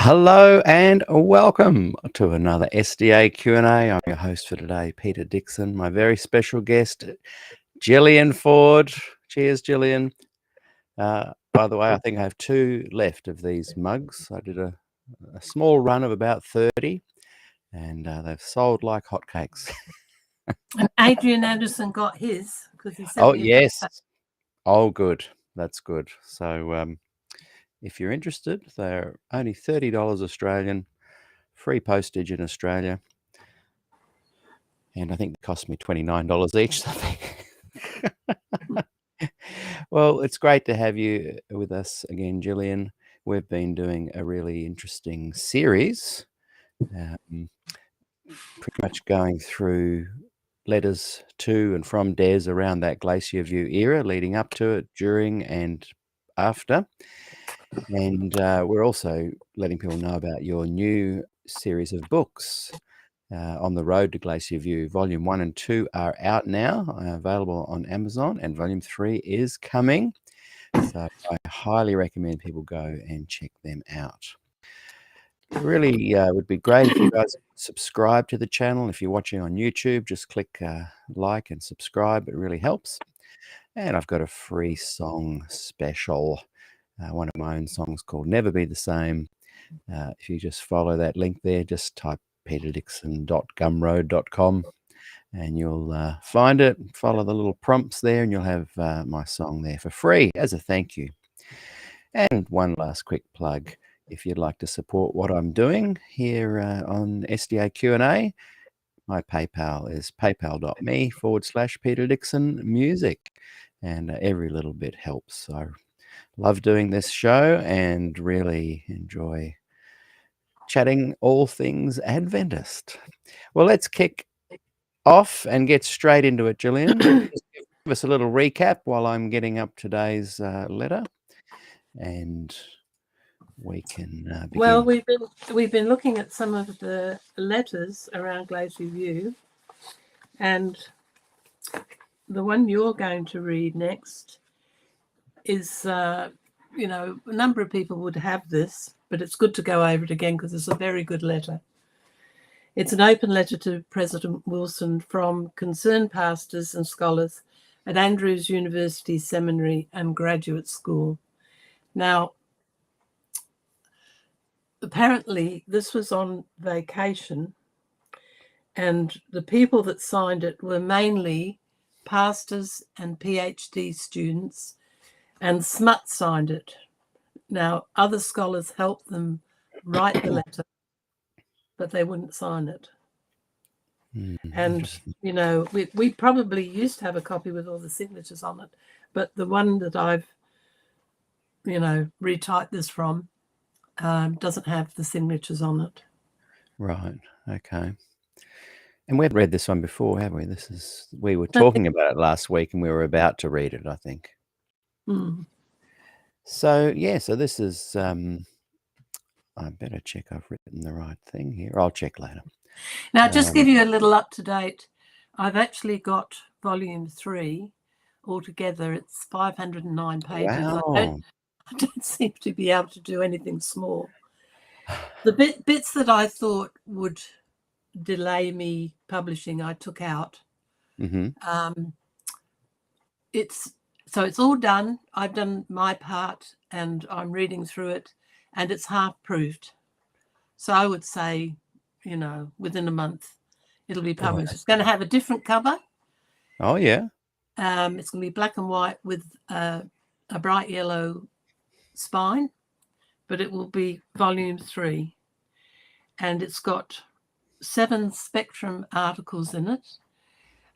Hello and welcome to another SDAQ&A. I'm your host for today, Peter Dixon. My very special guest, Gillian Ford. Cheers, Gillian. By the way, I think I have 2 left of these mugs. I did a small run of about 30, and they've sold like hotcakes. And Adrian Anderson got his because he sent Oh, me a yes. photo. Oh, good. That's good. So if you're interested, they're only $30 Australian, free postage in Australia. And I think it cost me $29 each. I think. Well, it's great to have you with us again, Gillian. We've been doing a really interesting series, pretty much going through letters to and from Des around that Glacier View era, leading up to it, during and after. And we're also letting people know about your new series of books. On the Road to Glacier View. Volume 1 and 2 are out now, available on Amazon, and Volume 3 is coming. So I highly recommend people go and check them out. It really would be great if you guys subscribe to the channel. If you're watching on YouTube, just click like and subscribe. It really helps. And I've got a free song special, one of my own songs called Never Be the Same. If you just follow that link there, just type peterdixon.gumroad.com and you'll find it. Follow the little prompts there and you'll have my song there for free as a thank you. And one last quick plug, if you'd like to support what I'm doing here on SDAQ&A, my PayPal is paypal.me/Peter Dixon Music, and every little bit helps. I love doing this show and really enjoy chatting all things Adventist. Well, let's kick off and get straight into it, Gillian. Just give us a little recap while I'm getting up today's letter, and we can begin. Well, we've been looking at some of the letters around Glacier View, and the one you're going to read next is, a number of people would have this, but it's good to go over it again because it's a very good letter. It's an open letter to President Wilson from concerned pastors and scholars at Andrews University Seminary and Graduate School. Now, apparently this was on vacation, and the people that signed it were mainly pastors and PhD students, and Smut signed it. Now, other scholars helped them write the letter, but they wouldn't sign it. And, we probably used to have a copy with all the signatures on it, but the one that I've, retyped this from doesn't have the signatures on it. Right. Okay. And we've read this one before, haven't we? We were talking about it last week and we were about to read it, I think. So, so this is, I better check I've written the right thing here. I'll check later. Now, just give you a little up-to-date. I've actually got volume 3 altogether. It's 509 pages. Wow. I don't seem to be able to do anything small. The bits that I thought would delay me publishing, I took out. It's all done. I've done my part and I'm reading through it, and it's half-proofed. So I would say, within a month it'll be published. It's going to have a different cover. Oh, yeah. It's going to be black and white with a bright yellow spine, but it will be volume 3. And it's got 7 Spectrum articles in it,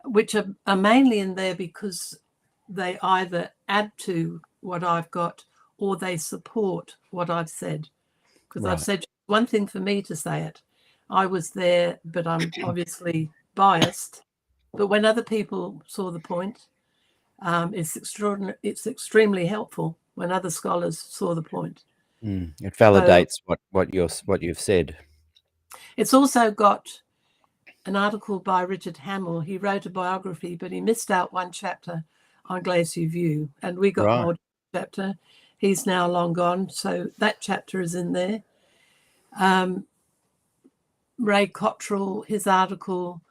which are mainly in there because they either add to what I've got or they support what I've said. Because I've said one thing for me to say it. I was there, but I'm obviously biased. But when other people saw the point, it's extraordinary. It's extremely helpful when other scholars saw the point. It validates what you've said. It's also got an article by Richard Hamill. He wrote a biography, but he missed out one chapter on Glacier View, and we got more chapter. He's now long gone, so that chapter is in there. Ray Cottrell, his article,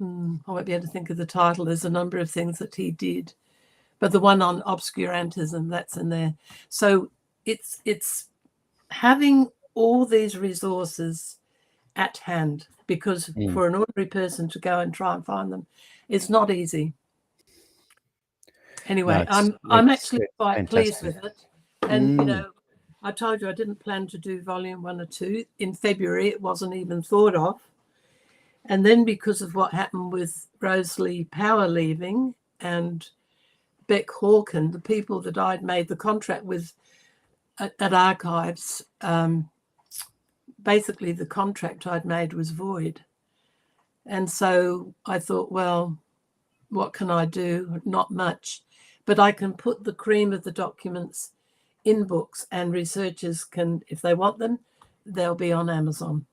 I won't be able to think of the title. There's a number of things that he did, but the one on obscurantism, that's in there. So it's having all these resources at hand, because for an ordinary person to go and try and find them, it's not easy. Anyway, No, I'm actually quite fantastic. pleased with it. And, you know, I told you I didn't plan to do volume 1 or 2. In February, it wasn't even thought of. And then because of what happened with Rosalie Power leaving and Beck Hawken, the people that I'd made the contract with at Archives, basically the contract I'd made was void. And so I thought, well, what can I do? Not much. But I can put the cream of the documents in books, and researchers can, if they want them, they'll be on Amazon.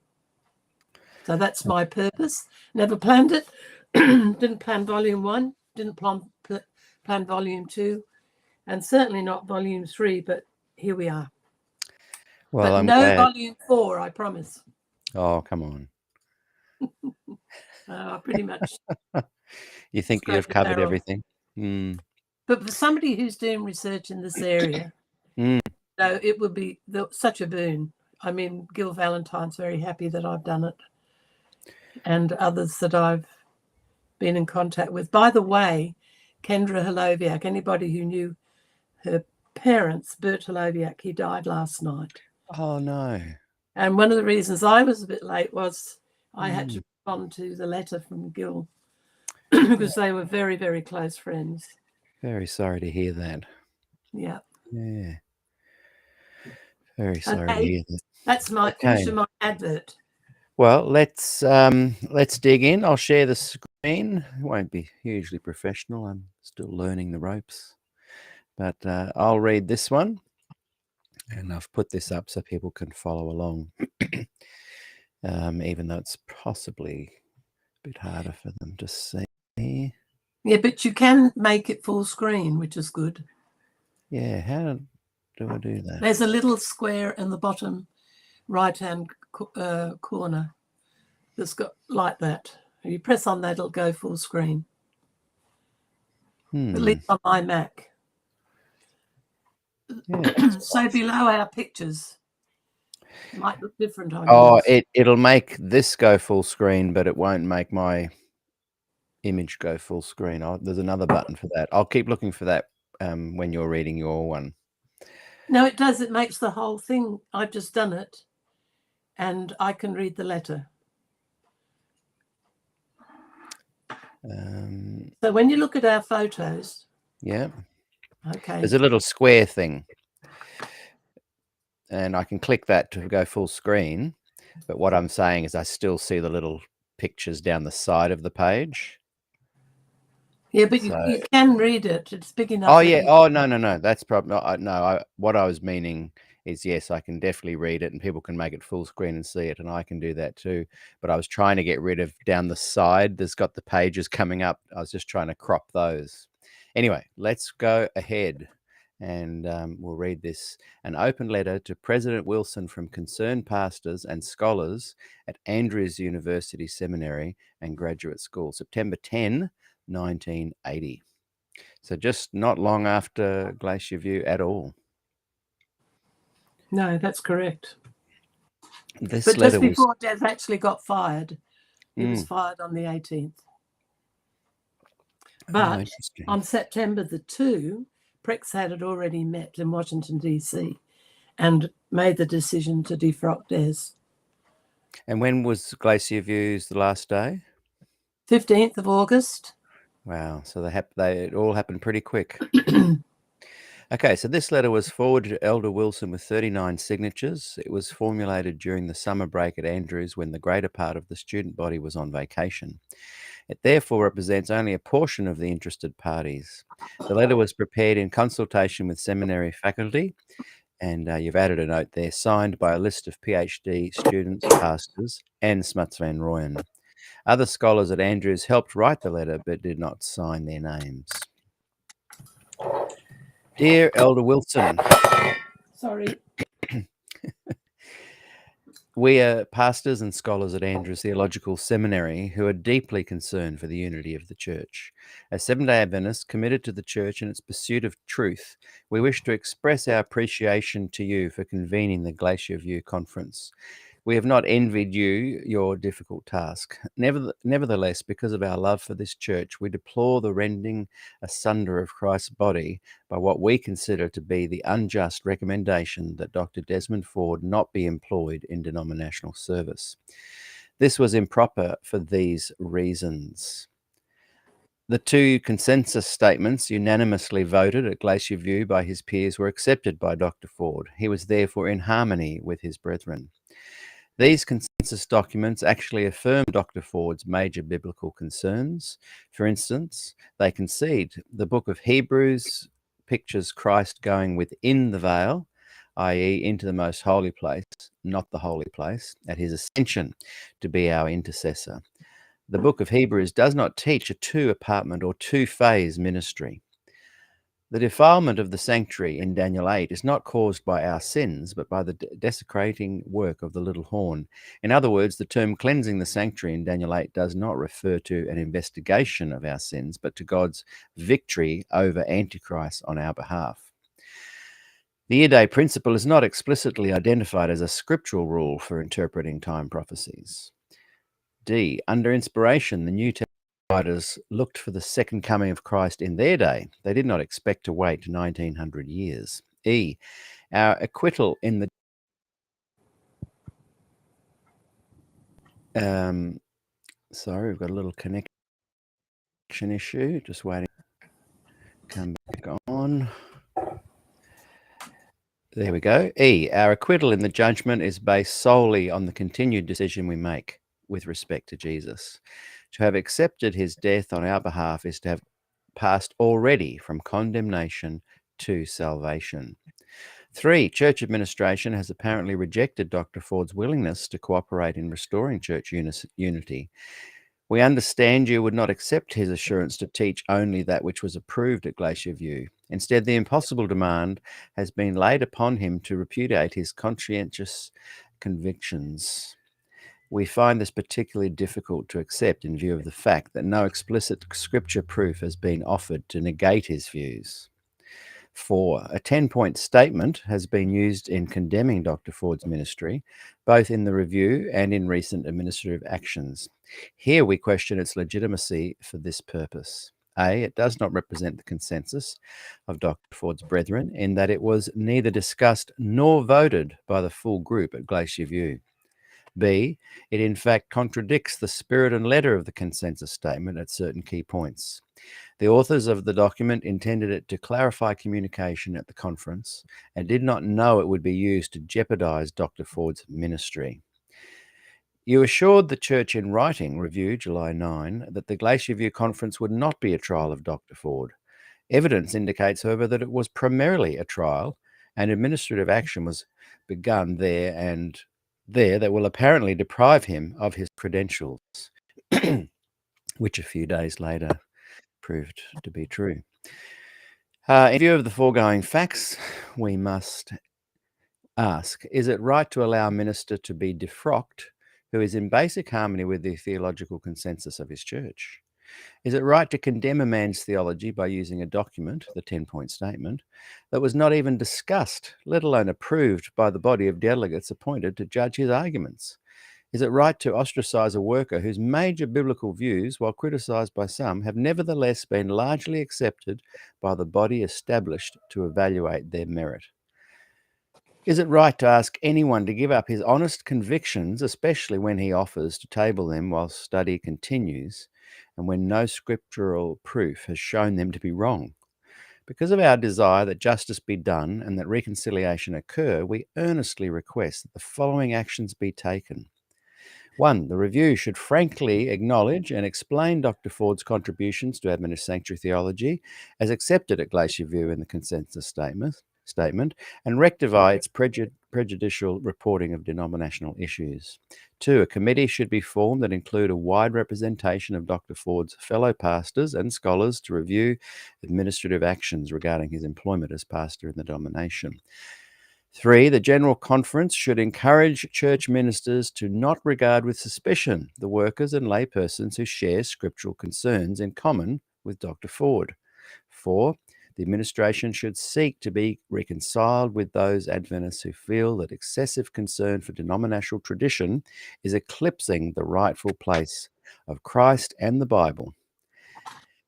So that's my purpose. Never planned it. Didn't plan volume 1, didn't plan volume 2, and certainly not volume 3, but here we are. Well, but I'm no glad. volume 4, I promise. Oh, come on. Pretty much. You think you've covered everything? But for somebody who's doing research in this area, no, it would be such a boon. I mean, Gil Valentine's very happy that I've done it, and others that I've been in contact with. By the way, Kendra Holoviak, anybody who knew her parents, Bert Holoviak, he died last night. Oh, no. And one of the reasons I was a bit late was I had to respond to the letter from Gil because they were very, very close friends. Very sorry to hear that. Yeah. Yeah. Very sorry to hear that. That's my finish of my advert. Well, let's dig in. I'll share the screen. It won't be hugely professional. I'm still learning the ropes. But I'll read this one. And I've put this up so people can follow along, even though it's possibly a bit harder for them to see. Yeah, but you can make it full screen, which is good. Yeah, how do I do that? There's a little square in the bottom right-hand corner that's got like that. If you press on that, it'll go full screen. At least on my Mac. Yeah, so below our pictures, it might look different on yours. It'll make this go full screen, but it won't make my image go full screen. There's another button for that. I'll keep looking for that when you're reading your one. No, it does. It makes the whole thing. I've just done it, and I can read the letter. So when you look at our photos, yeah, okay, there's a little square thing, and I can click that to go full screen. But what I'm saying is I still see the little pictures down the side of the page. Yeah, but you can read it. It's big enough. Oh, yeah. Oh, no. That's probably no. What I was meaning is, yes, I can definitely read it, and people can make it full screen and see it, and I can do that too. But I was trying to get rid of down the side. There's got the pages coming up. I was just trying to crop those. Anyway, let's go ahead, and we'll read this. An open letter to President Wilson from concerned pastors and scholars at Andrews University Seminary and Graduate School, September 10, 1980. So just not long after Glacier View at all. No, that's correct. But just before Dev actually got fired, he was fired on the 18th. But on September the 2, Prex had already met in Washington, D.C. and made the decision to defrock Des. And when was Glacier View's the last day? 15th of August. Wow. So it all happened pretty quick. Okay, so this letter was forwarded to Elder Wilson with 39 signatures. It was formulated during the summer break at Andrews when the greater part of the student body was on vacation. It therefore represents only a portion of the interested parties. The letter was prepared in consultation with seminary faculty, and you've added a note there, signed by a list of PhD students, pastors, and Smuts van Rooyen. Other scholars at Andrews helped write the letter but did not sign their names. Dear Elder Wilson. Sorry. We are pastors and scholars at Andrews Theological Seminary who are deeply concerned for the unity of the Church. As Seventh-day Adventists committed to the Church and its pursuit of truth, we wish to express our appreciation to you for convening the Glacier View Conference. We have not envied you your difficult task. Nevertheless, because of our love for this church, we deplore the rending asunder of Christ's body by what we consider to be the unjust recommendation that Dr. Desmond Ford not be employed in denominational service. This was improper for these reasons. The two consensus statements unanimously voted at Glacier View by his peers were accepted by Dr. Ford. He was therefore in harmony with his brethren. These consensus documents actually affirm Dr. Ford's major biblical concerns. For instance, they concede the book of Hebrews pictures Christ going within the veil, i.e. into the most holy place, not the holy place, at his ascension to be our intercessor. The book of Hebrews does not teach a two-apartment or two-phase ministry. The defilement of the sanctuary in Daniel 8 is not caused by our sins, but by the desecrating work of the little horn. In other words, the term cleansing the sanctuary in Daniel 8 does not refer to an investigation of our sins, but to God's victory over Antichrist on our behalf. The E-Day principle is not explicitly identified as a scriptural rule for interpreting time prophecies. D. Under inspiration, the New Testament writers looked for the second coming of Christ in their day. They did not expect to wait 1900 years. E. Our acquittal in the sorry, we've got a little connection issue. Just waiting. Come back on. There we go. E. Our acquittal in the judgment is based solely on the continued decision we make with respect to Jesus. To have accepted his death on our behalf is to have passed already from condemnation to salvation. 3. Church administration has apparently rejected Dr. Ford's willingness to cooperate in restoring church unity. We understand you would not accept his assurance to teach only that which was approved at Glacier View. Instead, the impossible demand has been laid upon him to repudiate his conscientious convictions. We find this particularly difficult to accept in view of the fact that no explicit scripture proof has been offered to negate his views. 4. A 10-point statement has been used in condemning Dr. Ford's ministry, both in the review and in recent administrative actions. Here we question its legitimacy for this purpose. A. It does not represent the consensus of Dr. Ford's brethren in that it was neither discussed nor voted by the full group at Glacier View. B. It in fact contradicts the spirit and letter of the consensus statement at certain key points. The authors of the document intended it to clarify communication at the conference and did not know it would be used to jeopardize Dr. Ford's ministry. You assured the church in writing, Review, July 9, that the Glacier View Conference would not be a trial of Dr. Ford. Evidence indicates, however, that it was primarily a trial, and administrative action was begun there that will apparently deprive him of his credentials, which a few days later proved to be true. In view of the foregoing facts, we must ask, is it right to allow a minister to be defrocked who is in basic harmony with the theological consensus of his church? Is it right to condemn a man's theology by using a document, the 10-point statement, that was not even discussed, let alone approved by the body of delegates appointed to judge his arguments? Is it right to ostracize a worker whose major biblical views, while criticized by some, have nevertheless been largely accepted by the body established to evaluate their merit? Is it right to ask anyone to give up his honest convictions, especially when he offers to table them while study continues and when no scriptural proof has shown them to be wrong? Because of our desire that justice be done and that reconciliation occur, we earnestly request that the following actions be taken. 1. The review should frankly acknowledge and explain Dr. Ford's contributions to Adventist sanctuary theology as accepted at Glacier View in the consensus statement and rectify its prejudicial reporting of denominational issues. 2. A committee should be formed that include a wide representation of Dr. Ford's fellow pastors and scholars to review administrative actions regarding his employment as pastor in the denomination. 3, the General Conference should encourage church ministers to not regard with suspicion the workers and laypersons who share scriptural concerns in common with Dr. Ford. 4, the administration should seek to be reconciled with those Adventists who feel that excessive concern for denominational tradition is eclipsing the rightful place of Christ and the Bible.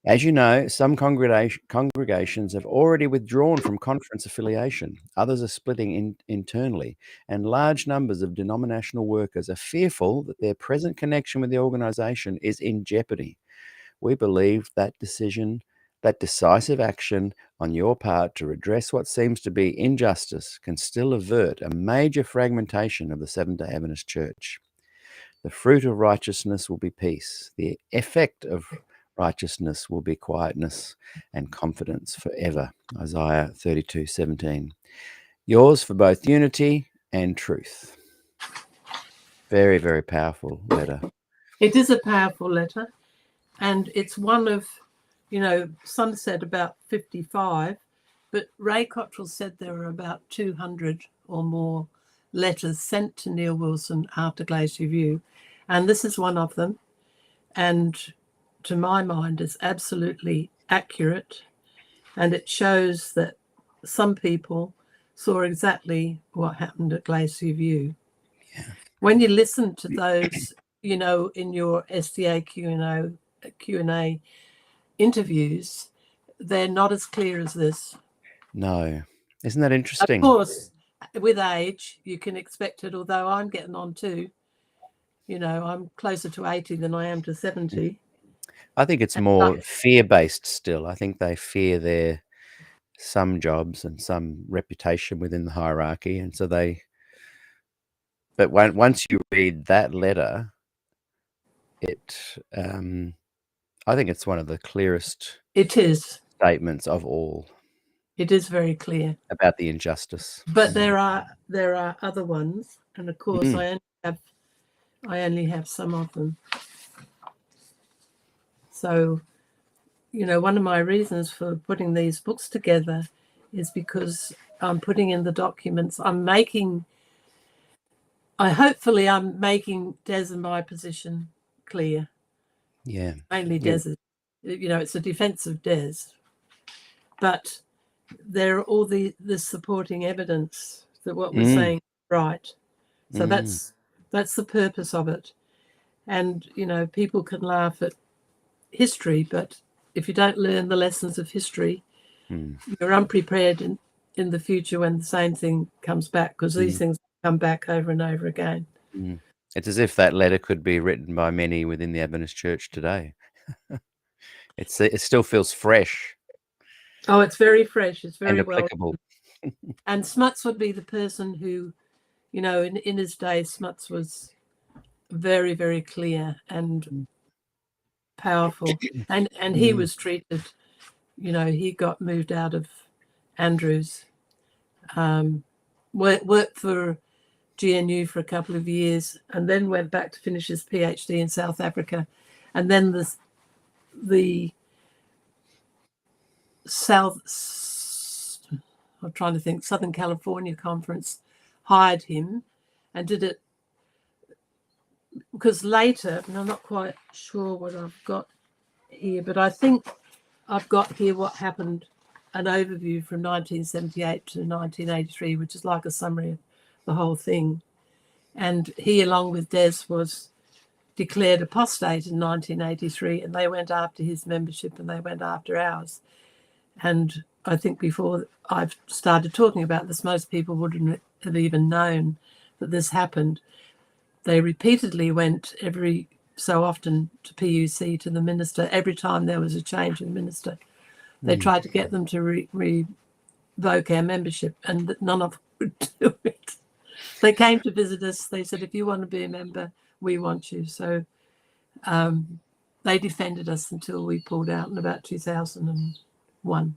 As you know, some congregations have already withdrawn from conference affiliation. Others are splitting internally, and large numbers of denominational workers are fearful that their present connection with the organisation is in jeopardy. We believe that decisive action on your part to redress what seems to be injustice can still avert a major fragmentation of the Seventh-day Adventist Church. The fruit of righteousness will be peace. The effect of righteousness will be quietness and confidence forever. Isaiah 32:17. Yours for both unity and truth. Very, very powerful letter. It is a powerful letter, and it's one of, some said about 55, but Ray Cottrell said there were about 200 or more letters sent to Neil Wilson after Glacier View, and this is one of them, and to my mind is absolutely accurate, and it shows that some people saw exactly what happened at Glacier View. Yeah. When you listen to those, in your SDAQ&A interviews, they're not as clear as this. No. Isn't that interesting? Of course, with age, you can expect it, although I'm getting on too. I'm closer to 80 than I am to 70. I think it's more fear-based still. I think they fear some jobs and some reputation within the hierarchy, and so but once you read that letter, I think it's one of the clearest statements of all. It is very clear about the injustice. But there are other ones, and of course I only have some of them. So, one of my reasons for putting these books together is because I'm putting in the documents. I'm making Des and my position clear. Yeah. Mainly Des. It's a defense of Des. But there are all the supporting evidence that what we're saying is right. So that's the purpose of it. And, people can laugh at history, but if you don't learn the lessons of history, you're unprepared in the future when the same thing comes back, because these things come back over and over again. It's as if that letter could be written by many within the Adventist Church today. It still feels fresh. Oh, it's very fresh. It's very and applicable. And Smuts would be the person who, in his day, Smuts was very, very clear and powerful. And he was treated, he got moved out of Andrews, worked for GNU for a couple of years, and then went back to finish his PhD in South Africa. And then the Southern California conference hired him and did it, because later, and I'm not quite sure what I've got here, but I think I've got here what happened, an overview from 1978 to 1983, which is like a summary of the whole thing. And he, along with Des, was declared apostate in 1983, and they went after his membership and they went after ours. And I think before I've started talking about this, most people wouldn't have even known that this happened. They repeatedly went every so often to PUC, to the minister, every time there was a change in minister. They tried to get them to revoke our membership, and none of them would do it. They came to visit us. They said, if you want to be a member, we want you. So they defended us until we pulled out in about 2001.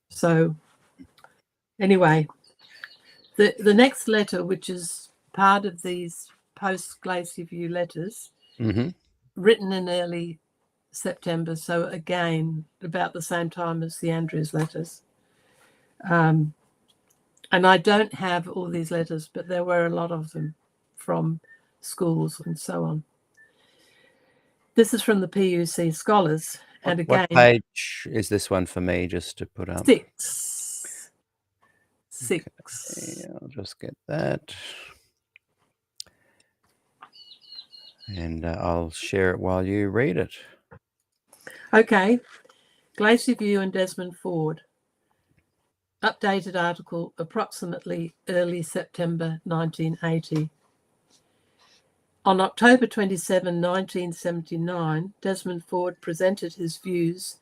So anyway, the next letter, which is part of these post-Glacier View letters, written in early September, so again about the same time as the Andrews letters, And I don't have all these letters, but there were a lot of them from schools and so on. This is from the PUC scholars. And again, what page is this one for me, just to put up? 6. Okay, I'll just get that. And I'll share it while you read it. Okay. Glacier View and Desmond Ford. Updated article, approximately early September 1980. On October 27, 1979, Desmond Ford presented his views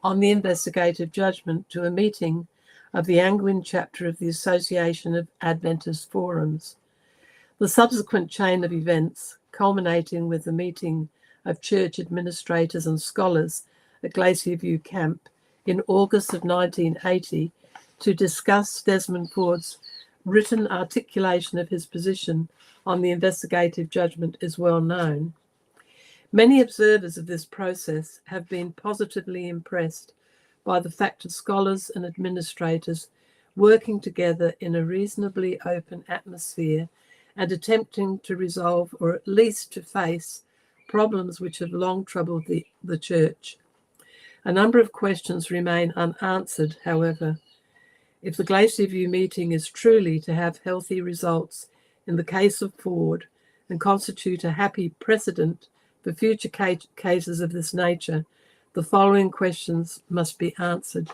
on the investigative judgment to a meeting of the Angwin chapter of the Association of Adventist Forums. The subsequent chain of events, culminating with the meeting of church administrators and scholars at Glacier View Camp in August of 1980 to discuss Desmond Ford's written articulation of his position on the investigative judgment, is well known. Many observers of this process have been positively impressed by the fact of scholars and administrators working together in a reasonably open atmosphere and attempting to resolve, or at least to face, problems which have long troubled the church. A number of questions remain unanswered, however. If the Glacier View meeting is truly to have healthy results in the case of Ford and constitute a happy precedent for future cases of this nature, the following questions must be answered.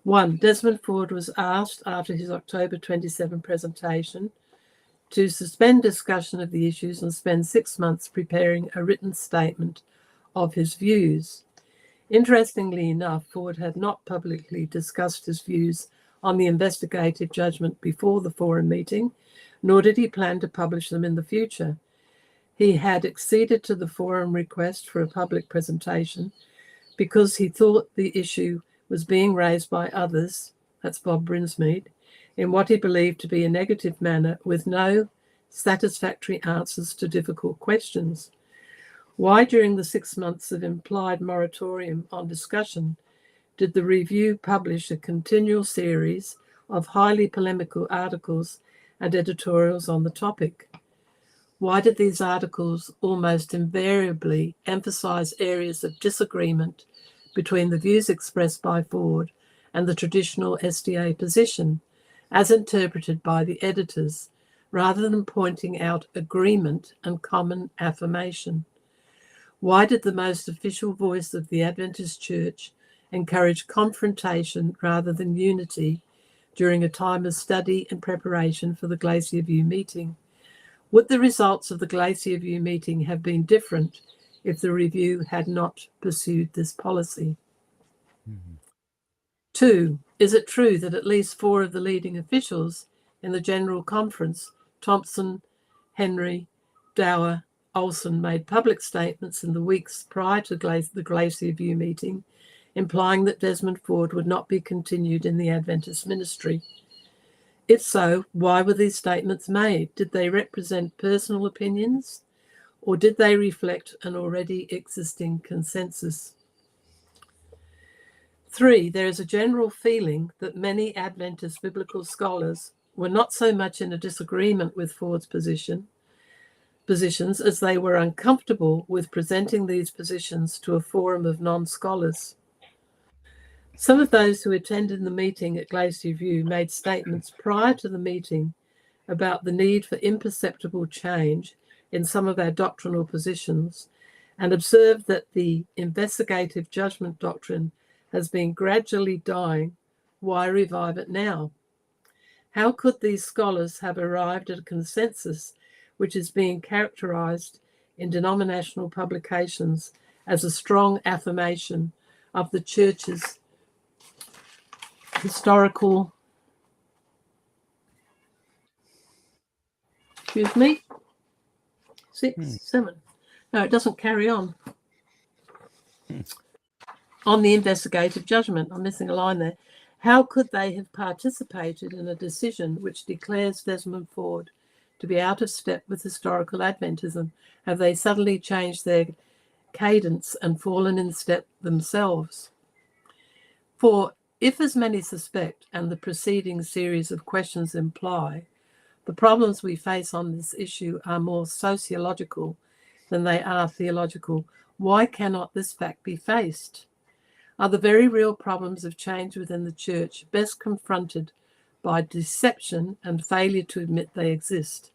1. Desmond Ford was asked after his October 27 presentation to suspend discussion of the issues and spend 6 months preparing a written statement of his views. Interestingly enough, Ford had not publicly discussed his views on the investigative judgment before the forum meeting, nor did he plan to publish them in the future. He had acceded to the forum request for a public presentation because he thought the issue was being raised by others, that's Bob Brinsmead, in what he believed to be a negative manner with no satisfactory answers to difficult questions. Why, during the 6 months of implied moratorium on discussion, did the review publish a continual series of highly polemical articles and editorials on the topic? Why did these articles almost invariably emphasize areas of disagreement between the views expressed by Ford and the traditional SDA position, as interpreted by the editors, rather than pointing out agreement and common affirmation? Why did the most official voice of the Adventist Church encourage confrontation rather than unity during a time of study and preparation for the Glacier View meeting? Would the results of the Glacier View meeting have been different if the review had not pursued this policy? 2. Is it true that at least 4 of the leading officials in the General Conference, Thompson, Henry, Dower, Olson, made public statements in the weeks prior to the Glacier View meeting, implying that Desmond Ford would not be continued in the Adventist ministry? If so, why were these statements made? Did they represent personal opinions, or did they reflect an already existing consensus? 3. There is a general feeling that many Adventist biblical scholars were not so much in a disagreement with Ford's positions as they were uncomfortable with presenting these positions to a forum of non-scholars. Some of those who attended the meeting at Glacier View made statements prior to the meeting about the need for imperceptible change in some of our doctrinal positions, and observed that the investigative judgment doctrine has been gradually dying. Why revive it now? How could these scholars have arrived at a consensus which is being characterized in denominational publications as a strong affirmation of the church's historical, 6, 7. No, it doesn't carry on. On the investigative judgment, I'm missing a line there. How could they have participated in a decision which declares Desmond Ford to be out of step with historical Adventism? Have they suddenly changed their cadence and fallen in step themselves? 4. If, as many suspect, and the preceding series of questions imply, the problems we face on this issue are more sociological than they are theological, why cannot this fact be faced? Are the very real problems of change within the church best confronted by deception and failure to admit they exist?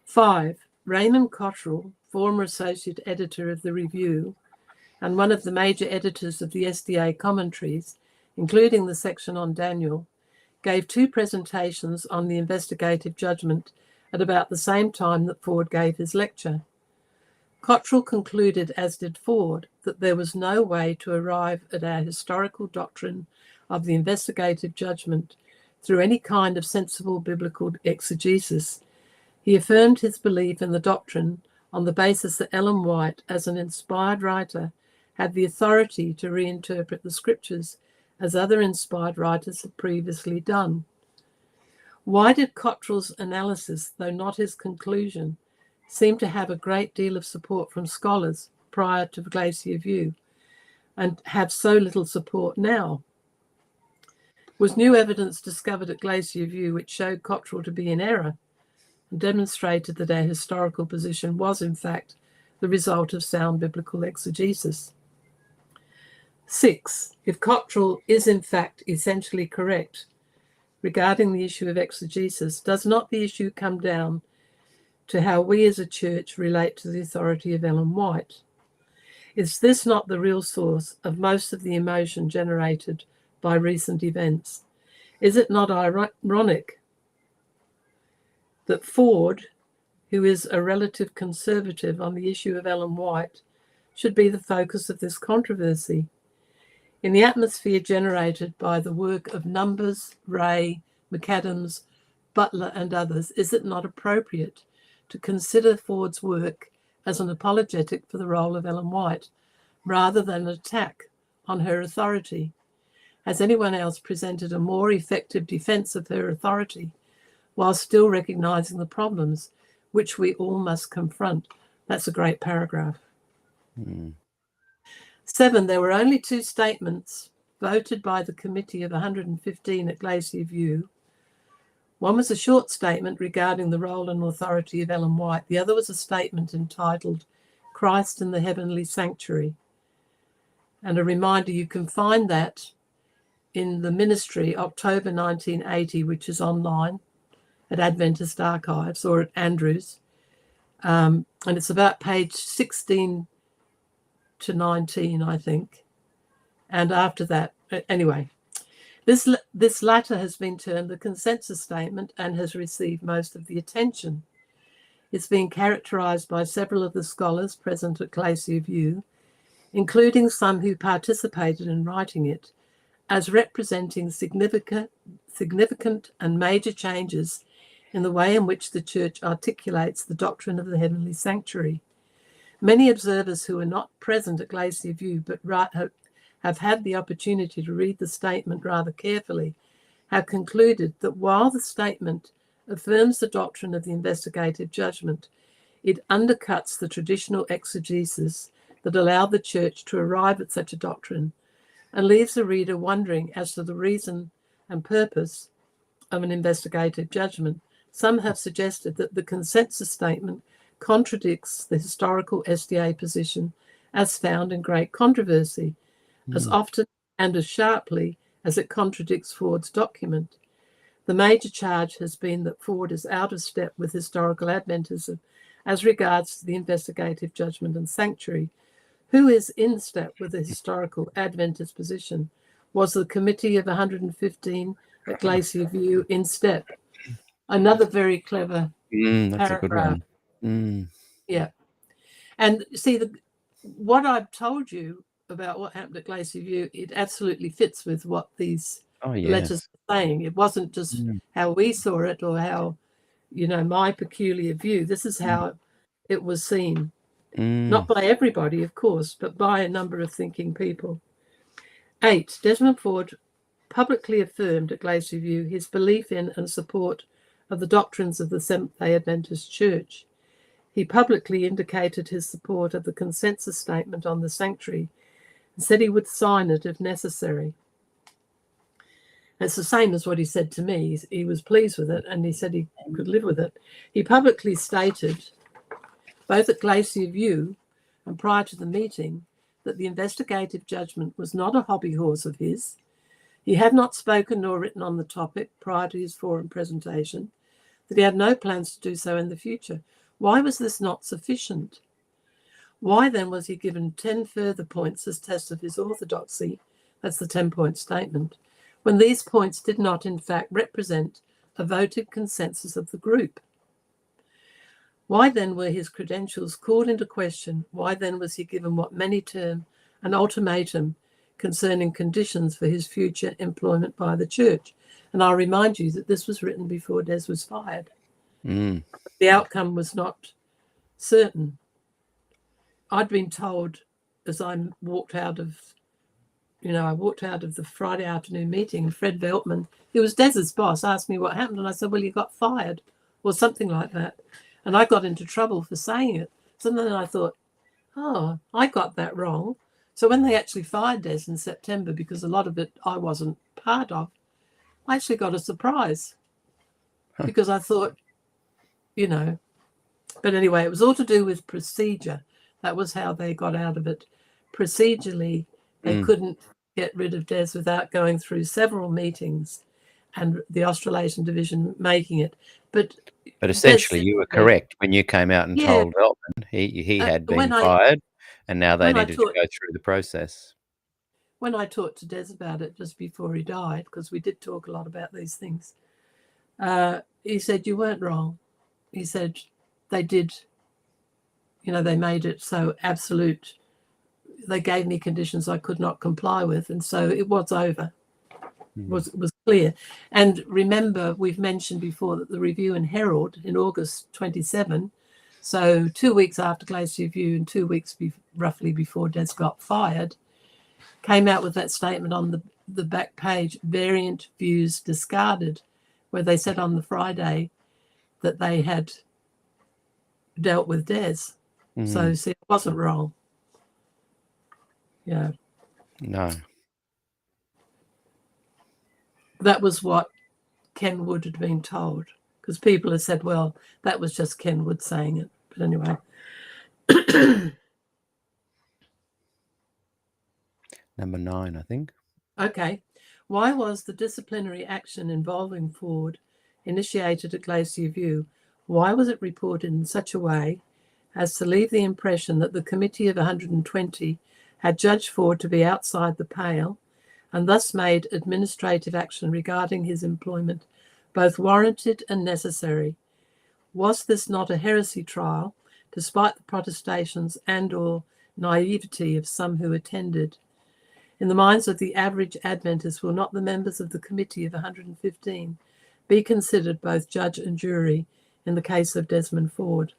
5. Raymond Cottrell, former associate editor of the Review and one of the major editors of the SDA commentaries, including the section on Daniel, gave 2 presentations on the investigative judgment at about the same time that Ford gave his lecture. Cottrell concluded, as did Ford, that there was no way to arrive at our historical doctrine of the investigative judgment through any kind of sensible biblical exegesis. He affirmed his belief in the doctrine on the basis that Ellen White, as an inspired writer, had the authority to reinterpret the scriptures as other inspired writers had previously done. Why did Cottrell's analysis, though not his conclusion, seem to have a great deal of support from scholars prior to Glacier View and have so little support now? Was new evidence discovered at Glacier View which showed Cottrell to be in error and demonstrated that our historical position was, in fact, the result of sound biblical exegesis? 6. If Cottrell is, in fact, essentially correct regarding the issue of exegesis, does not the issue come down to how we as a church relate to the authority of Ellen White? Is this not the real source of most of the emotion generated by recent events? Is it not ironic that Ford, who is a relative conservative on the issue of Ellen White, should be the focus of this controversy? In the atmosphere generated by the work of Numbers, Ray, McAdams, Butler, and others, is it not appropriate to consider Ford's work as an apologetic for the role of Ellen White, rather than an attack on her authority? Has anyone else presented a more effective defense of her authority while still recognizing the problems which we all must confront? That's a great paragraph. 7. There were only 2 statements voted by the committee of 115 at Glacier View. One was a short statement regarding the role and authority of Ellen White. The other was a statement entitled Christ in the Heavenly Sanctuary. And a reminder, you can find that in the ministry, October 1980, which is online at Adventist Archives or at Andrews. And it's about page 16 to 19, I think. And after that, anyway, this latter has been termed the consensus statement and has received most of the attention. It's been characterized by several of the scholars present at Glacier View, including some who participated in writing it, as representing significant and major changes in the way in which the Church articulates the doctrine of the heavenly sanctuary. Many observers who are not present at Glacier View but have had the opportunity to read the statement rather carefully have concluded that while the statement affirms the doctrine of the investigative judgment, it undercuts the traditional exegesis that allowed the Church to arrive at such a doctrine and leaves the reader wondering as to the reason and purpose of an investigative judgment. Some have suggested that the consensus statement contradicts the historical SDA position as found in great controversy, as often and as sharply as it contradicts Ford's document. The major charge has been that Ford is out of step with historical Adventism as regards the investigative judgment and sanctuary. Who is in step with the historical Adventist position? Was the committee of 115 at Glacier View in step? Another very clever That's paragraph. a good one. Yeah. And see, what I've told you about what happened at Glacier View, it absolutely fits with what these letters are saying. It wasn't just how we saw it or how, my peculiar view. This is how it was seen. Not by everybody, of course, but by a number of thinking people. 8. Desmond Ford publicly affirmed at Glacier View his belief in and support of the doctrines of the Seventh-day Adventist Church. He publicly indicated his support of the consensus statement on the sanctuary and said he would sign it if necessary. It's the same as what he said to me. He was pleased with it, and he said he could live with it. He publicly stated, both at Glacier View and prior to the meeting, that the investigative judgment was not a hobby horse of his. He had not spoken nor written on the topic prior to his forum presentation, that he had no plans to do so in the future. Why was this not sufficient? Why then was he given 10 further points as test of his orthodoxy? That's the 10-point statement, when these points did not in fact represent a voted consensus of the group. Why then were his credentials called into question? Why then was he given what many term an ultimatum concerning conditions for his future employment by the church? And I'll remind you that this was written before Des was fired. Mm. The outcome was not certain. I'd been told as I walked out of the Friday afternoon meeting, and Fred Veltman, who was Des's boss, asked me what happened. And I said, well, you got fired or something like that. And I got into trouble for saying it. So then I thought, oh, I got that wrong. So when they actually fired Des in September, because a lot of it I wasn't part of, I actually got a surprise because I thought, but anyway, it was all to do with procedure. That was how they got out of it. Procedurally, they couldn't get rid of Des without going through several meetings and the Australasian division making it. But essentially, you were correct when you came out and told Veltman he had been fired, and now they needed to go through the process. When I talked to Des about it just before he died, because we did talk a lot about these things, he said, you weren't wrong. He said, they did, they made it so absolute. They gave me conditions I could not comply with, and so it was over. Was clear. And remember, we've mentioned before that the Review and Herald in August 27, so 2 weeks after Glacier View and 2 weeks roughly before Des got fired, came out with that statement on the back page, variant views discarded, where they said on the Friday that they had dealt with Des. So see, it wasn't wrong. Yeah. No. That was what Ken Wood had been told, because people had said, well, that was just Ken Wood saying it. But anyway. Number 9, I think. Okay. Why was the disciplinary action involving Ford initiated at Glacier View? Why was it reported in such a way as to leave the impression that the committee of 120 had judged Ford to be outside the pale and thus made administrative action regarding his employment both warranted and necessary? Was this not a heresy trial, despite the protestations and or naivety of some who attended? In the minds of the average Adventist, will not the members of the committee of 115 be considered both judge and jury in the case of Desmond Ford?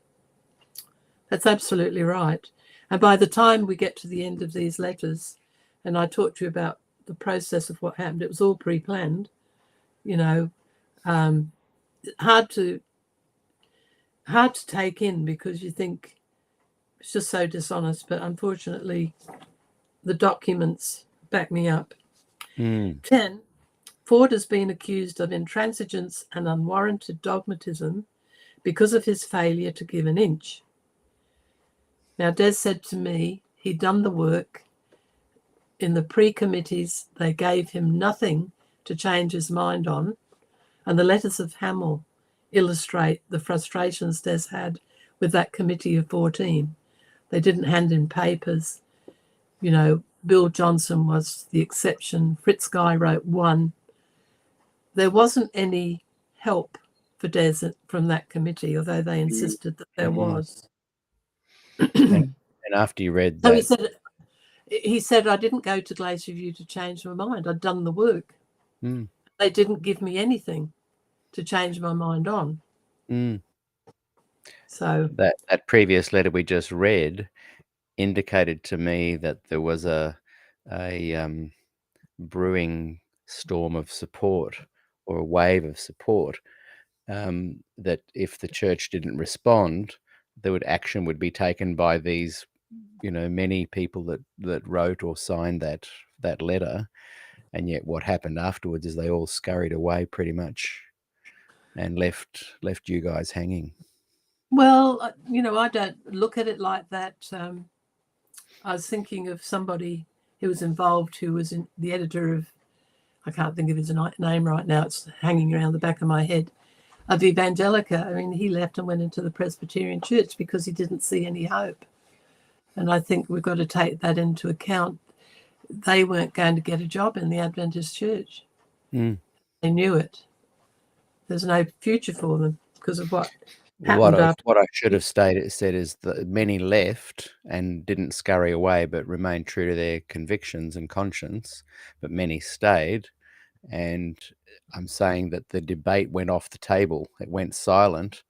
That's absolutely right. And by the time we get to the end of these letters, and I talked to you about the process of what happened, it was all pre-planned, hard to take in, because you think it's just so dishonest, but unfortunately the documents back me up. 10, Ford has been accused of intransigence and unwarranted dogmatism because of his failure to give an inch. Now, Des said to me he'd done the work. In the pre-committees, they gave him nothing to change his mind on, and the letters of Hamill illustrate the frustrations Des had with that committee of 14. They didn't hand in papers. Bill Johnson was the exception. Fritz Guy wrote 1. There wasn't any help for Des from that committee, although they insisted that there was. and after you read that... So he said, I didn't go to Glacier View to change my mind. I'd done the work. They didn't give me anything to change my mind on. So that previous letter we just read indicated to me that there was a brewing storm of support, or a wave of support, that if the church didn't respond, action would be taken by these, many people that wrote or signed that letter, And yet what happened afterwards is they all scurried away pretty much and left you guys hanging. Well, I don't look at it like that. I was thinking of somebody who was involved, who was the editor of, I can't think of his name right now, it's hanging around the back of my head, of Evangelica. I mean, he left and went into the Presbyterian Church because he didn't see any hope. And I think we've got to take that into account. They weren't going to get a job in the Adventist Church. Mm. They knew it. There's no future for them because of what happened after. What I should have said is that many left and didn't scurry away, but remained true to their convictions and conscience. But many stayed, and I'm saying that the debate went off the table. It went silent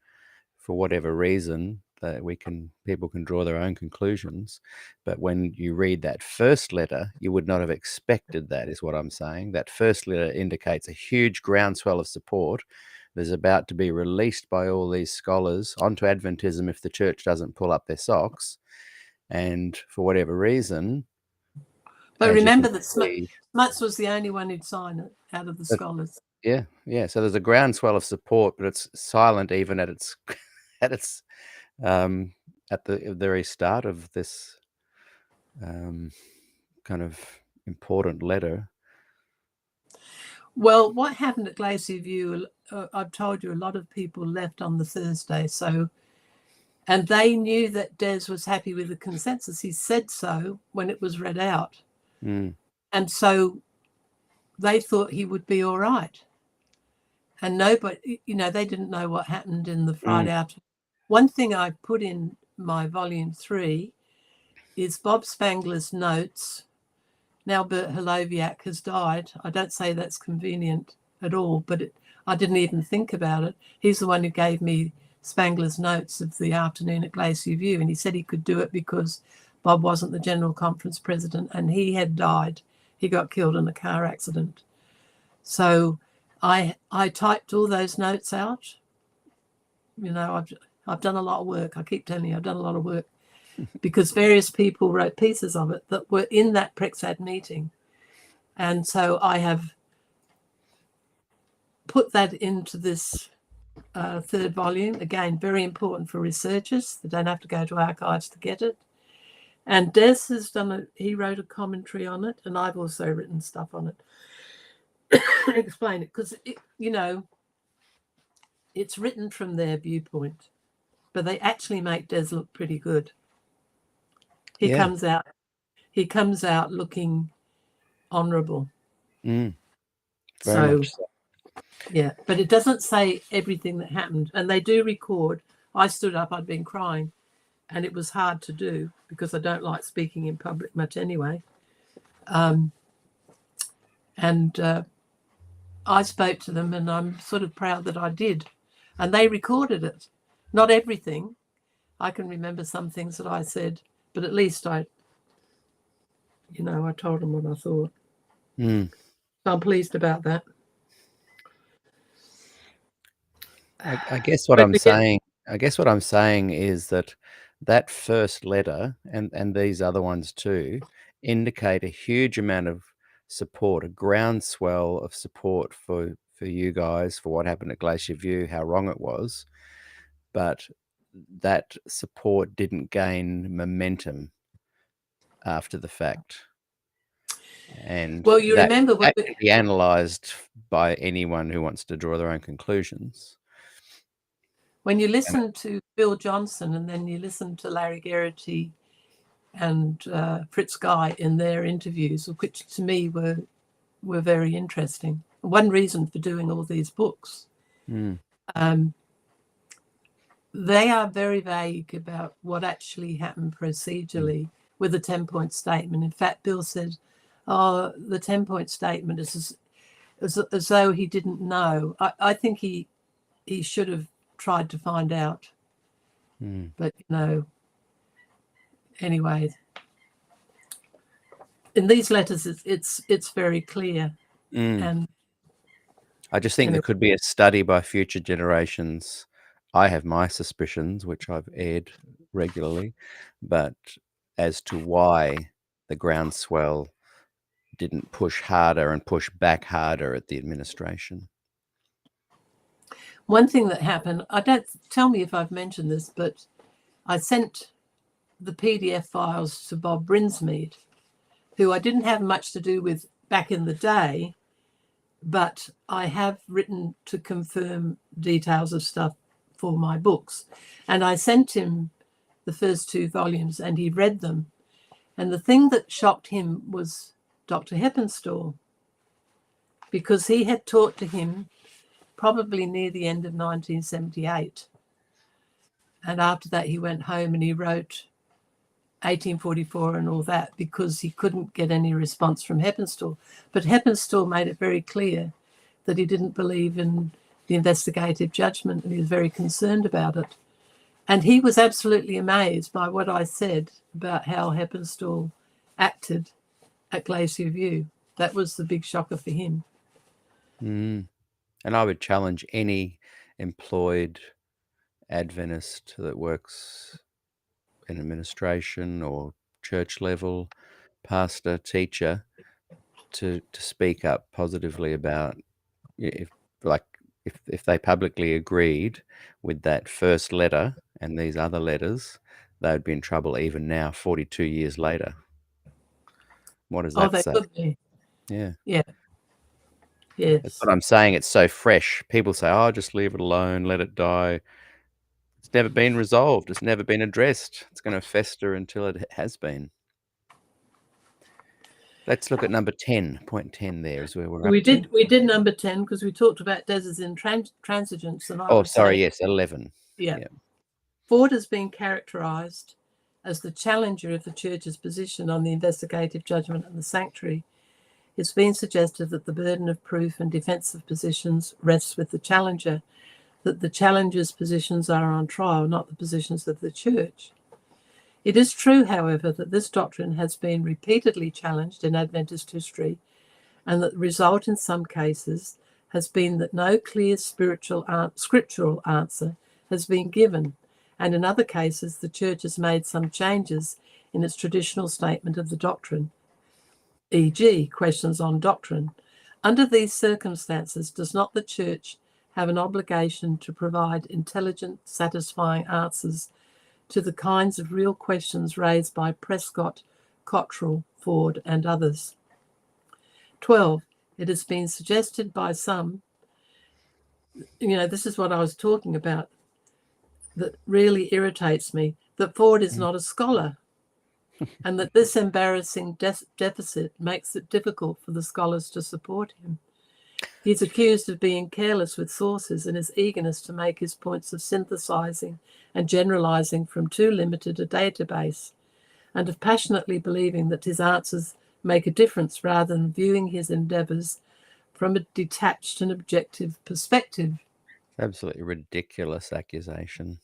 for whatever reason. That people can draw their own conclusions. But when you read that first letter, you would not have expected that, is what I'm saying. That first letter indicates a huge groundswell of support. There's about to be released by all these scholars onto Adventism if the church doesn't pull up their socks. And for whatever reason... But remember that Smuts was the only one who'd sign it out of the scholars. Yeah. So there's a groundswell of support, but it's silent even at its at the very start of this kind of important letter. Well, what happened at Glacier View, I've told you, a lot of people left on the Thursday. And they knew that Des was happy with the consensus. He said so when it was read out. Mm. And so they thought he would be all right. And nobody, they didn't know what happened in the Friday afternoon. One thing I put in my volume 3 is Bob Spangler's notes. Now Bert Holoviak has died. I don't say that's convenient at all, but I didn't even think about it. He's the one who gave me Spangler's notes of the afternoon at Glacier View, and he said he could do it because Bob wasn't the General Conference president and he had died. He got killed in a car accident. So I typed all those notes out. I've done a lot of work. I keep telling you, I've done a lot of work. Because various people wrote pieces of it that were in that Prexad meeting. And so I have put that into this third volume. Again, very important for researchers. They don't have to go to archives to get it. And Des has he wrote a commentary on it, and I've also written stuff on it. Explain it, because, it's written from their viewpoint, but they actually make Des look pretty good. He comes out looking honourable. Very much so. Yeah, but it doesn't say everything that happened. And they do record. I stood up, I'd been crying, and it was hard to do because I don't like speaking in public much anyway. And I spoke to them, and I'm sort of proud that I did. And they recorded it. Not everything. I can remember some things that I said, but at least I told them what I thought. So I'm pleased about that. I guess what I'm saying is that first letter and these other ones too indicate a huge amount of support, a groundswell of support for you guys, for what happened at Glacier View, how wrong it was. But that support didn't gain momentum after the fact. And well, you remember that can be analysed by anyone who wants to draw their own conclusions. When you listen to Bill Johnson and then you listen to Larry Geraghty and Fritz Guy in their interviews, which to me were very interesting. One reason for doing all these books. They are very vague about what actually happened procedurally with the 10-point statement. In fact, Bill said, the 10-point statement is as though he didn't know. I think he should have tried to find out. But, anyway, in these letters, it's very clear. And I just think there could be a study by future generations. I have my suspicions, which I've aired regularly, but as to why the groundswell didn't push harder and push back harder at the administration? One thing that happened, I don't, tell me if I've mentioned this, but I sent the PDF files to Bob Brinsmead, who I didn't have much to do with back in the day, but I have written to confirm details of stuff for my books. And I sent him the first 2 volumes and he read them. And the thing that shocked him was Dr. Heppenstall, because he had taught to him probably near the end of 1978. And after that, he went home and he wrote 1844 and all that because he couldn't get any response from Heppenstall. But Heppenstall made it very clear that he didn't believe in the investigative judgment and he was very concerned about it. And he was absolutely amazed by what I said about how Heppenstall acted at Glacier View. That was the big shocker for him. And I would challenge any employed Adventist that works in administration or church level, pastor, teacher, to speak up positively about if they publicly agreed with that first letter and these other letters, they would be in trouble even now, 42 years later. What does that say? They could be. Yeah. Yeah. Yes. That's what I'm saying. It's so fresh. People say, oh, just leave it alone, let it die. It's never been resolved. It's never been addressed. It's going to fester until it has been. Let's look at number 10. Point 10 there is where we're up to. We did number 10 because we talked about deserts in transigence. And yes, 11. Yeah. Ford has been characterised as the challenger of the church's position on the investigative judgment and the sanctuary. It's been suggested that the burden of proof and defensive positions rests with the challenger, that the challenger's positions are on trial, not the positions of the church. It is true, however, that this doctrine has been repeatedly challenged in Adventist history, and that the result in some cases has been that no clear scriptural answer has been given, and in other cases the church has made some changes in its traditional statement of the doctrine, e.g., questions on doctrine. Under these circumstances, does not the church have an obligation to provide intelligent, satisfying answers to the kinds of real questions raised by Prescott, Cottrell, Ford, and others? 12. It has been suggested by some, this is what I was talking about, that really irritates me, that Ford is not a scholar, and that this embarrassing deficit makes it difficult for the scholars to support him. He's accused of being careless with sources and his eagerness to make his points of synthesizing and generalizing from too limited a database, and of passionately believing that his answers make a difference rather than viewing his endeavors from a detached and objective perspective. Absolutely ridiculous accusation.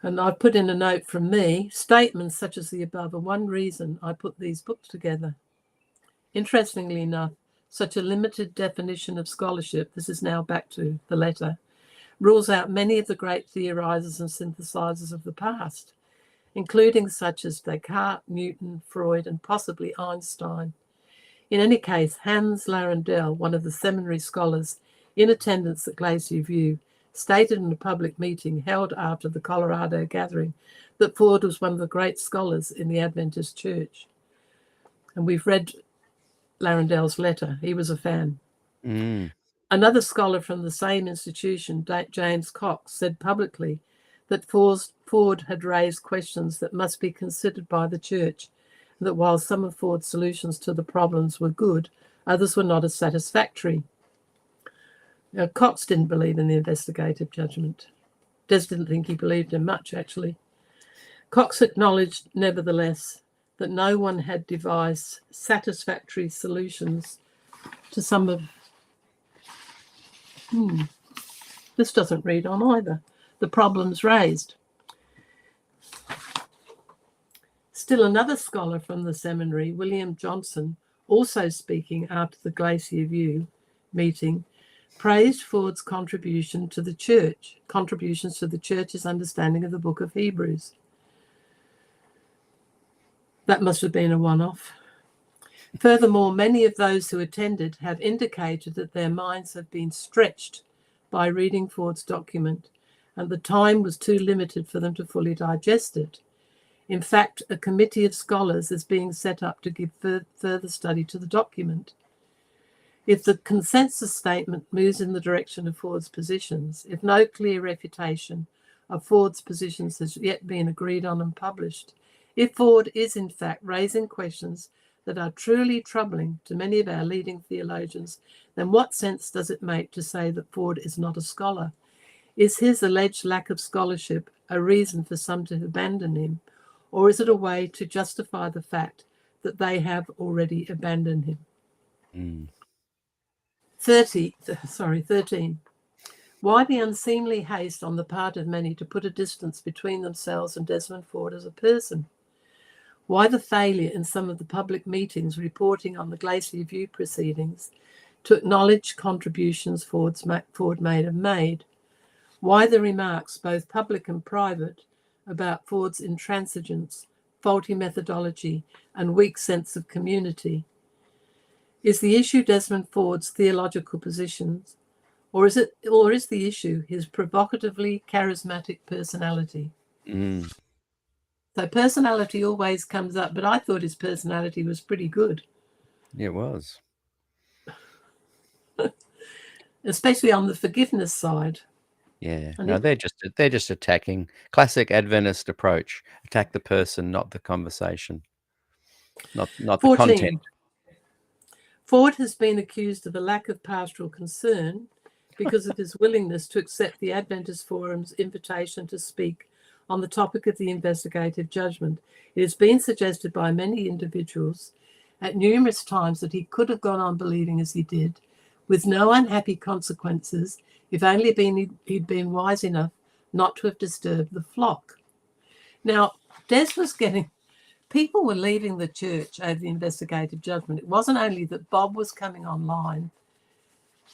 And I put in a note from me, statements such as the above are one reason I put these books together. Interestingly enough, such a limited definition of scholarship, this is now back to the letter, rules out many of the great theorizers and synthesizers of the past, including such as Descartes, Newton, Freud, and possibly Einstein. In any case, Hans Larendel, one of the seminary scholars in attendance at Glacier View, stated in a public meeting held after the Colorado gathering that Ford was one of the great scholars in the Adventist Church. And we've read Larendel's letter. He was a fan. Another scholar from the same institution, James Cox, said publicly that Ford had raised questions that must be considered by the church, and that while some of Ford's solutions to the problems were good, others were not as satisfactory. Now, Cox didn't believe in the investigative judgment. Des didn't think he believed in much, actually. Cox acknowledged, nevertheless, that no one had devised satisfactory solutions to some of... This doesn't read on either. The problems raised. Still another scholar from the seminary, William Johnson, also speaking after the Glacier View meeting, praised Ford's contributions to the church's understanding of the book of Hebrews. That must have been a one-off. Furthermore, many of those who attended have indicated that their minds have been stretched by reading Ford's document, and the time was too limited for them to fully digest it. In fact, a committee of scholars is being set up to give further study to the document. If the consensus statement moves in the direction of Ford's positions, if no clear refutation of Ford's positions has yet been agreed on and published, if Ford is in fact raising questions that are truly troubling to many of our leading theologians, then what sense does it make to say that Ford is not a scholar? Is his alleged lack of scholarship a reason for some to abandon him, or is it a way to justify the fact that they have already abandoned him? 13. Why the unseemly haste on the part of many to put a distance between themselves and Desmond Ford as a person? Why the failure in some of the public meetings reporting on the Glacier View proceedings to acknowledge contributions Ford may have made? Why the remarks, both public and private, about Ford's intransigence, faulty methodology, and weak sense of community? Is the issue Desmond Ford's theological positions, or is the issue his provocatively charismatic personality? So personality always comes up, but I thought his personality was pretty good. It was. Especially on the forgiveness side. Yeah. No, they're just attacking. Classic Adventist approach. Attack the person, not the conversation. Not the 14. content. Ford has been accused of a lack of pastoral concern because of his willingness to accept the Adventist Forum's invitation to speak on the topic of the investigative judgment. It has been suggested by many individuals at numerous times that he could have gone on believing as he did, with no unhappy consequences, if only he'd been wise enough not to have disturbed the flock. Now, Des was getting... People were leaving the church over the investigative judgment. It wasn't only that Bob was coming online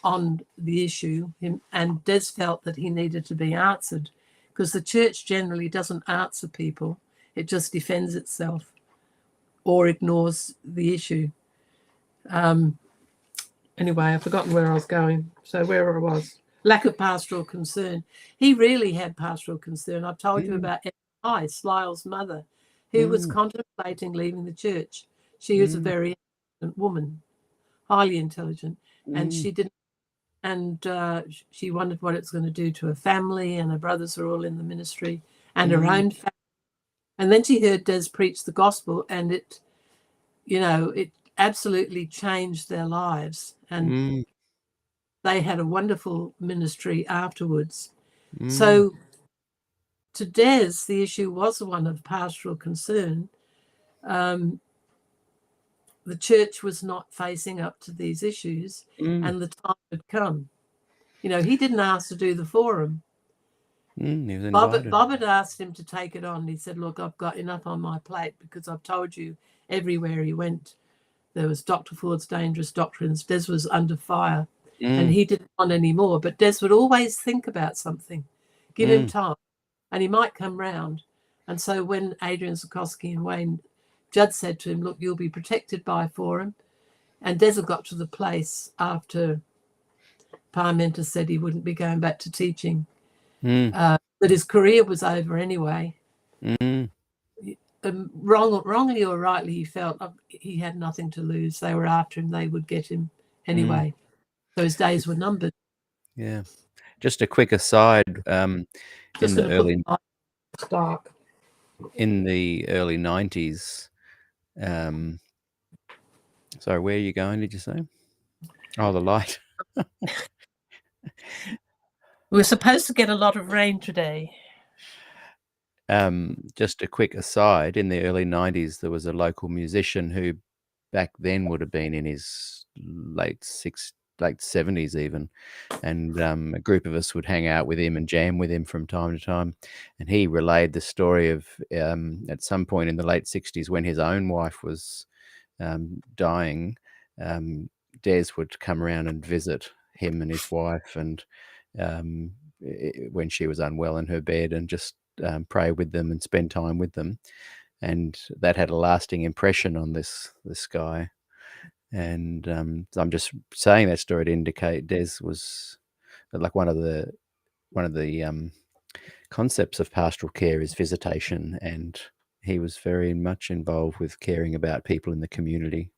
on the issue, and Des felt that he needed to be answered, because the church generally doesn't answer people. It just defends itself or ignores the issue. Anyway, I've forgotten where I was going. So where I was, lack of pastoral concern. He really had pastoral concern. I've told you about Slyle's mother, who was contemplating leaving the church. She was a very intelligent woman, highly intelligent, and she didn't. And she wondered what it's going to do to her family, and her brothers are all in the ministry, and her own family. And then she heard Des preach the gospel, and it absolutely changed their lives. And they had a wonderful ministry afterwards. So to Des, the issue was one of pastoral concern. The church was not facing up to these issues, and the time had come. He didn't ask to do the forum. Bob had asked him to take it on. He said, look, I've got enough on my plate, because I've told you everywhere he went, there was Dr. Ford's dangerous doctrines. Des was under fire, and he didn't want any more. But Des would always think about something, give him time, and he might come round. And so when Adrian Zukoski and Wayne Judd said to him, look, you'll be protected by a forum, and Des had got to the place after Parmenter said he wouldn't be going back to teaching, that his career was over anyway. Wrongly or rightly, he felt he had nothing to lose. They were after him. They would get him anyway. So his days were numbered. Yeah. Just a quick aside, in the early 90s, sorry, where are you going, did you say? Oh, the light. We're supposed to get a lot of rain today. Just a quick aside, in the early 90s, there was a local musician who back then would have been in his late 70s even, and a group of us would hang out with him and jam with him from time to time, and he relayed the story of at some point in the late 60s, when his own wife was dying, Des would come around and visit him and his wife, and when she was unwell in her bed, and just pray with them and spend time with them. And that had a lasting impression on this guy. And so I'm just saying that story to indicate Des was like one of the concepts of pastoral care is visitation, and he was very much involved with caring about people in the community.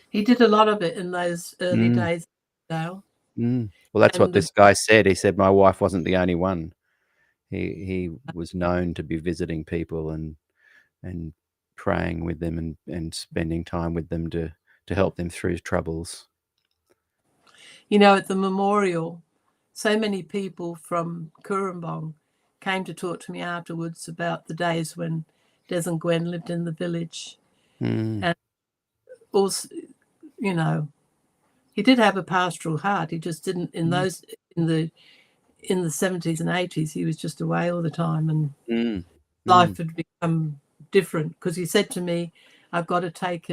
He did a lot of it in those early days, Dale. Well, that's what this guy said. He said my wife wasn't the only one. He was known to be visiting people and praying with them and spending time with them to help them through troubles. You know, at the memorial, so many people from Cooranbong came to talk to me afterwards about the days when Des and Gwen lived in the village. And also, you know, he did have a pastoral heart. He just didn't in the 70s and 80s. He was just away all the time, and life had become different because he said to me, "I've got to take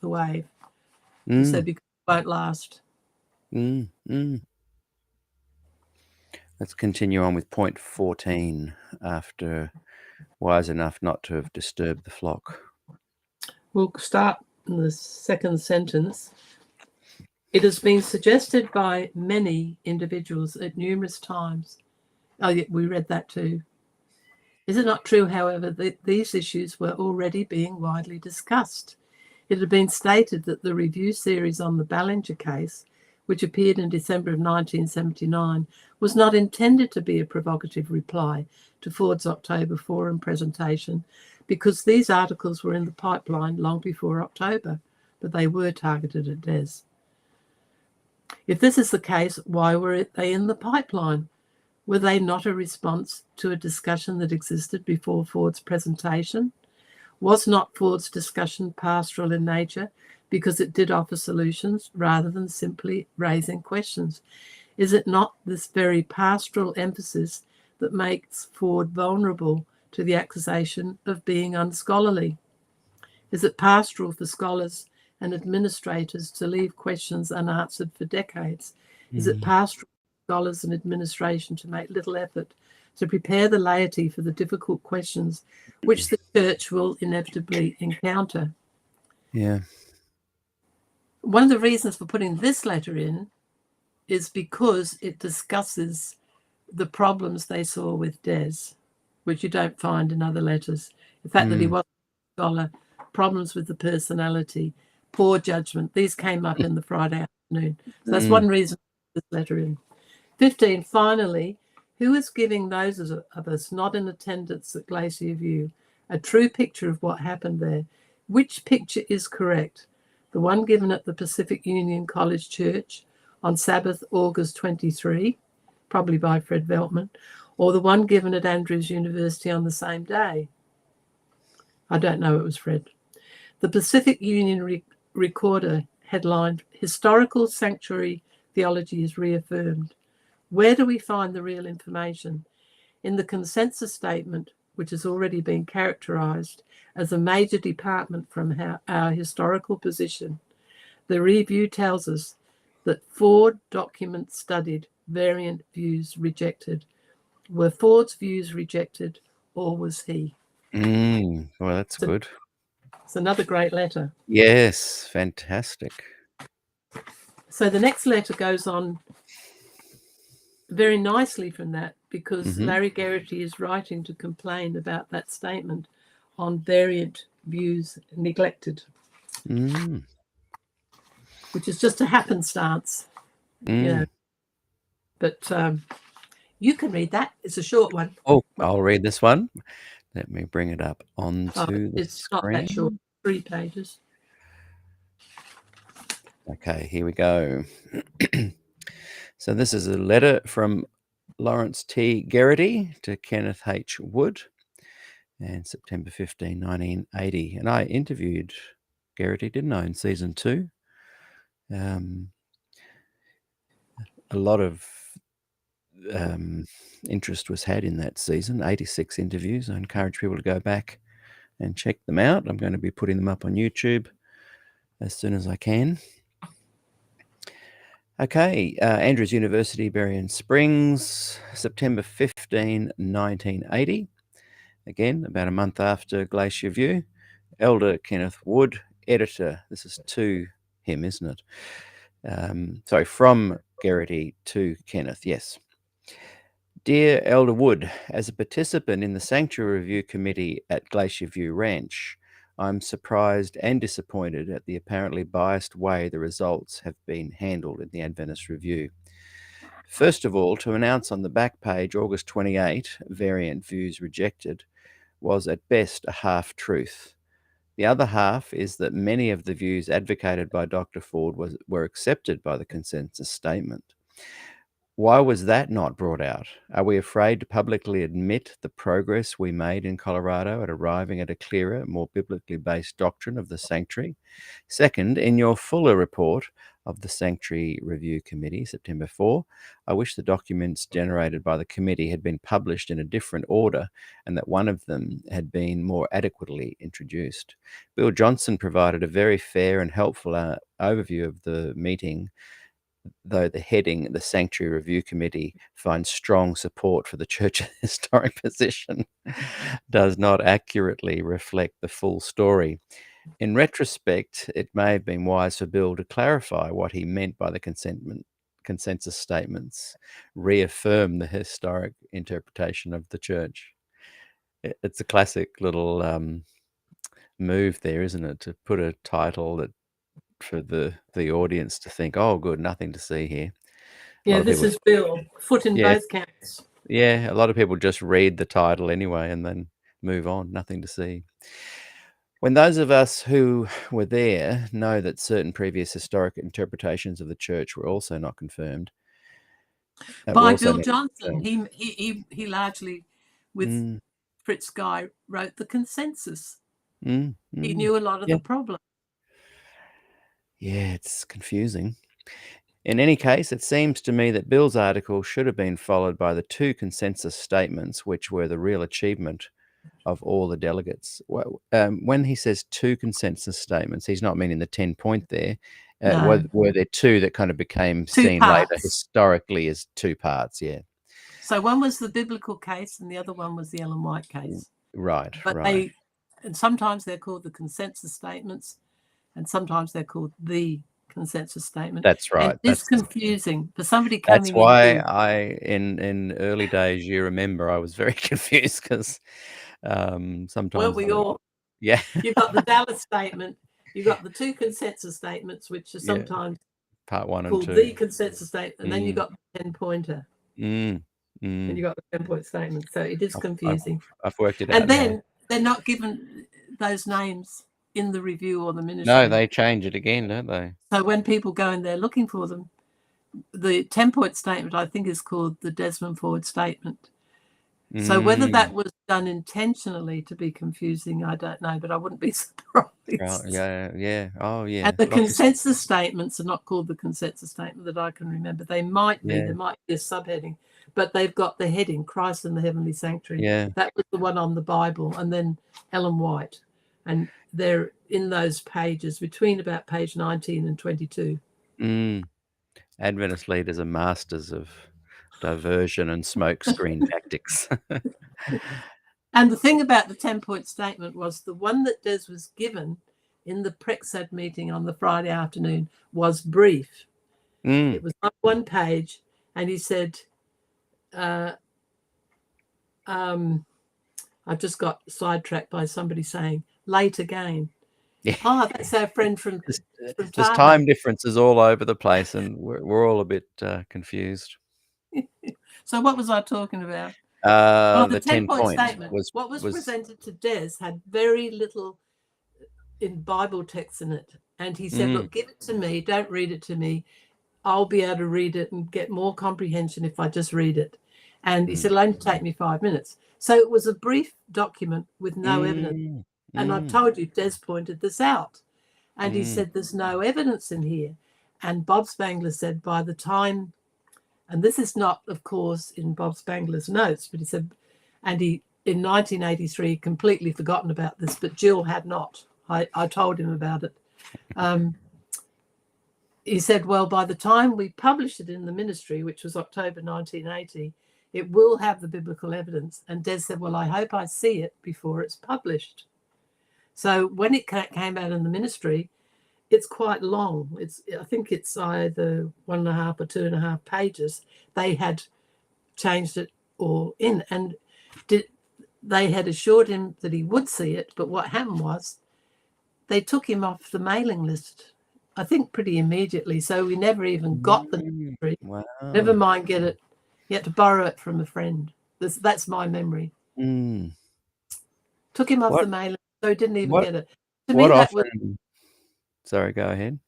the wave." He said, "Because it won't last." Let's continue on with point 14 after wise enough not to have disturbed the flock. We'll start in the second sentence. It has been suggested by many individuals at numerous times. Oh, yeah, we read that too. Is it not true, however, that these issues were already being widely discussed? It had been stated that the review series on the Ballinger case, which appeared in December of 1979, was not intended to be a provocative reply to Ford's October Forum presentation, because these articles were in the pipeline long before October, but they were targeted at Des. If this is the case, why were they in the pipeline? Were they not a response to a discussion that existed before Ford's presentation? Was not Ford's discussion pastoral in nature because it did offer solutions rather than simply raising questions? Is it not this very pastoral emphasis that makes Ford vulnerable to the accusation of being unscholarly? Is it pastoral for scholars and administrators to leave questions unanswered for decades? Is it pastoral for scholars and administration to make little effort to prepare the laity for the difficult questions which the church will inevitably encounter? Yeah. One of the reasons for putting this letter in is because it discusses the problems they saw with Des, which you don't find in other letters. The fact that he wasn't a scholar, problems with the personality, poor judgment. These came up in the Friday afternoon. So that's one reason for this letter in. 15, finally, who is giving those of us not in attendance at Glacier View a true picture of what happened there? Which picture is correct? The one given at the Pacific Union College Church on Sabbath, August 23, probably by Fred Veltman, or the one given at Andrews University on the same day? I don't know, it was Fred. The Pacific Union Recorder headlined, Historical Sanctuary Theology is Reaffirmed. Where do we find the real information? In the consensus statement, which has already been characterized as a major department from our historical position, the review tells us that Ford documents studied, variant views rejected. Were Ford's views rejected, or was he? Well, that's good. It's another great letter. Yes, fantastic. So the next letter goes on very nicely from that, because Larry Geraghty is writing to complain about that statement on variant views neglected, which is just a happenstance, you know. But you can read that. It's a short one. Oh, I'll read this one. Let me bring it up onto the it's screen. not that short, 3 pages. Okay, here we go. So this is a letter from Lawrence T. Geraghty to Kenneth H. Wood, and September 15, 1980. And I interviewed Geraghty, didn't I, in season 2? A lot of interest was had in that season, 86 interviews. I encourage people to go back and check them out. I'm going to be putting them up on YouTube as soon as I can. Okay, Andrews University, Berrien Springs, September 15, 1980. Again, about a month after Glacier View. Elder Kenneth Wood editor. This is to him, isn't it? Sorry, from Geraghty to Kenneth, yes. Dear Elder Wood, as a participant in the Sanctuary Review Committee at Glacier View Ranch, I'm surprised and disappointed at the apparently biased way the results have been handled in the Adventist Review. First of all, to announce on the back page, August 28, variant views rejected, was at best a half-truth. The other half is that many of the views advocated by Dr. Ford were accepted by the consensus statement. Why was that not brought out? Are we afraid to publicly admit the progress we made in Colorado at arriving at a clearer, more biblically based doctrine of the sanctuary? Second, in your fuller report of the Sanctuary Review Committee, September 4, I wish the documents generated by the committee had been published in a different order and that one of them had been more adequately introduced. Bill Johnson provided a very fair and helpful overview of the meeting, though the heading, the Sanctuary Review Committee finds strong support for the Church's historic position, does not accurately reflect the full story. In retrospect, it may have been wise for Bill to clarify what he meant by the consensus statements, reaffirm the historic interpretation of the Church. It's a classic little move there, isn't it, to put a title that for the audience to think, oh, good, nothing to see here. Yeah, this is Bill, foot in both camps. Yeah, a lot of people just read the title anyway and then move on, nothing to see. When those of us who were there know that certain previous historic interpretations of the Church were also not confirmed. By Bill Johnson, he largely, with Fritz Guy, wrote the consensus. He knew a lot of the problem. Yeah, it's confusing. In any case, it seems to me that Bill's article should have been followed by the two consensus statements, which were the real achievement of all the delegates. When he says two consensus statements, he's not meaning the 10-point there. No. Were there two that kind of became seen later historically as two parts? Yeah. So one was the biblical case and the other one was the Ellen White case. Right, but right. And sometimes they're called the consensus statements and sometimes they're called the consensus statement. That's right. And it's confusing for somebody coming in. That's why in early days, you remember, I was very confused because sometimes. Weren't we all? Yeah. You've got the Dallas statement. You've got the two consensus statements, which are sometimes part 1 and 2. Called the consensus statement. And then you got the 10-pointer. And you got the 10-point statement. So it is confusing. I've worked it out. And then they're not given those names in the review or the ministry. No, they change it again, don't they? So when people go in there looking for them, the 10-point statement, I think, is called the Desmond Ford statement. So whether that was done intentionally to be confusing, I don't know, but I wouldn't be surprised. Yeah. Oh, yeah. And the consensus statements are not called the consensus statement that I can remember. They might be. There might be a subheading, but they've got the heading, Christ in the Heavenly Sanctuary. Yeah. That was the one on the Bible, and then Ellen White. And they're in those pages between about page 19 and 22. Adventist leaders are masters of diversion and smokescreen tactics. And the thing about the 10-point statement was the one that Des was given in the Prexad meeting on the Friday afternoon was brief. It was on one page, and he said, I just got sidetracked by somebody saying, late again. Yeah. Oh, that's our friend from There's time differences all over the place, and we're all a bit confused. So what was I talking about? The 10-point statement. What was presented to Des had very little in Bible text in it. And he said, look, give it to me. Don't read it to me. I'll be able to read it and get more comprehension if I just read it. And he said, it'll only take me 5 minutes. So it was a brief document with no evidence. And I told you, Des pointed this out. And he said, there's no evidence in here. And Bob Spangler said, by the time, and this is not, of course, in Bob Spangler's notes, but he said, and he, in 1983, completely forgotten about this, but Jill had not. I told him about it. He said, well, by the time we publish it in the ministry, which was October 1980, it will have the biblical evidence. And Des said, well, I hope I see it before it's published. So when it came out in the ministry, it's quite long. I think it's either 1.5 or 2.5 pages. They had changed it all in, and they had assured him that he would see it. But what happened was they took him off the mailing list, I think pretty immediately. So we never even got the ministry. Wow. Never mind get it. You had to borrow it from a friend. That's my memory. Took him off the mailing, so he didn't even get it. To me, that was. Sorry, go ahead.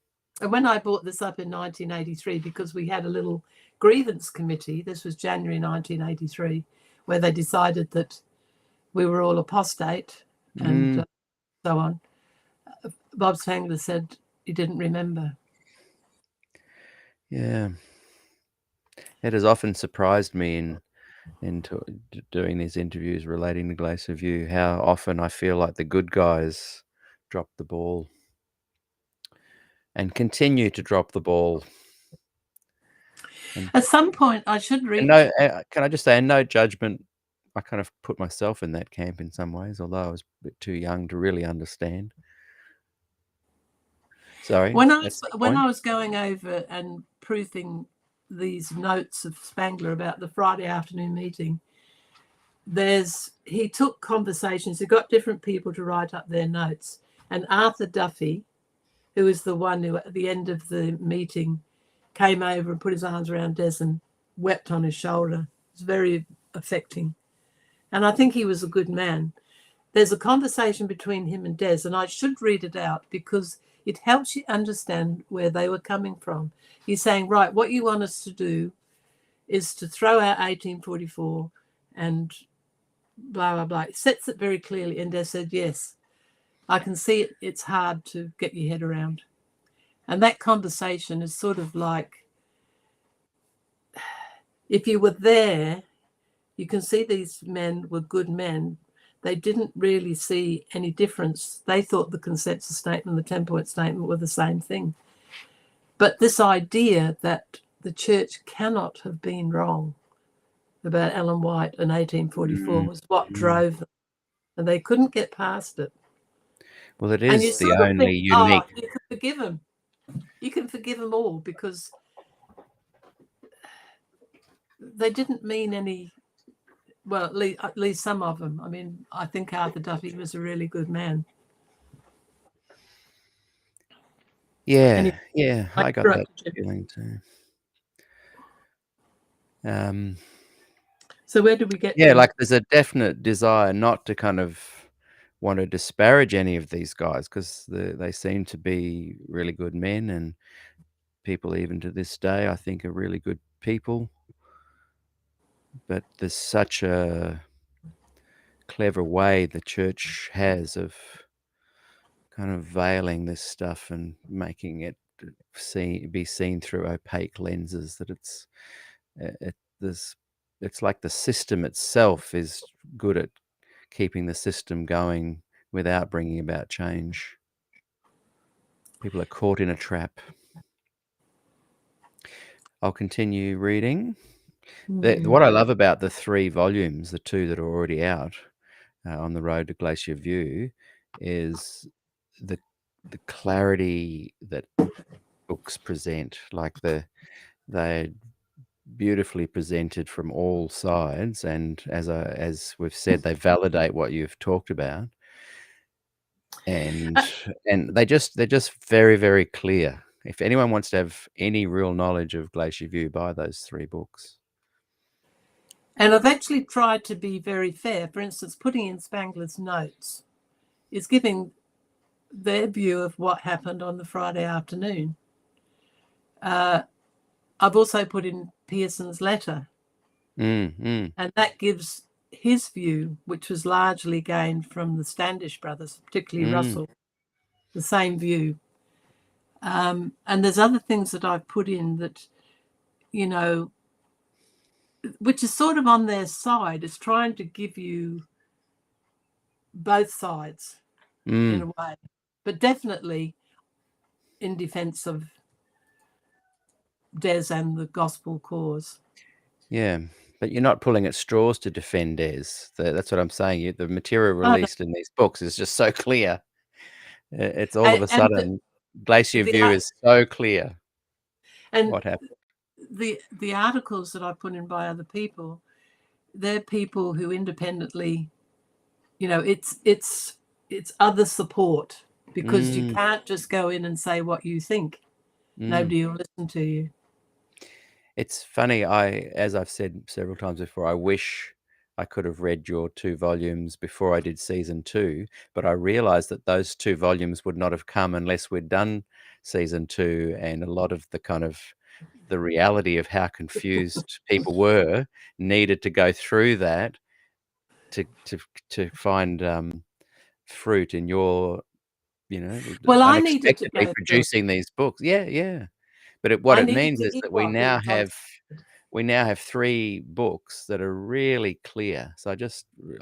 And when I brought this up in 1983, because we had a little grievance committee, this was January 1983, where they decided that we were all apostate and so on, Bob Spangler said he didn't remember. Yeah. It has often surprised me in doing these interviews relating to Glacier View, how often I feel like the good guys drop the ball and continue to drop the ball. At some point, I should read. Can I just say, no judgment. I kind of put myself in that camp in some ways, although I was a bit too young to really understand. Sorry. When I was going over and proofing these notes of Spangler about the Friday afternoon meeting, he took conversations. He got different people to write up their notes, and Arthur Duffy, who was the one who at the end of the meeting came over and put his arms around Des and wept on his shoulder. It was very affecting. And I think he was a good man. There's a conversation between him and Des, and I should read it out because it helps you understand where they were coming from. He's saying, right, what you want us to do is to throw out 1844 and blah, blah, blah. It sets it very clearly. And Des said, yes, I can see it. It's hard to get your head around. And that conversation is sort of like, if you were there, you can see these men were good men. They didn't really see any difference. They thought the consensus statement and the 10-point statement were the same thing. But this idea that the church cannot have been wrong about Ellen White in 1844 was what drove them. And they couldn't get past it. Well, it is the only unique. You can forgive them. You can forgive them all because they didn't mean any. Well, at least some of them. I mean, I think Arthur Duffy was a really good man. Yeah, I got that feeling too. So where do we get? Yeah, like there's a definite desire not to kind of want to disparage any of these guys because they seem to be really good men and people even to this day I think are really good people. But there's such a clever way the church has of kind of veiling this stuff and making it be seen through opaque lenses that it's like the system itself is good at keeping the system going without bringing about change. People are caught in a trap. I'll continue reading. What I love about the 3 volumes, the 2 that are already out on the road to Glacier View, is the clarity that books present. Like they're beautifully presented from all sides, and as we've said, they validate what you've talked about, and they're just very, very clear. If anyone wants to have any real knowledge of Glacier View, buy those 3 books. And I've actually tried to be very fair. For instance, putting in Spangler's notes is giving their view of what happened on the Friday afternoon. I've also put in Pearson's letter, and that gives his view, which was largely gained from the Standish brothers, particularly Russell, the same view. And there's other things that I've put in that, you know, which is sort of on their side, is trying to give you both sides in a way, but definitely in defense of Des and the gospel cause. Yeah, but you're not pulling at straws to defend Des. That's what I'm saying. The material released in these books is just so clear. It's all of a And sudden, Glacier View the is so clear and what happened. the articles that I put in by other people, they're people who independently, it's other support, because you can't just go in and say what you think. Nobody will listen to you. It's funny, as I've said several times before, I wish I could have read your 2 volumes before I did season 2, but I realized that those 2 volumes would not have come unless we'd done season 2, and a lot of the reality of how confused people were needed to go through that to find fruit in your, Well, I needed to unexpectedly go through. producing these books. Yeah. But what I it needed means to is hear that what we now have 3 books that are really clear. So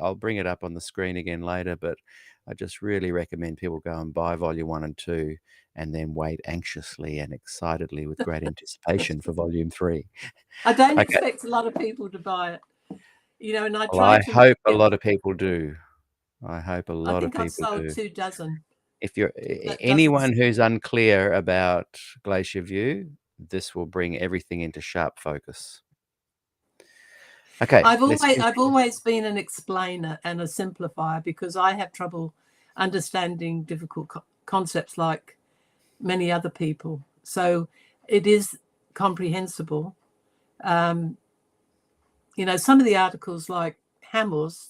I'll bring it up on the screen again later, but I just really recommend people go and buy volume 1 and 2, and then wait anxiously and excitedly with great anticipation for volume 3. I don't Okay. expect a lot of people to buy it, and I Well, try I to hope a get. lot of people do. I hope a I lot of think I've people sold do. 2 dozen. If you're That doesn't. anyone who's unclear about Glacier View, this will bring everything into sharp focus. Okay, I've always been an explainer and a simplifier, because I have trouble understanding difficult concepts like many other people. So it is comprehensible. Some of the articles like Hamill's,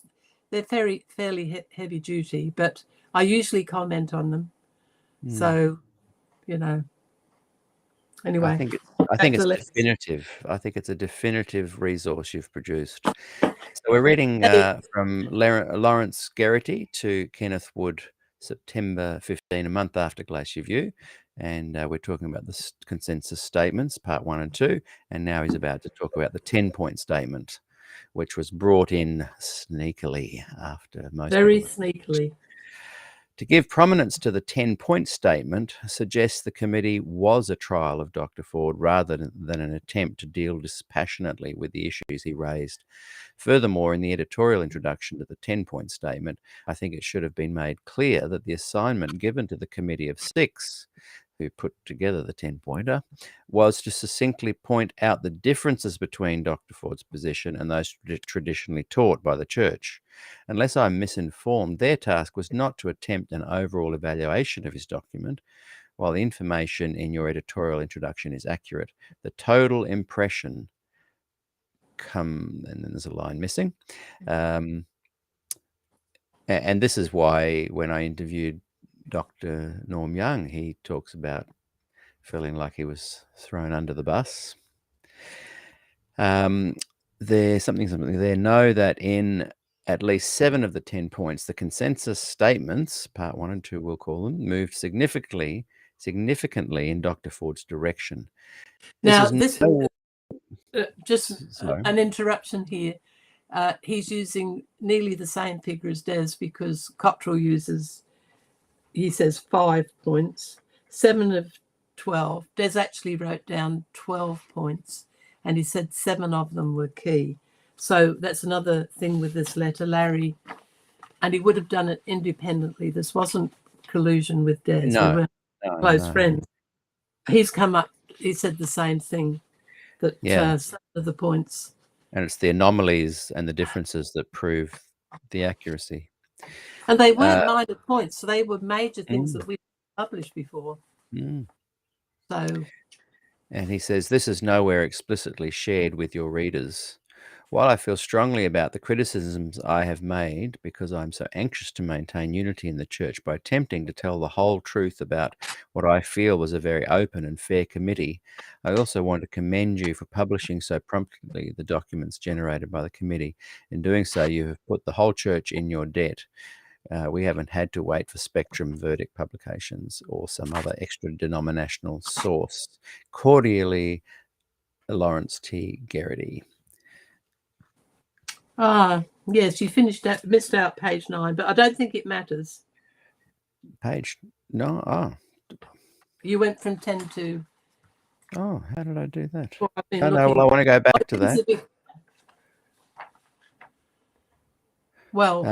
they're fairly heavy duty, but I usually comment on them. So, anyway, I think it's definitive. I think it's a definitive resource you've produced. So we're reading from Lawrence Geraghty to Kenneth Wood, September 15, a month after Glacier View, and we're talking about the consensus statements, part 1 and 2, and now he's about to talk about the 10-point statement, which was brought in sneakily after most very people. sneakily. To give prominence to the 10-point statement suggests the committee was a trial of Dr. Ford rather than an attempt to deal dispassionately with the issues he raised. Furthermore, in the editorial introduction to the 10-point statement, I think it should have been made clear that the assignment given to the committee of 6, who put together the 10-pointer, was to succinctly point out the differences between Dr. Ford's position and those traditionally taught by the Church. Unless I'm misinformed, their task was not to attempt an overall evaluation of his document. While the information in your editorial introduction is accurate, the total impression and then there's a line missing. And this is why when I interviewed Dr. Norm Young, he talks about feeling like he was thrown under the bus. There's something there. Know that in at least 7 of the 10 points, the consensus statements, part 1 and 2 we'll call them, moved significantly in Dr. Ford's direction. Now, just an interruption here. He's using nearly the same figure as Des, because Cottrell uses, he says 5 points, 7 of 12. Des actually wrote down 12 points, and he said 7 of them were key. So that's another thing with this letter, Larry, and he would have done it independently. This wasn't collusion with Des. No, we were close friends. He's come up, he said the same thing, that some of the points. And it's the anomalies and the differences that prove the accuracy. And they weren't minor points, so they were major things that we published before. So, and he says, this is nowhere explicitly shared with your readers. While I feel strongly about the criticisms I have made, because I'm so anxious to maintain unity in the Church by attempting to tell the whole truth about what I feel was a very open and fair committee, I also want to commend you for publishing so promptly the documents generated by the committee. In doing so, you have put the whole Church in your debt. We haven't had to wait for Spectrum Verdict publications or some other extra denominational source. Cordially, Lawrence T. Geraghty. Yes, you missed out page 9, but I don't think it matters. Page? No. You went from 10 to... Oh, how did I do that? Well, I've been I want to go back to that. Well,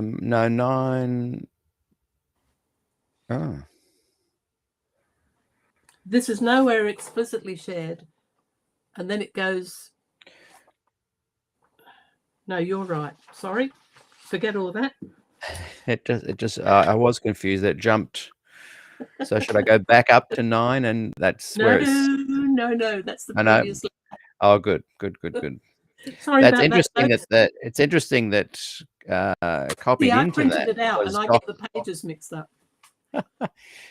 no, 9. Oh. This is nowhere explicitly shared. And then it goes, no, you're right. Sorry. Forget all that. It just I was confused. It jumped. So should I go back up to 9 and that's where it's No. That's the I know. previous. Oh, good. Sorry That's about interesting that. it's interesting that copied See, I into printed that it out was and I get the pages mixed up.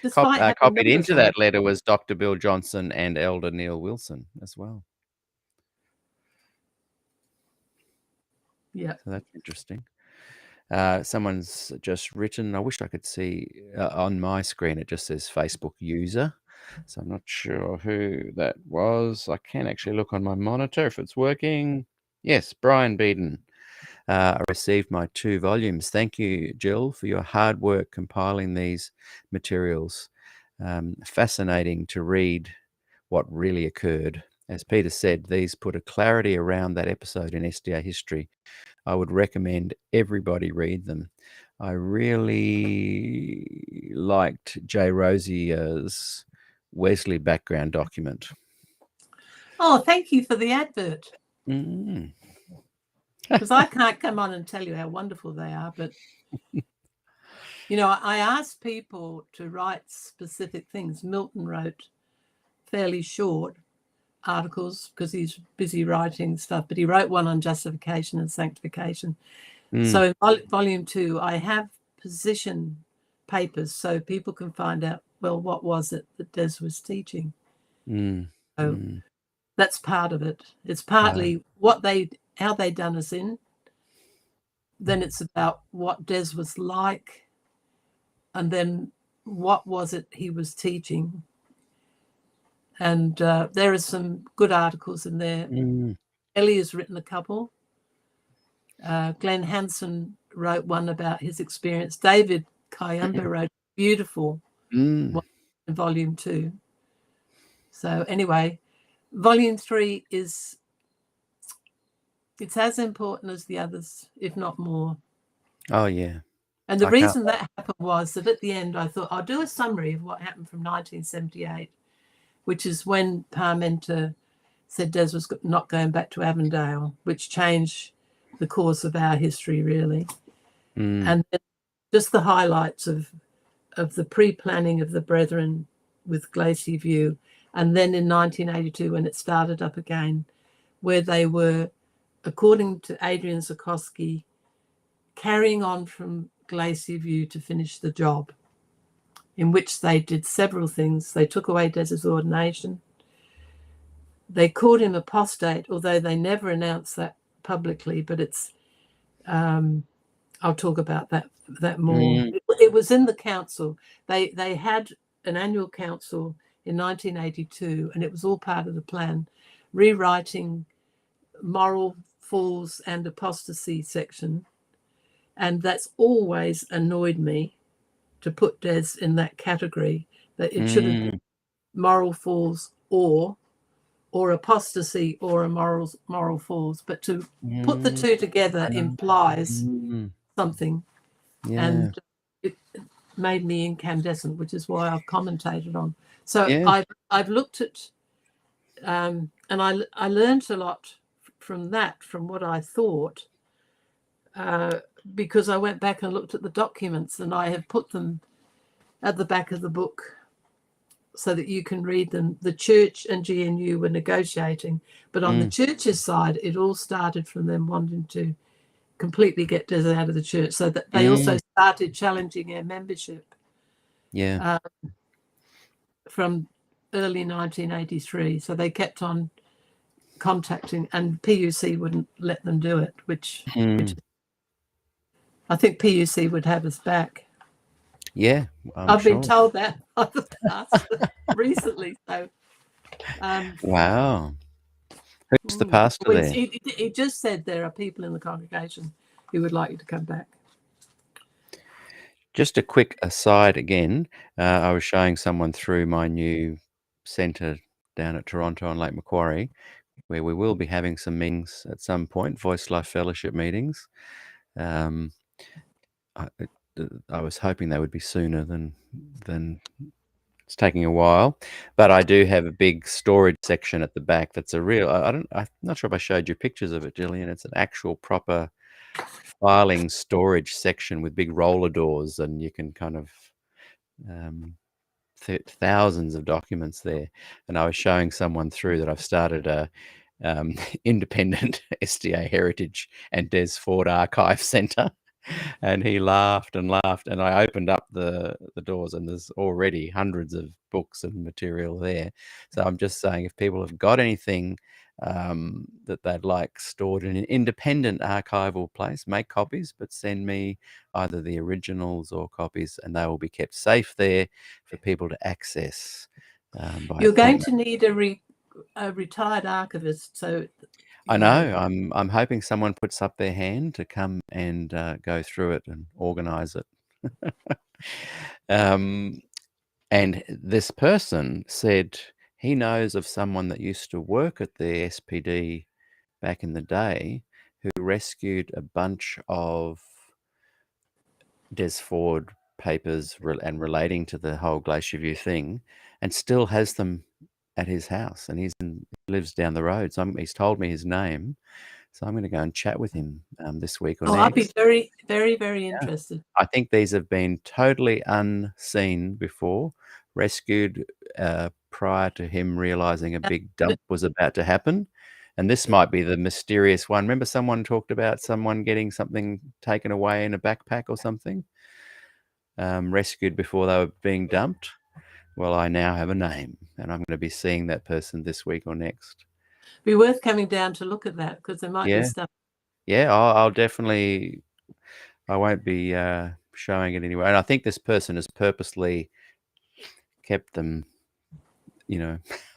Despite having copied numbers into on it. that letter was Dr. Bill Johnson and Elder Neil Wilson as well. Yeah. So that's interesting. Someone's just written, I wish I could see on my screen, it just says Facebook user. So I'm not sure who that was. I can actually look on my monitor if it's working. Yes, Brian Beeden. I received my 2 volumes. Thank you, Jill, for your hard work compiling these materials. Fascinating to read what really occurred. As Peter said, these put a clarity around that episode in SDA history. I would recommend everybody read them. I really liked Jay Rosier's Wesley background document. Oh, thank you for the advert. Mm. Because I can't come on and tell you how wonderful they are, but you know, I asked people to write specific things. Milton wrote fairly short articles because he's busy writing stuff, but he wrote one on justification and sanctification. So in volume 2, I have position papers so people can find out, well, what was it that Des was teaching? So that's part of it. It's partly how they done us in. Then it's about what Des was like, and then what was it he was teaching. And there are some good articles in there. Ellie has written a couple. Glenn Hansen wrote one about his experience. David Kayumba wrote beautiful one in volume 2. So anyway, volume 3 it's as important as the others, if not more. Oh, yeah. And the reason that happened was that at the end I thought I'll do a summary of what happened from 1978, which is when Parmenter said Des was not going back to Avondale, which changed the course of our history, really. And then just the highlights of the pre-planning of the Brethren with Glacier View, and then in 1982 when it started up again, where they were, according to Adrian Zukoski, carrying on from Glacier View to finish the job, in which they did several things. They took away Des's ordination. They called him apostate, although they never announced that publicly, but it's I'll talk about that more. It was in the council. They had an annual council in 1982, and it was all part of the plan, rewriting moral falls and apostasy section. And that's always annoyed me, to put Des in that category, that it should have been moral falls or apostasy or a moral falls, but to put the two together implies something. Yeah. And it made me incandescent, which is why I've commentated on. So I've looked at and I learned a lot from that, from what I thought, because I went back and looked at the documents, and I have put them at the back of the book so that you can read them. The church and GNU were negotiating, but on the church's side, it all started from them wanting to completely get Des out of the church, so that they also started challenging our membership. Yeah. From early 1983. So they kept on contacting, and PUC wouldn't let them do it, which I think PUC would have us back. Yeah, I've been told that by the pastor recently. So, wow. Who's the pastor there? He just said there are people in the congregation who would like you to come back. Just a quick aside again, I was showing someone through my new centre down at Toronto on Lake Macquarie, where we will be having some meetings at some point, Voice Life Fellowship meetings. I was hoping they would be sooner than it's taking a while. But I do have a big storage section at the back. That's a real. I'm not sure if I showed you pictures of it, Gillian. It's an actual proper filing storage section with big roller doors, and you can kind of thousands of documents there. And I was showing someone through that I've started a independent SDA Heritage and Des Ford Archive Centre. And he laughed and laughed, and I opened up the doors, and there's already hundreds of books and material there. So I'm just saying, if people have got anything that they'd like stored in an independent archival place, make copies, but send me either the originals or copies, and they will be kept safe there for people to access. You're going to need a retired archivist, so I know. I'm hoping someone puts up their hand to come and go through it and organise it. And this person said he knows of someone that used to work at the SPD back in the day who rescued a bunch of Des Ford papers and relating to the whole Glacier View thing, and still has them at his house, and he lives down the road. So he's told me his name. So I'm going to go and chat with him this week or next. I'd be very, very, very interested. I think these have been totally unseen before, rescued prior to him realising a big dump was about to happen. And this might be the mysterious one. Remember someone talked about someone getting something taken away in a backpack or something? Rescued before they were being dumped? Well, I now have a name, and I'm going to be seeing that person this week or next. Be worth coming down to look at that, because there might be stuff. Yeah, I'll definitely. I won't be showing it anyway. And I think this person has purposely kept them,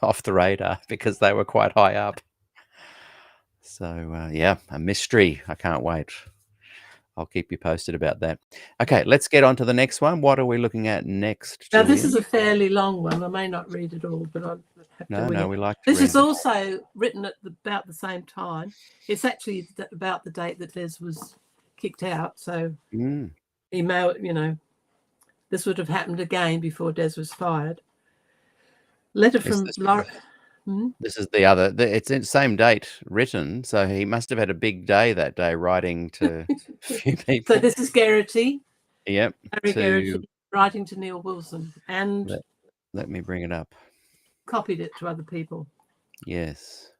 off the radar because they were quite high up. So yeah, a mystery. I can't wait. I'll keep you posted about that. Okay, let's get on to the next one. What are we looking at next, Now, Gillian? this is a fairly long one. I may not read it all, but I'll have to No, we like to This read is also written at about the same time. It's actually about the date that Des was kicked out. So he may, this would have happened again before Des was fired. Letter from Laura. This is the other. It's in the same date written, so he must have had a big day that day writing to a few people. So this is Garrity. Yep. Harry Garrity writing to Neil Wilson, and let me bring it up. Copied it to other people. Yes.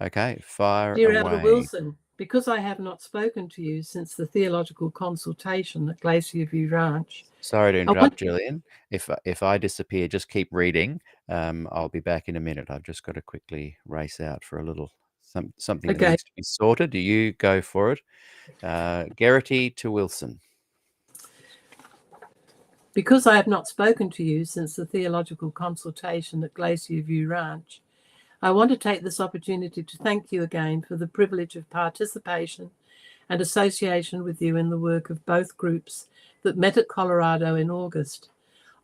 Okay. Fire Dear away. Elder Wilson, because I have not spoken to you since the theological consultation at Glacier View Ranch. Sorry to interrupt, Gillian. If I disappear, just keep reading. I'll be back in a minute. I've just got to quickly race out for a little something that needs to be sorted. Do you go for it? Garrity to Wilson. Because I have not spoken to you since the theological consultation at Glacier View Ranch, I want to take this opportunity to thank you again for the privilege of participation and association with you in the work of both groups that met at Colorado in August.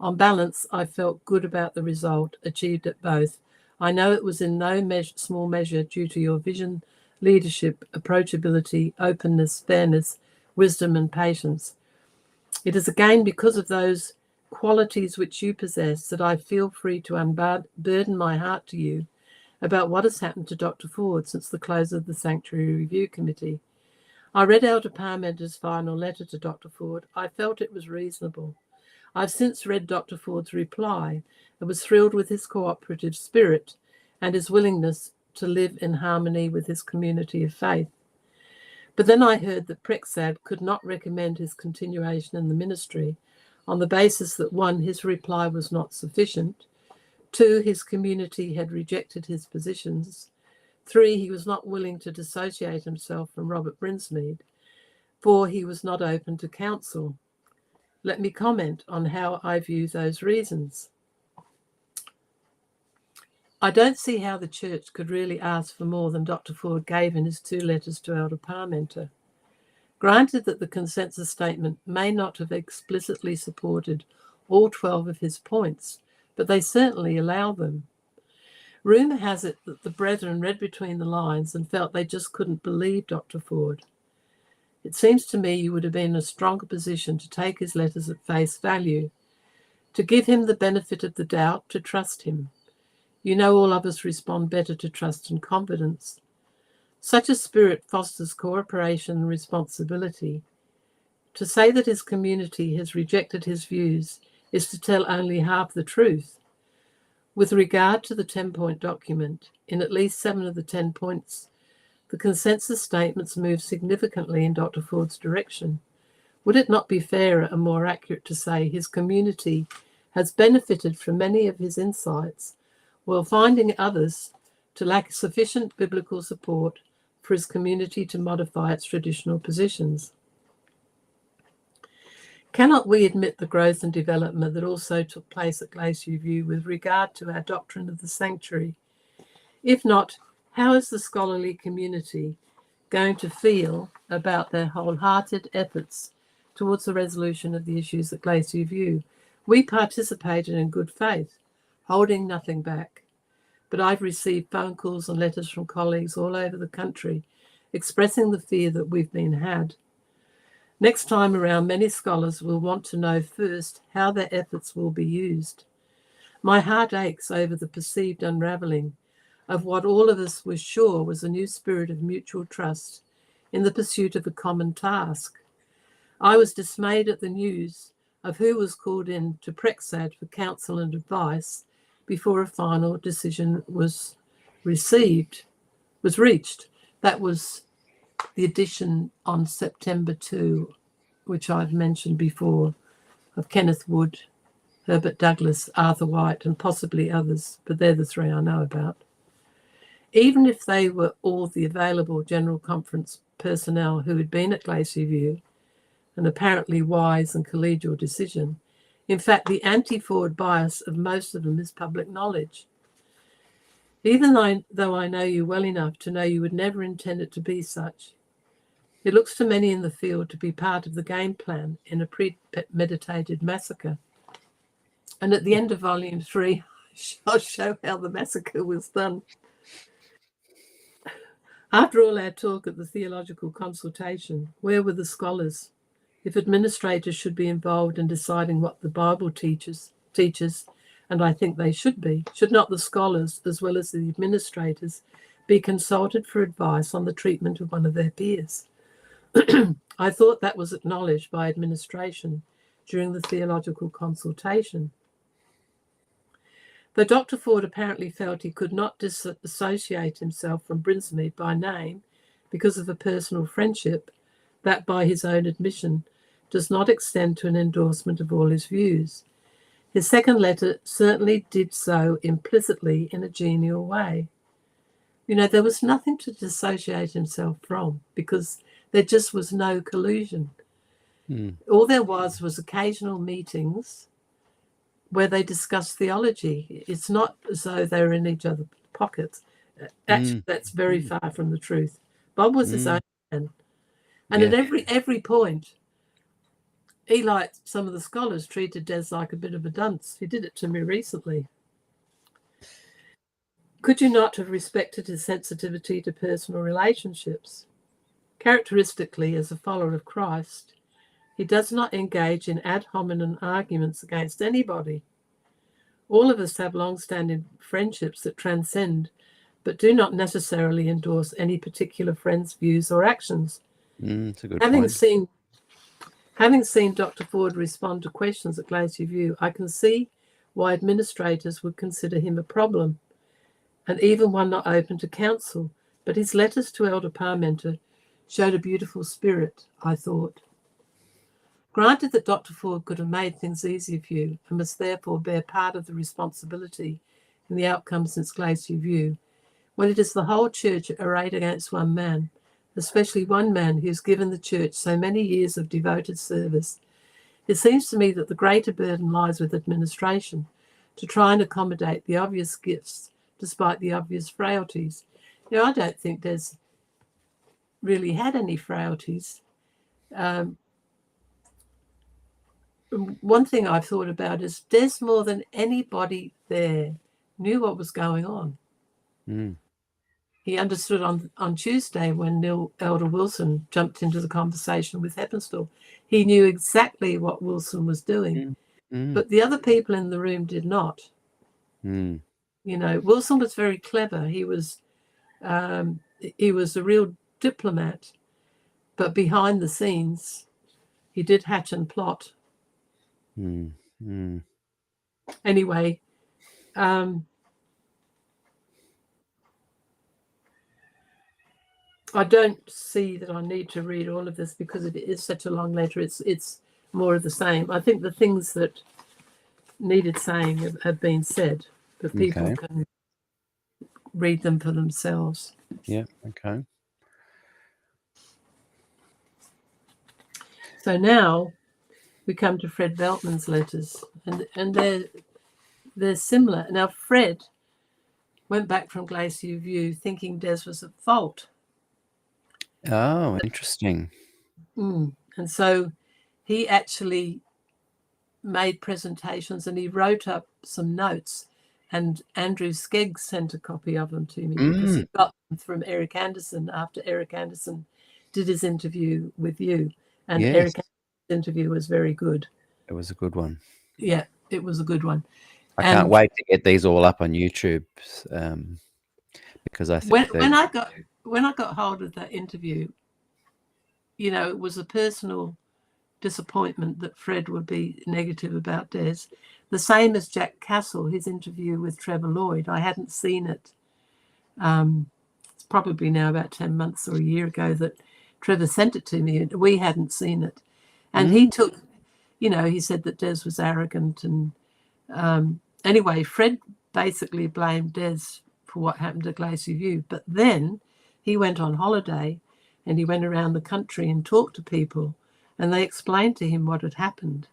On balance, I felt good about the result achieved at both. I know it was in no small measure due to your vision, leadership, approachability, openness, fairness, wisdom, and patience. It is again because of those qualities which you possess that I feel free to unburden my heart to you about what has happened to Dr. Ford since the close of the Sanctuary Review Committee. I read Elder Parmenter's final letter to Dr. Ford. I felt it was reasonable. I've since read Dr. Ford's reply and was thrilled with his cooperative spirit and his willingness to live in harmony with his community of faith. But then I heard that Prexad could not recommend his continuation in the ministry on the basis that 1, his reply was not sufficient, 2, his community had rejected his positions, 3, he was not willing to dissociate himself from Robert Brinsmead, 4, he was not open to counsel. Let me comment on how I view those reasons. I don't see how the church could really ask for more than Dr. Ford gave in his 2 letters to Elder Parmenter. Granted that the consensus statement may not have explicitly supported all 12 of his points, but they certainly allow them. Rumour has it that the brethren read between the lines and felt they just couldn't believe Dr. Ford. It seems to me you would have been in a stronger position to take his letters at face value, to give him the benefit of the doubt, to trust him. You know all of us respond better to trust and confidence. Such a spirit fosters cooperation and responsibility. To say that his community has rejected his views is to tell only half the truth. With regard to the 10-point document, in at least 7 of the 10 points, the consensus statements move significantly in Dr. Ford's direction. Would it not be fairer and more accurate to say his community has benefited from many of his insights, while finding others to lack sufficient biblical support for his community to modify its traditional positions? Cannot we admit the growth and development that also took place at Glacier View with regard to our doctrine of the sanctuary? If not, how is the scholarly community going to feel about their wholehearted efforts towards the resolution of the issues at Glacier View? We participated in good faith, holding nothing back. But I've received phone calls and letters from colleagues all over the country expressing the fear that we've been had. Next time around, many scholars will want to know first how their efforts will be used. My heart aches over the perceived unravelling of what all of us were sure was a new spirit of mutual trust in the pursuit of a common task. I was dismayed at the news of who was called in to Prexad for counsel and advice before a final decision was reached. That was the edition on September 2, which I've mentioned before, of Kenneth Wood, Herbert Douglas, Arthur White, and possibly others, but they're the 3 I know about. Even if they were all the available General Conference personnel who had been at Glacier View, an apparently wise and collegial decision, in fact, the anti-Ford bias of most of them is public knowledge. Even though I know you well enough to know you would never intend it to be such, it looks to many in the field to be part of the game plan in a premeditated massacre. And at the end of Volume 3, I'll show how the massacre was done. After all our talk at the theological consultation, where were the scholars? If administrators should be involved in deciding what the Bible teaches, and I think they should be, should not the scholars, as well as the administrators, be consulted for advice on the treatment of one of their peers? I thought that was acknowledged by administration during the theological consultation. Though Dr. Ford apparently felt he could not disassociate himself from Brinsmead by name because of a personal friendship, that by his own admission does not extend to an endorsement of all his views. His second letter certainly did so implicitly in a genial way. You know, there was nothing to dissociate himself from because there just was no collusion. All there was occasional meetings where they discussed theology. It's not as though they were in each other's pockets. Actually, that's very far from the truth. Bob was his own man. And at every point, he, like some of the scholars, treated Des like a bit of a dunce. He did it to me recently. Could you not have respected his sensitivity to personal relationships? Characteristically, as a follower of Christ, he does not engage in ad hominem arguments against anybody. All of us have long-standing friendships that transcend, but do not necessarily endorse any particular friend's views or actions. That's a good point. Having seen Dr. Ford respond to questions at Glacier View, I can see why administrators would consider him a problem, and even one not open to counsel. But his letters to Elder Parmenter showed a beautiful spirit, I thought. Granted that Dr. Ford could have made things easier for you and must therefore bear part of the responsibility in the outcome since Glacier View, when it is the whole church arrayed against one man, especially one man who has given the church so many years of devoted service, it seems to me that the greater burden lies with administration to try and accommodate the obvious gifts despite the obvious frailties. You know, I don't think Des really had any frailties. One thing I've thought about is Des, more than anybody there, knew what was going on. he understood on Tuesday when Neil Elder Wilson jumped into the conversation with Heppenstall. He knew exactly what Wilson was doing, but the other people in the room did not. You know, Wilson was very clever. He was a real diplomat, but behind the scenes, he did hatch and plot. Anyway, I don't see that I need to read all of this because it is such a long letter. It's more of the same. I think the things that needed saying have been said, but people can read them for themselves. Yeah, okay. So now we come to Fred Veltman's letters, and they're similar. Now, Fred went back from Glacier View thinking Des was at fault. Oh, interesting. And so he actually made presentations and he wrote up some notes, and Andrew Skeggs sent a copy of them to me because he got them from Eric Anderson after Eric Anderson did his interview with you. And Eric Anderson's interview was very good. It was a good one. Yeah, it was a good one. I can't wait to get these all up on YouTube because I think when I got hold of that interview, you know, it was a personal disappointment that Fred would be negative about Des. The same as Jack Castle, his interview with Trevor Lloyd. I hadn't seen it. It's probably now about 10 months or a year ago that Trevor sent it to me, and we hadn't seen it. And he took, you know, he said that Des was arrogant. And anyway, Fred basically blamed Des for what happened at Glacier View. But then he went on holiday and he went around the country and talked to people, and they explained to him what had happened.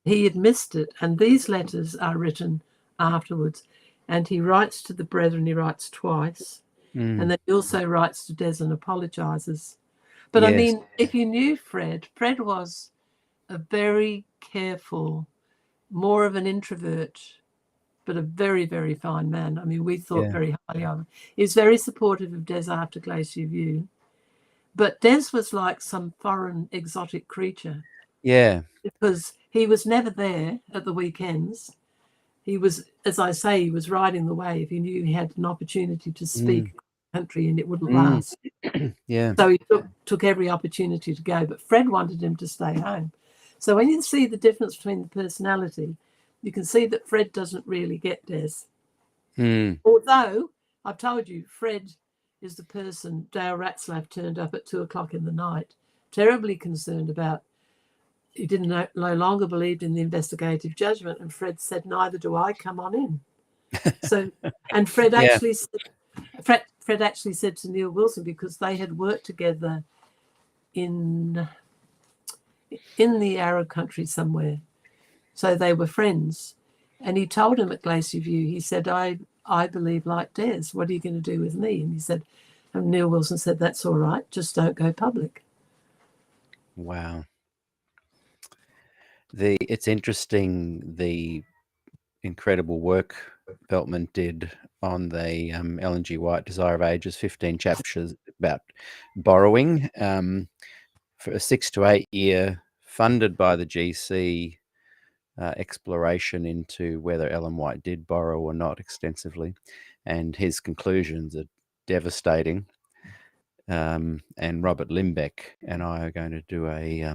He had missed it, and these letters are written afterwards. And he writes to the brethren, he writes twice, and then he also writes to Des and apologizes. But I mean, if you knew Fred was a very careful, more of an introvert, but a very, very fine man. I mean, we thought very highly of him. He was very supportive of Des after Glacier View. But Des was like some foreign exotic creature. Yeah. Because he was never there at the weekends. He was, as I say, he was riding the wave. He knew he had an opportunity to speak in the country and it wouldn't last. So he took every opportunity to go. But Fred wanted him to stay home. So when you see the difference between the personality, you can see that Fred doesn't really get Des. Although, I've told you, Fred is the person. Dale Ratzlaff turned up at 2:00 in the night, terribly concerned about, he didn't no longer believed in the investigative judgment, and Fred said, neither do I, come on in. So, and Fred actually said, Fred actually said to Neil Wilson, because they had worked together in the Arab country somewhere, so they were friends, and he told him at Glacier View, he said, I believe like Des, what are you going to do with me? And he said, and Neil Wilson said, that's all right, just don't go public. Wow. It's interesting, the incredible work Veltman did on the Ellen G. White Desire of Ages, 15 chapters about borrowing, for a 6 to 8 year, funded by the GC, exploration into whether Ellen White did borrow or not extensively, and his conclusions are devastating. And Robert Limbeck and I are going to do a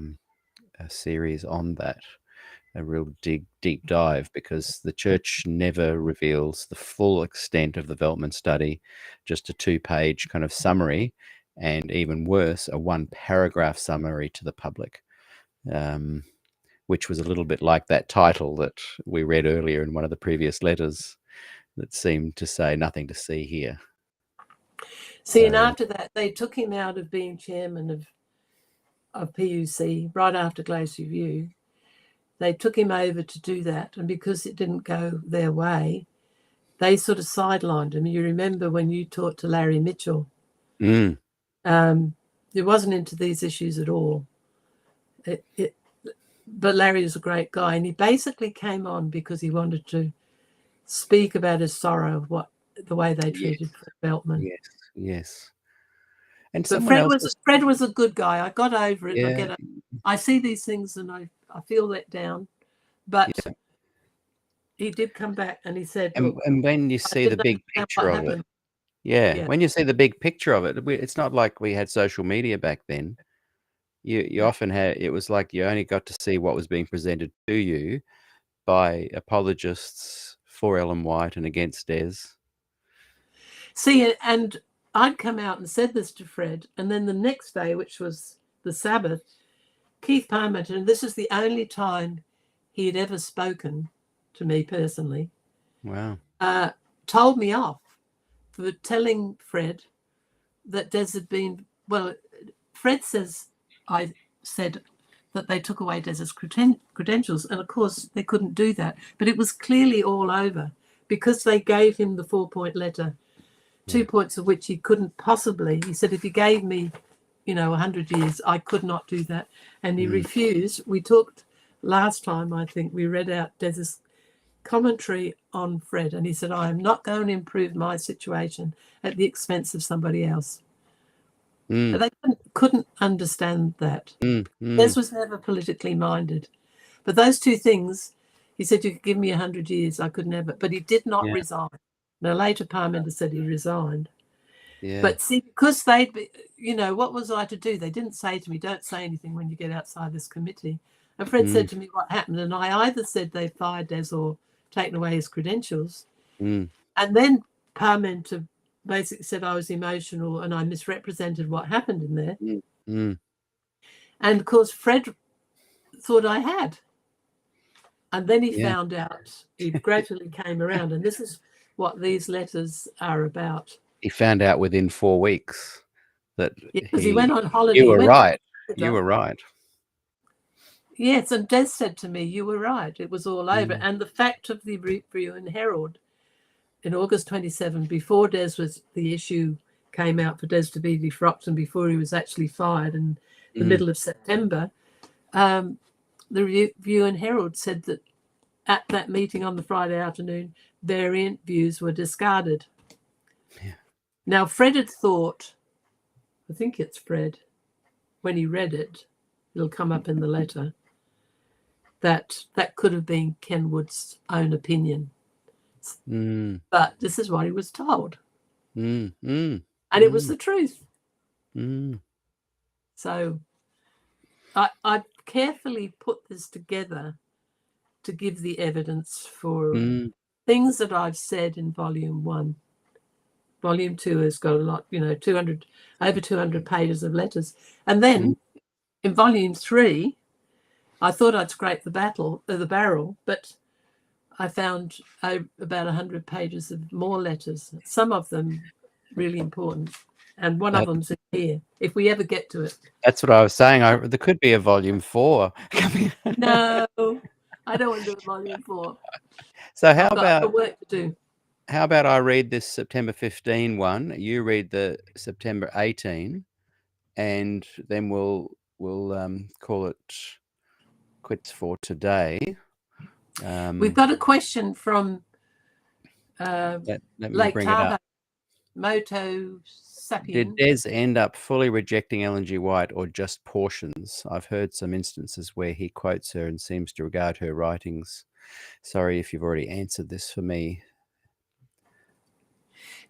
series on that, a real deep dive, because the church never reveals the full extent of the Veltman study, just a 2-page kind of summary, and even worse, a 1-paragraph summary to the public, which was a little bit like that title that we read earlier in one of the previous letters that seemed to say nothing to see here. See, and after that, they took him out of being chairman of PUC right after Glacier View. They took him over to do that, and because it didn't go their way, they sort of sidelined him. You remember when you talked to Larry Mitchell, he wasn't into these issues at all. But Larry is a great guy, and he basically came on because he wanted to speak about his sorrow of what the way they treated Fred Beltman. Yes, yes. And But someone else was, Fred was a good guy. I got over it. yeah, I see these things and I feel let down. But yeah. he did come back and he said, And look, when you I see the didn't big understand picture what of it, happened. yeah, Yeah. when you see the big picture of it, it's not like we had social media back then. You No. often had, it was like you only got to see what was being presented to you by apologists for Ellen White and against Des. See, and I'd come out and said this to Fred, and then the next day, which was the Sabbath, Keith Parmenter, and this is the only time he had ever spoken to me personally, Wow. told me off for telling Fred that Des had been, well, Fred says I said that they took away Des's credentials, and of course they couldn't do that, but it was clearly all over because they gave him the 4-point letter, 2 points of which he couldn't possibly. He said, if you gave me, 100 years, I could not do that. And he refused. We talked last time, I think, we read out Des's commentary on Fred, and he said, I am not going to improve my situation at the expense of somebody else. But they couldn't understand that. Des was never politically minded. But those two things, he said, you could give me 100 years, I could never. But he did not resign. Now, later Parmenter said he resigned. Yeah. But see, because they'd be, what was I to do? They didn't say to me, don't say anything when you get outside this committee. And Fred said to me what happened. And I either said they fired Des or taken away his credentials. And then Parmenter basically said I was emotional and I misrepresented what happened in there. And of course, Fred thought I had. And then he found out, he gradually came around. And this is what these letters are about. He found out within 4 weeks that because he went on holiday. You were right. You were right. Yes, and Des said to me, you were right. It was all over. And the fact of the Review and Herald in August 27, before the issue came out for Des to be defrocked and before he was actually fired in the middle of September, the Review and Herald said that at that meeting on the Friday afternoon, variant views were discarded. Yeah. Now, Fred had thought, I think it's Fred, when he read it, it'll come up in the letter, that could have been Ken Wood's own opinion. But this is what he was told. And it was the truth. So I carefully put this together to give the evidence for things that I've said in Volume 1. Volume 2 has got a lot, over 200 pages of letters. And then in Volume 3, I thought I'd scrape the barrel, but I found about 100 pages of more letters, some of them really important. And one of them's in here, if we ever get to it. That's what I was saying. There could be a Volume 4. No, I don't want to do a Volume 4. So I've got work to do. How about I read this September 15 one, you read the September 18, and then we'll call it quits for today. We've got a question from Lake Tahoe, Moto Sapien. Did Des end up fully rejecting Ellen G. White or just portions? I've heard some instances where he quotes her and seems to regard her writings. Sorry if you've already answered this for me.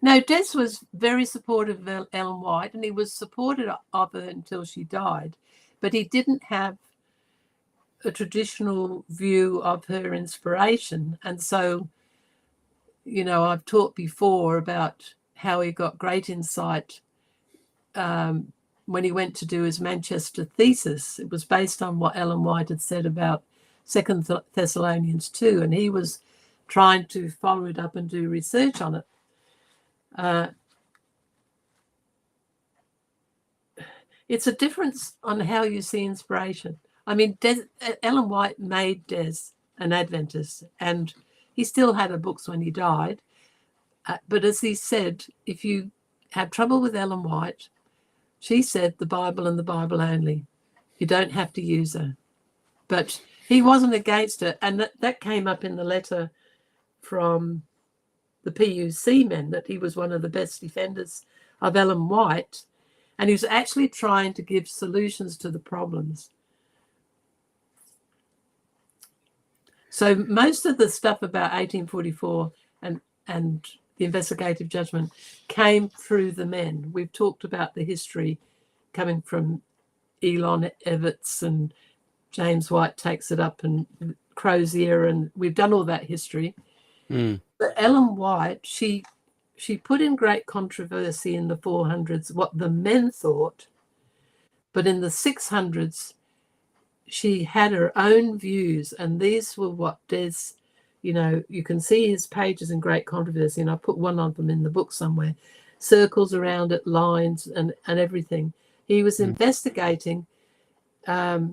No, Des was very supportive of Ellen White, and he was supportive of her until she died. But he didn't have a traditional view of her inspiration. And so, I've talked before about how he got great insight when he went to do his Manchester thesis. It was based on what Ellen White had said about 2 Thessalonians 2, and he was trying to follow it up and do research on it. It's a difference on how you see inspiration. I mean, Ellen White made Des an Adventist, and he still had her books when he died. But as he said, if you have trouble with Ellen White, she said the Bible and the Bible only. You don't have to use her. But he wasn't against it, and that came up in the letter from the PUC men that he was one of the best defenders of Ellen White, and he was actually trying to give solutions to the problems. So most of the stuff about 1844 and the investigative judgment came through the men. We've talked about the history coming from Elon Everts, and James White takes it up, and Crozier, and we've done all that history. But Ellen White, she put in great controversy in the 400s what the men thought, but in the 600s she had her own views, and these were what Des, you know, you can see his pages in great controversy, and I put one of them in the book somewhere, circles around it, lines and everything. He was investigating how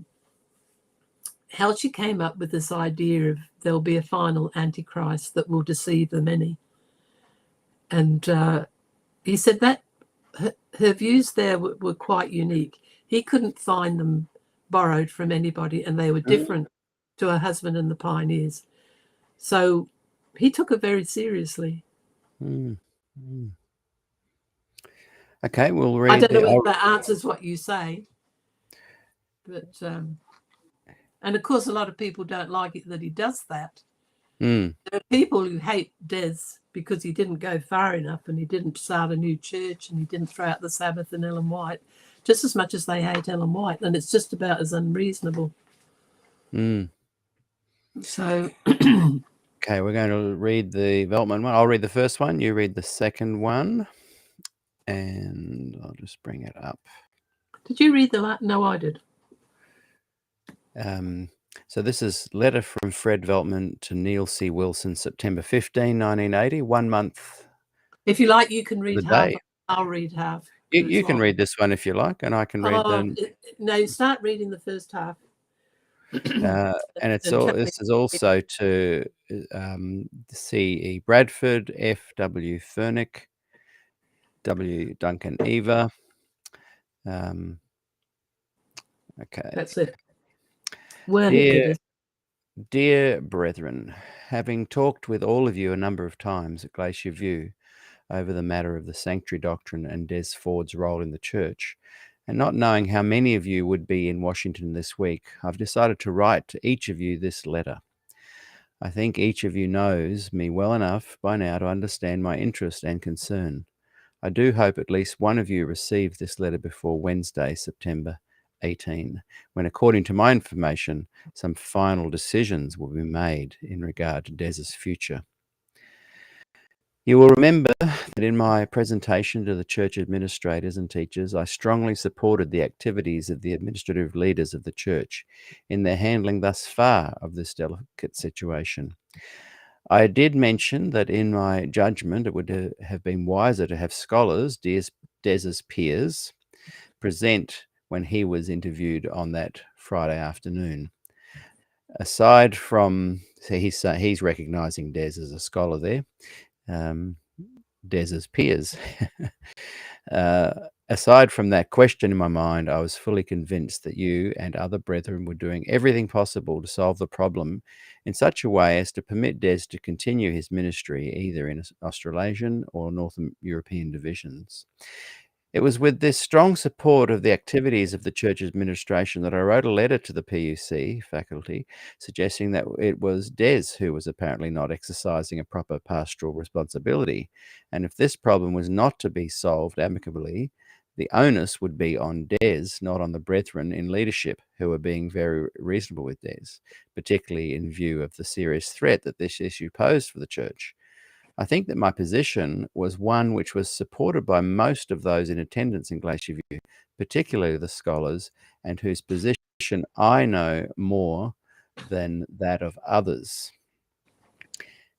she came up with this idea of there'll be a final antichrist that will deceive the many. And he said that her views there were quite unique. He couldn't find them borrowed from anybody, and they were different to her husband and the pioneers. So he took it very seriously. Okay, we'll read. I don't know if that answers what you say, but and of course a lot of people don't like it that he does that. There are people who hate Des because he didn't go far enough, and he didn't start a new church, and he didn't throw out the Sabbath and Ellen White, just as much as they hate Ellen White, and it's just about as unreasonable. So okay, we're going to read the Veltman one. I'll read the first one, you read the second one, and I'll just bring it up. Did you read the No, I did. So this is letter from Fred Veltman to Neil C. Wilson, September 15, 1980, 1 month. If you like, you can read half. Day. I'll read half. You can read this one if you like, and I can read them. No, you start reading the first half. And it's all. This is also to C.E. Bradford, F.W. Furnick, W. Duncan Eva. Okay. That's it. Dear brethren, having talked with all of you a number of times at Glacier View over the matter of the sanctuary doctrine and Des Ford's role in the church, and not knowing how many of you would be in Washington this week, I've decided to write to each of you this letter. I think each of you knows me well enough by now to understand my interest and concern. I do hope at least one of you received this letter before Wednesday, September 18, when, according to my information, some final decisions will be made in regard to Des's future. You will remember that in my presentation to the church administrators and teachers, I strongly supported the activities of the administrative leaders of the church in their handling thus far of this delicate situation. I did mention that in my judgment, it would have been wiser to have scholars, Des's peers, present when he was interviewed on that Friday afternoon. Aside from, so he's recognizing Des as a scholar there, Des's peers. Aside from that question in my mind, I was fully convinced that you and other brethren were doing everything possible to solve the problem in such a way as to permit Des to continue his ministry either in Australasian or Northern European divisions. It was with this strong support of the activities of the church administration that I wrote a letter to the PUC faculty suggesting that it was Des who was apparently not exercising a proper pastoral responsibility, and if this problem was not to be solved amicably, the onus would be on Des, not on the brethren in leadership, who were being very reasonable with Des, particularly in view of the serious threat that this issue posed for the church. I think that my position was one which was supported by most of those in attendance in Glacier View, particularly the scholars, and whose position I know more than that of others.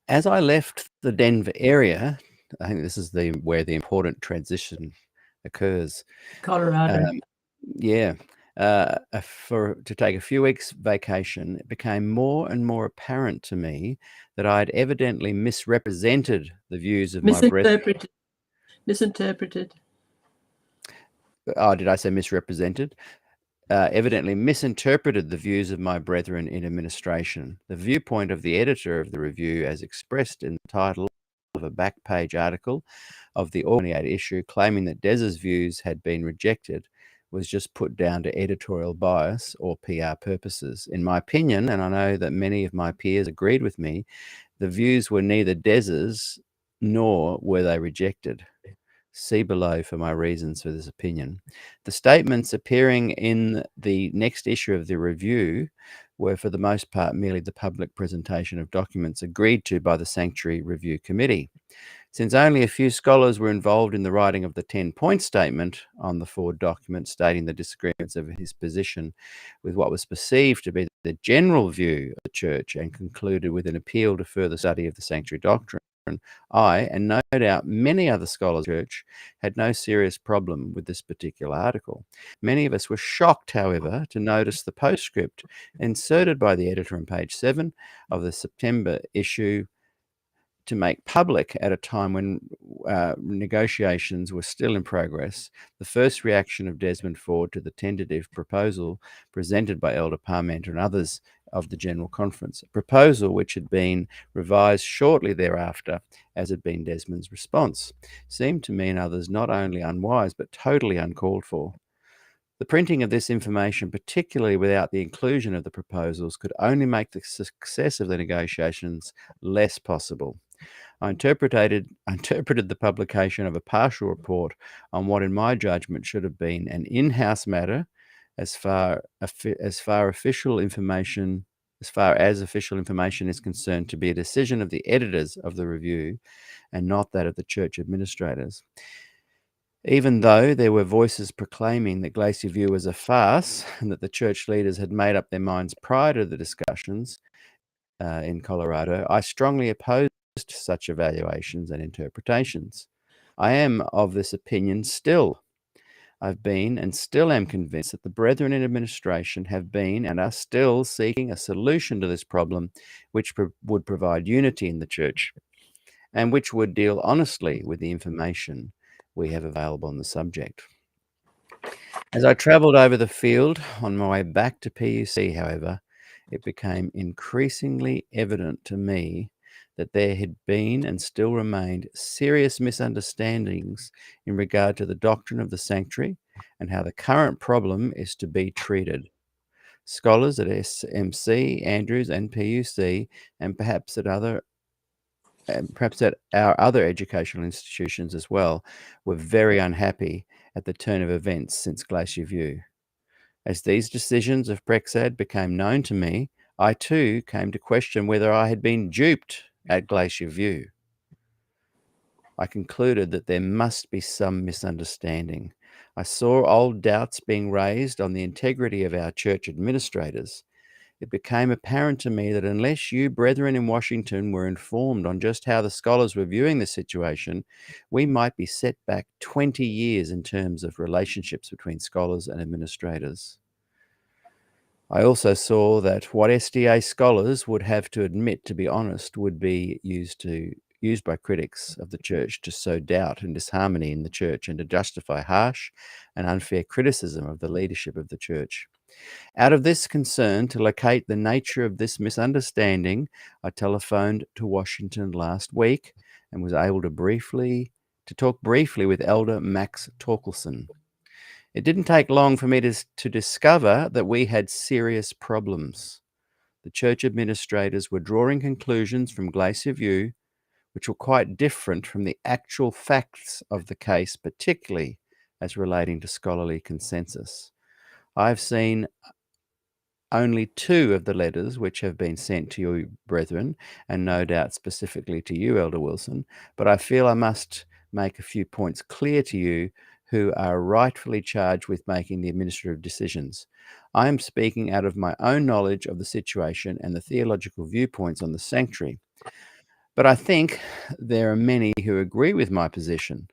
As I left the Denver area, I think this is where the important transition occurs. Colorado. To take a few weeks vacation, it became more and more apparent to me that I had evidently misrepresented the views of my brethren. Misinterpreted. Oh, did I say misrepresented? Evidently misinterpreted the views of my brethren in administration. The viewpoint of the editor of the review, as expressed in the title of of a back-page article of the E22 issue claiming that Des's views had been rejected was just put down to editorial bias or PR purposes. In my opinion, and I know that many of my peers agreed with me, the views were neither Des's nor were they rejected. See below for my reasons for this opinion. The statements appearing in the next issue of the review were for the most part merely the public presentation of documents agreed to by the Sanctuary Review Committee. Since only a few scholars were involved in the writing of the 10-point statement on the Ford document stating the disagreements of his position with what was perceived to be the general view of the Church and concluded with an appeal to further study of the sanctuary doctrine, I, and no doubt many other scholars of the Church, had no serious problem with this particular article. Many of us were shocked, however, to notice the postscript inserted by the editor on page 7 of the September issue to make public at a time when negotiations were still in progress, the first reaction of Desmond Ford to the tentative proposal presented by Elder Parmenter and others of the General Conference, a proposal which had been revised shortly thereafter, as had been Desmond's response, seemed to me and others not only unwise but totally uncalled for. The printing of this information, particularly without the inclusion of the proposals, could only make the success of the negotiations less possible. I interpreted the publication of a partial report on what, in my judgment, should have been an in-house matter as far as official information is concerned, to be a decision of the editors of the review and not that of the church administrators. Even though there were voices proclaiming that Glacier View was a farce and that the church leaders had made up their minds prior to the discussions in Colorado, I strongly opposed such evaluations and interpretations. I am of this opinion still. I've been and still am convinced that the brethren in administration have been and are still seeking a solution to this problem which would provide unity in the church and which would deal honestly with the information we have available on the subject. As I travelled over the field on my way back to PUC, however, it became increasingly evident to me that there had been and still remained serious misunderstandings in regard to the doctrine of the sanctuary and how the current problem is to be treated. Scholars at SMC, Andrews, and PUC, and perhaps at our other educational institutions as well, were very unhappy at the turn of events since Glacier View. As these decisions of Prexad became known to me, I too came to question whether I had been duped at Glacier View. I concluded that there must be some misunderstanding. I saw old doubts being raised on the integrity of our church administrators. It became apparent to me that unless you brethren in Washington were informed on just how the scholars were viewing the situation, we might be set back 20 years in terms of relationships between scholars and administrators. I also saw that what SDA scholars would have to admit, to be honest, would be used by critics of the church to sow doubt and disharmony in the church and to justify harsh and unfair criticism of the leadership of the church. Out of this concern to locate the nature of this misunderstanding, I telephoned to Washington last week and was able to talk briefly with Elder Max Torkelson. It didn't take long for me to discover that we had serious problems. The church administrators were drawing conclusions from Glacier View which were quite different from the actual facts of the case, particularly as relating to scholarly consensus. I've seen only 2 of the letters which have been sent to you brethren, and no doubt specifically to you, Elder Wilson, but I feel I must make a few points clear to you who are rightfully charged with making the administrative decisions. I am speaking out of my own knowledge of the situation and the theological viewpoints on the sanctuary. But I think there are many who agree with my position.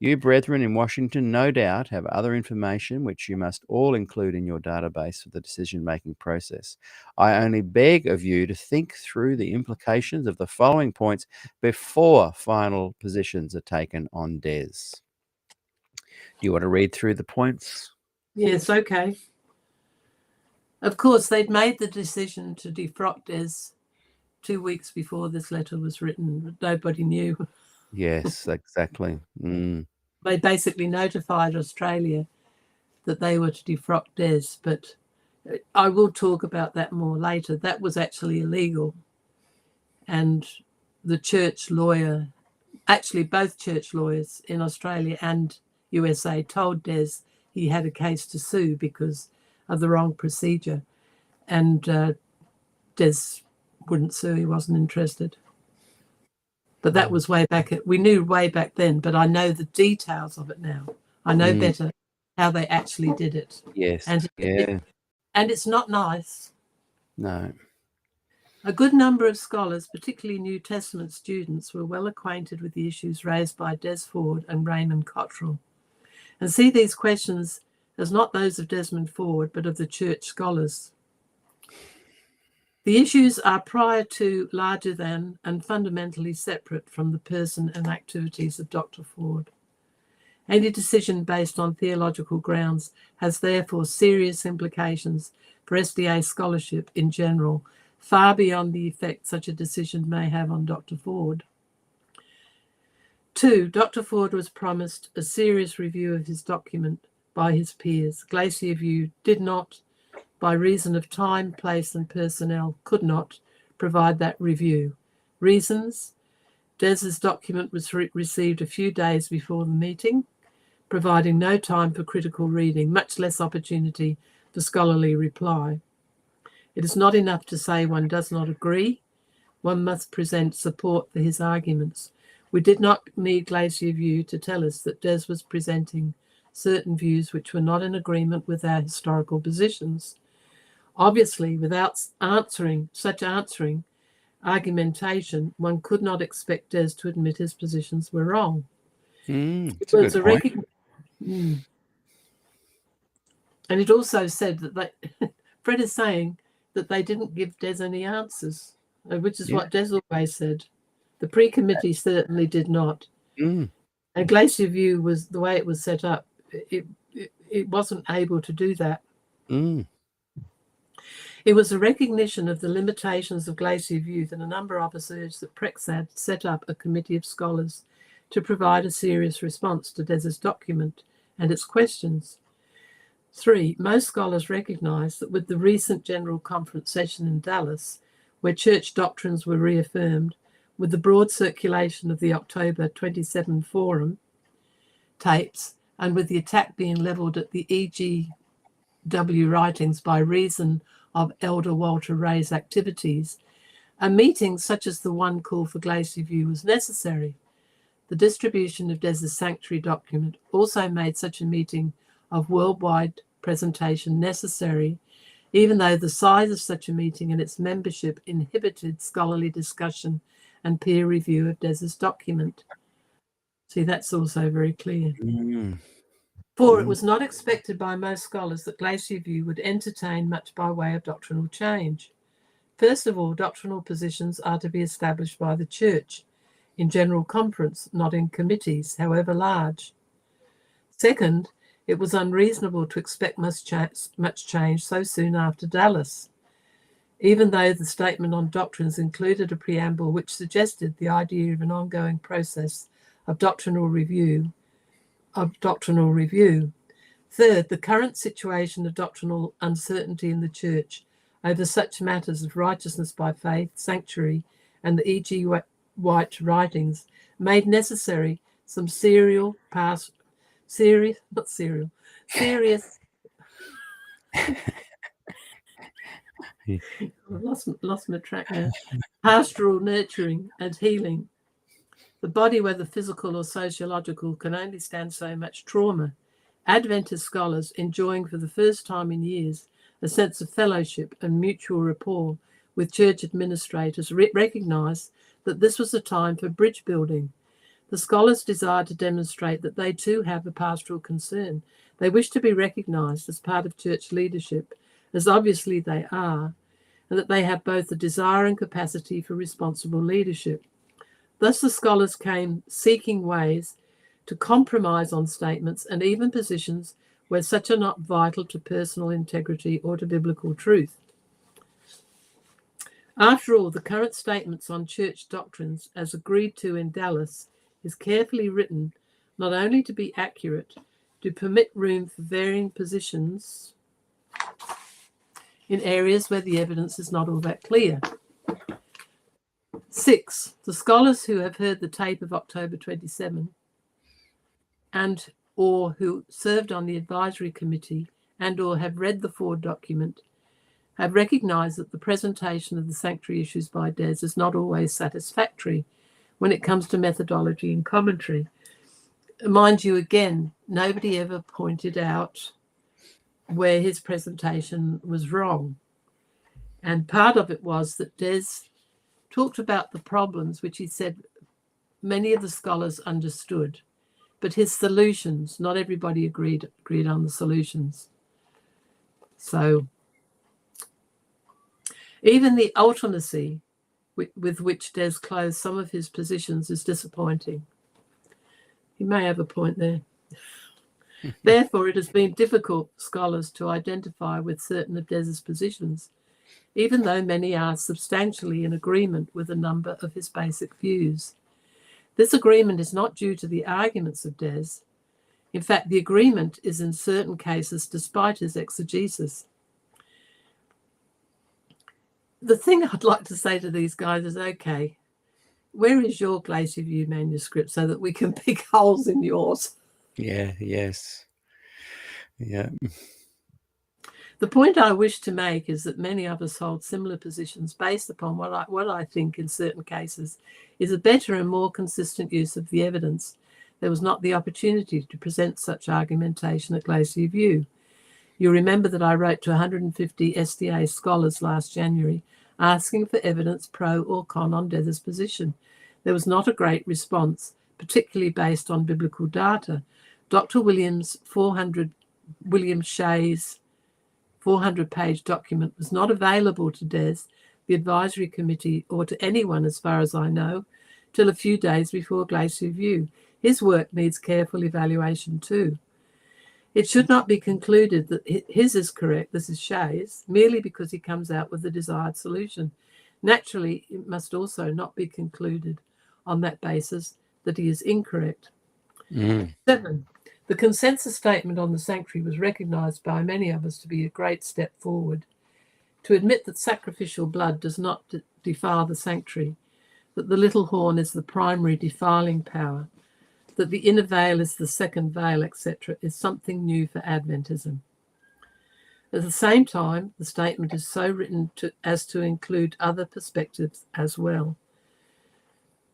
You brethren in Washington no doubt have other information which you must all include in your database for the decision-making process. I only beg of you to think through the implications of the following points before final positions are taken on DES. Do you want to read through the points? Yes, okay. Of course, they'd made the decision to defrock DES 2 weeks before this letter was written, but nobody knew. Yes, exactly. They basically notified Australia that they were to defrock Des, but I will talk about that more later. That was actually illegal. And the church lawyer, actually both church lawyers in Australia and USA, told Des he had a case to sue because of the wrong procedure. And Des wouldn't sue, he wasn't interested. But that was way back. We knew way back then, but I know the details of it now. I know better how they actually did it. Yes. And and it's not nice. No. A good number of scholars, particularly New Testament students, were well acquainted with the issues raised by Des Ford and Raymond Cottrell, and see these questions as not those of Desmond Ford, but of the church scholars. The issues are prior to, larger than, and fundamentally separate from the person and activities of Dr. Ford. Any decision based on theological grounds has therefore serious implications for SDA scholarship in general, far beyond the effect such a decision may have on Dr. Ford. 2. Dr. Ford was promised a serious review of his document by his peers. Glacier View did not, by reason of time, place, and personnel, could not provide that review. Reasons: Des's document was received a few days before the meeting, providing no time for critical reading, much less opportunity for scholarly reply. It is not enough to say one does not agree. One must present support for his arguments. We did not need Glacier View to tell us that Des was presenting certain views which were not in agreement with our historical positions. Obviously, without answering argumentation, one could not expect Des to admit his positions were wrong. It was a good point. And it also said that Fred is saying that they didn't give Des any answers, which is what Des always said. The pre-committee certainly did not. And Glacier View was, the way it was set up, it wasn't able to do that. It was a recognition of the limitations of Glacier View that a number of us urged that Prexad set up a committee of scholars to provide a serious response to Des's document and its questions. 3. Most scholars recognise that with the recent General Conference session in Dallas, where church doctrines were reaffirmed, with the broad circulation of the October 27 forum tapes, and with the attack being levelled at the EGW writings by reason of Elder Walter Ray's activities, a meeting such as the one called for Glacier View was necessary. The distribution of Des's sanctuary document also made such a meeting of worldwide presentation necessary, even though the size of such a meeting and its membership inhibited scholarly discussion and peer review of Des's document. See, that's also very clear. 4. It was not expected by most scholars that Glacier View would entertain much by way of doctrinal change. First of all, doctrinal positions are to be established by the church in general conference, not in committees, however large. Second, it was unreasonable to expect much change so soon after Dallas, even though the statement on doctrines included a preamble which suggested the idea of an ongoing process of doctrinal review. Third, the current situation of doctrinal uncertainty in the church over such matters of righteousness by faith, sanctuary, and the E.G. White writings made necessary some serious lost my track now. Pastoral nurturing and healing. The body, whether physical or sociological, can only stand so much trauma. Adventist scholars, enjoying for the first time in years a sense of fellowship and mutual rapport with church administrators, recognised that this was a time for bridge building. The scholars desired to demonstrate that they too have a pastoral concern. They wish to be recognised as part of church leadership, as obviously they are, and that they have both the desire and capacity for responsible leadership. Thus the scholars came seeking ways to compromise on statements and even positions where such are not vital to personal integrity or to biblical truth. After all, the current statements on church doctrines, as agreed to in Dallas, is carefully written not only to be accurate, to permit room for varying positions in areas where the evidence is not all that clear. 6, the scholars who have heard the tape of October 27 and or who served on the advisory committee and or have read the Ford document have recognised that the presentation of the sanctuary issues by Des is not always satisfactory when it comes to methodology and commentary. Mind you, again, nobody ever pointed out where his presentation was wrong. And part of it was that Des talked about the problems, which he said many of the scholars understood, but his solutions, not everybody agreed on the solutions. So even the ultimacy with which Des closed some of his positions is disappointing. He may have a point there. Therefore, it has been difficult for scholars to identify with certain of Des's positions, even though many are substantially in agreement with a number of his basic views. This agreement is not due to the arguments of Des. In fact, the agreement is in certain cases despite his exegesis. The thing I'd like to say to these guys is, okay, where is your Glacier View manuscript so that we can pick holes in yours? Yeah, yes. Yeah. The point I wish to make is that many of us hold similar positions based upon what I think in certain cases is a better and more consistent use of the evidence. There was not the opportunity to present such argumentation at Glacier View. You remember that I wrote to 150 SDA scholars last January asking for evidence pro or con on Des's position. There was not a great response, particularly based on biblical data. Dr. William Shea's 400-page document was not available to Des, the advisory committee, or to anyone, as far as I know, till a few days before Glacier View. His work needs careful evaluation too. It should not be concluded that his is correct, this is Shea's, merely because he comes out with the desired solution. Naturally, it must also not be concluded on that basis that he is incorrect. 7, the consensus statement on the sanctuary was recognised by many of us to be a great step forward. To admit that sacrificial blood does not defile the sanctuary, that the little horn is the primary defiling power, that the inner veil is the second veil, etc., is something new for Adventism. At the same time, the statement is so written as to include other perspectives as well.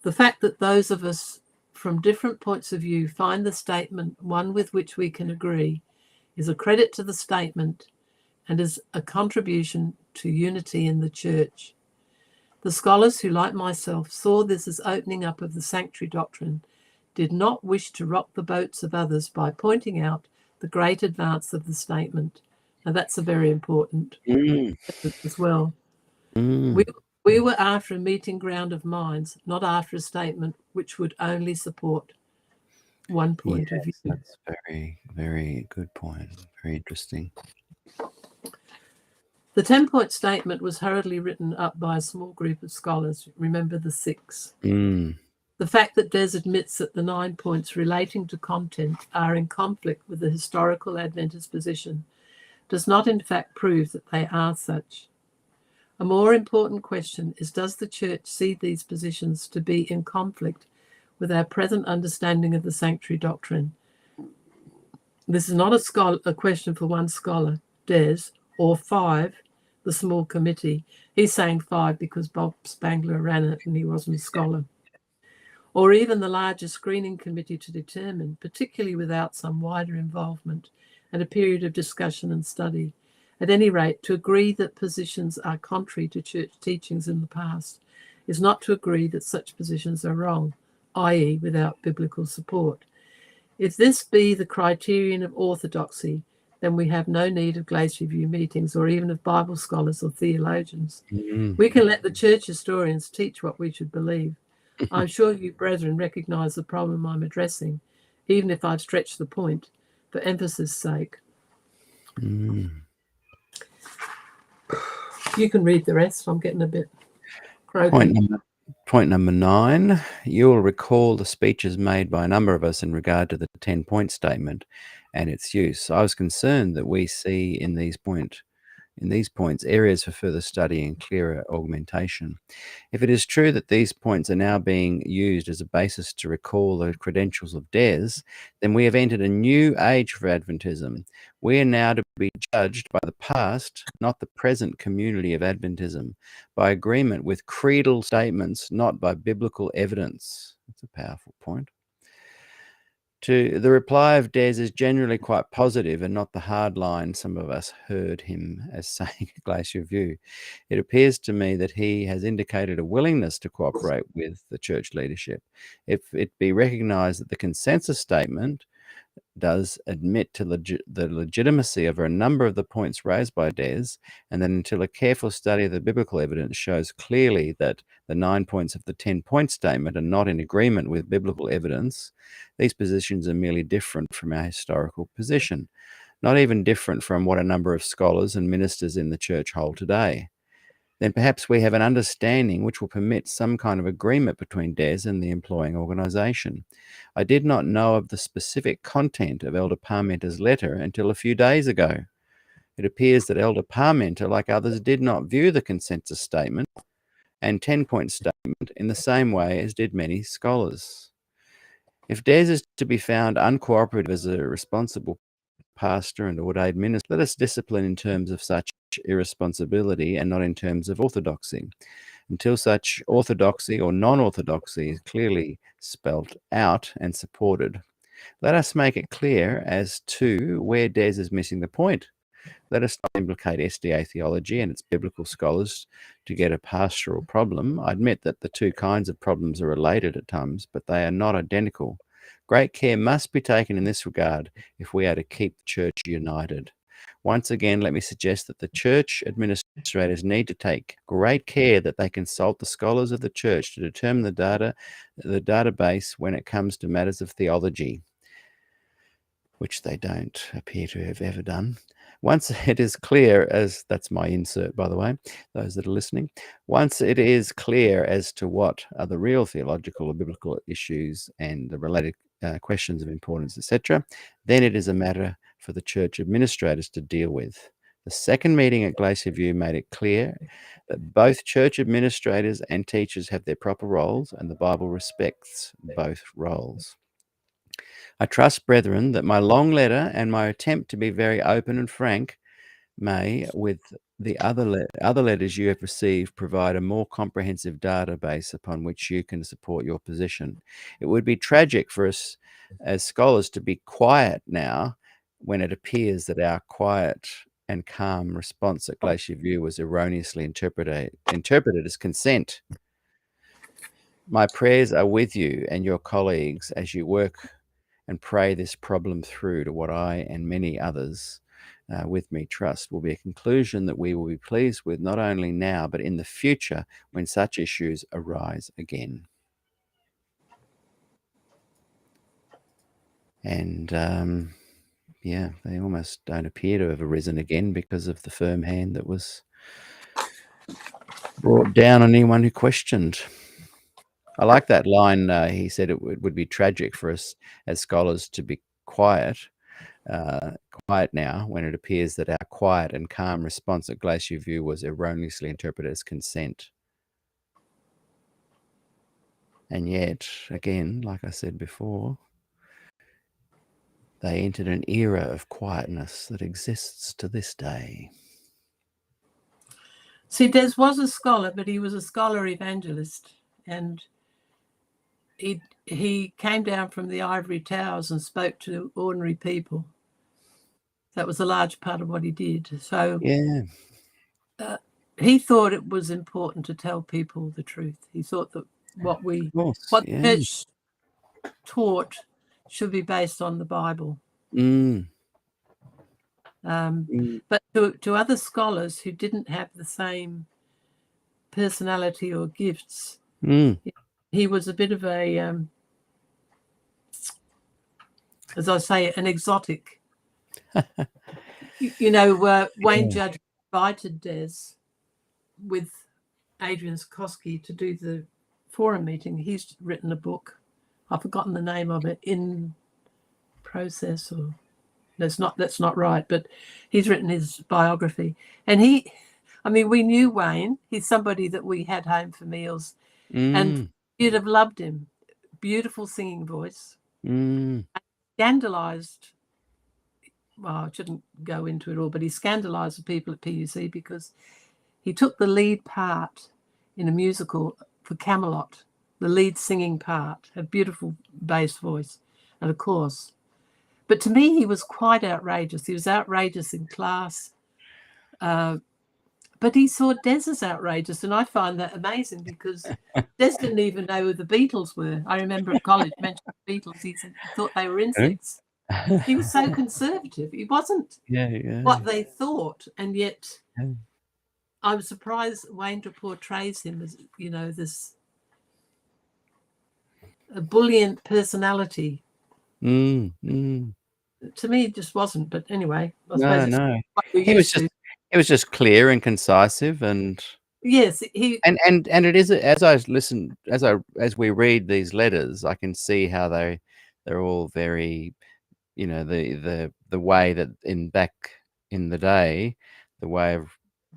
The fact that those of us from different points of view find the statement one with which we can agree is a credit to the statement and is a contribution to unity in the church. The scholars who, like myself, saw this as opening up of the sanctuary doctrine did not wish to rock the boats of others by pointing out the great advance of the statement. And that's a very important as well. We were after a meeting ground of minds, not after a statement which would only support one point of view. That's very, very good point. Very interesting. The 10-point statement was hurriedly written up by a small group of scholars. Remember the 6. The fact that Des admits that the 9 points relating to content are in conflict with the historical Adventist position does not in fact prove that they are such. A more important question is, does the church see these positions to be in conflict with our present understanding of the sanctuary doctrine? This is not a question for one scholar, Des, or 5, the small committee. He's saying 5 because Bob Spangler ran it and he wasn't a scholar. Or even the larger screening committee to determine, particularly without some wider involvement and a period of discussion and study. At any rate, to agree that positions are contrary to church teachings in the past is not to agree that such positions are wrong, i.e. without biblical support. If this be the criterion of orthodoxy, then we have no need of Glacier View meetings or even of Bible scholars or theologians. We can let the church historians teach what we should believe. I'm sure you brethren recognise the problem I'm addressing, even if I've stretched the point for emphasis' sake. You can read the rest. I'm getting a bit croaky. Point number 9, you'll recall the speeches made by a number of us in regard to the 10-point statement and its use. I was concerned that we see in these points areas for further study and clearer augmentation. If it is true that these points are now being used as a basis to recall the credentials of Des, then we have entered a new age for Adventism. We are now to be judged by the past, not the present community of Adventism, by agreement with creedal statements, not by biblical evidence. That's a powerful point. The reply of Des is generally quite positive and not the hard line some of us heard him as saying at Glacier View. It appears to me that he has indicated a willingness to cooperate with the church leadership. If it be recognised that the consensus statement does admit to the legitimacy of a number of the points raised by Des, and that until a careful study of the biblical evidence shows clearly that the 9 points of the 10-point statement are not in agreement with biblical evidence, these positions are merely different from our historical position, not even different from what a number of scholars and ministers in the church hold today. Then perhaps we have an understanding which will permit some kind of agreement between Des and the employing organisation. I did not know of the specific content of Elder Parmenter's letter until a few days ago. It appears that Elder Parmenter, like others, did not view the consensus statement and 10-point statement in the same way as did many scholars. If Des is to be found uncooperative as a responsible pastor and ordained minister, let us discipline in terms of such irresponsibility and not in terms of orthodoxy. Until such orthodoxy or non-orthodoxy is clearly spelt out and supported, let us make it clear as to where Des is missing the point. Let us not implicate SDA theology and its biblical scholars to get a pastoral problem. I admit that the two kinds of problems are related at times, but they are not identical. Great care must be taken in this regard if we are to keep the church united. Once again, let me suggest that the church administrators need to take great care that they consult the scholars of the church to determine the database when it comes to matters of theology, which they don't appear to have ever done. Once it is clear, as that's my insert, by the way, those that are listening, once it is clear as to what are the real theological or biblical issues and the related questions of importance, etc., then it is a matter for the church administrators to deal with. The second meeting at Glacier View made it clear that both church administrators and teachers have their proper roles, and the Bible respects both roles. I trust, brethren, that my long letter and my attempt to be very open and frank may, with the other letters you have received, provide a more comprehensive database upon which you can support your position. It would be tragic for us as scholars to be quiet now when it appears that our quiet and calm response at Glacier View was erroneously interpreted as consent. My prayers are with you and your colleagues as you work and pray this problem through to what I and many others with me trust will be a conclusion that we will be pleased with not only now but in the future when such issues arise again. And yeah, they almost don't appear to have arisen again because of the firm hand that was brought down on anyone who questioned. I like that line. He said it would be tragic for us as scholars to be quiet now when it appears that our quiet and calm response at Glacier View was erroneously interpreted as consent. And yet, again, like I said before, they entered an era of quietness that exists to this day. See, Des was a scholar, but he was a scholar evangelist, and he came down from the ivory towers and spoke to ordinary people. That was a large part of what he did. So yeah, he thought it was important to tell people the truth. He thought that what the church taught should be based on the Bible. But to other scholars who didn't have the same personality or gifts, he was a bit of a, as I say, an exotic. Wayne Judge invited Des with Adrian Skoski to do the forum meeting. He's written a book. I've forgotten the name of it. In Process, or that's not right. But he's written his biography, and we knew Wayne. He's somebody that we had home for meals, and you'd have loved him. Beautiful singing voice. Scandalized. Well, I shouldn't go into it all, but he scandalized the people at PUC because he took the lead part in a musical for Camelot, the lead singing part, a beautiful bass voice, and of course. But to me, he was quite outrageous. He was outrageous in class. But he saw Des as outrageous, and I find that amazing because Des didn't even know who the Beatles were. I remember at college mentioning the Beatles. He thought they were insects. He was so conservative. He wasn't what they thought, and yet I was surprised Wayne portrays him as, this ebullient personality. To me, it just wasn't. But anyway, I suppose no. He was just clear and concisive, and yes, and it is, as we read these letters, I can see how they're all very, the way that back in the day, the way of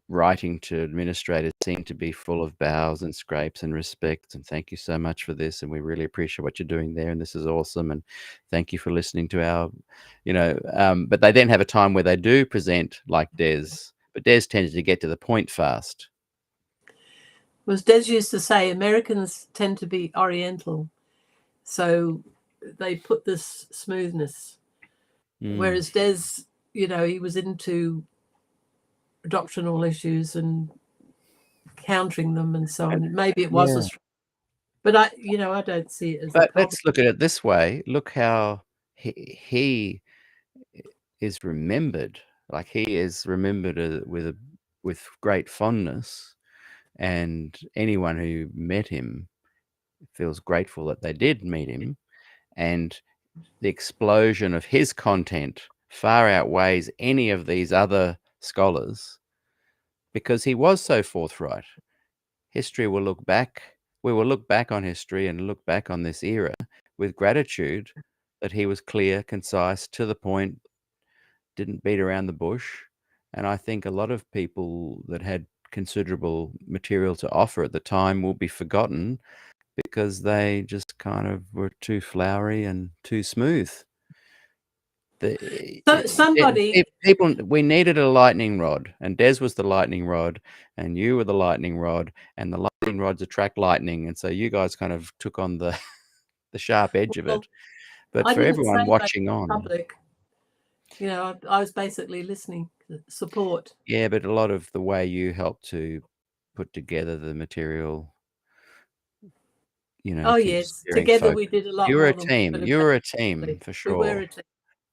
writing to administrators seemed to be full of bows and scrapes and respect, and thank you so much for this, and we really appreciate what you're doing there, and this is awesome, and thank you for listening to our, but they then have a time where they do present like Des, but Des tended to get to the point fast. Was Des used to say Americans tend to be Oriental, so they put this smoothness, whereas Des, he was into doctrinal issues and countering them and so on. Maybe it was, but I don't see it as. But let's look at it this way. Look how he is remembered. Like, he is remembered with great fondness, and anyone who met him feels grateful that they did meet him, and the explosion of his content far outweighs any of these other scholars because he was so forthright. We will look back on history and look back on this era with gratitude that he was clear, concise, to the point, didn't beat around the bush. And I think a lot of people that had considerable material to offer at the time will be forgotten because they just kind of were too flowery and too smooth. We needed a lightning rod, and Des was the lightning rod, and you were the lightning rod, and the lightning rods attract lightning, and so you guys kind of took on the sharp edge of it. But for everyone watching on, public, I was basically listening, support. Yeah, but a lot of the way you helped to put together the material, Oh yes, together we did a lot. You were a team. You were a team for sure. We were a team.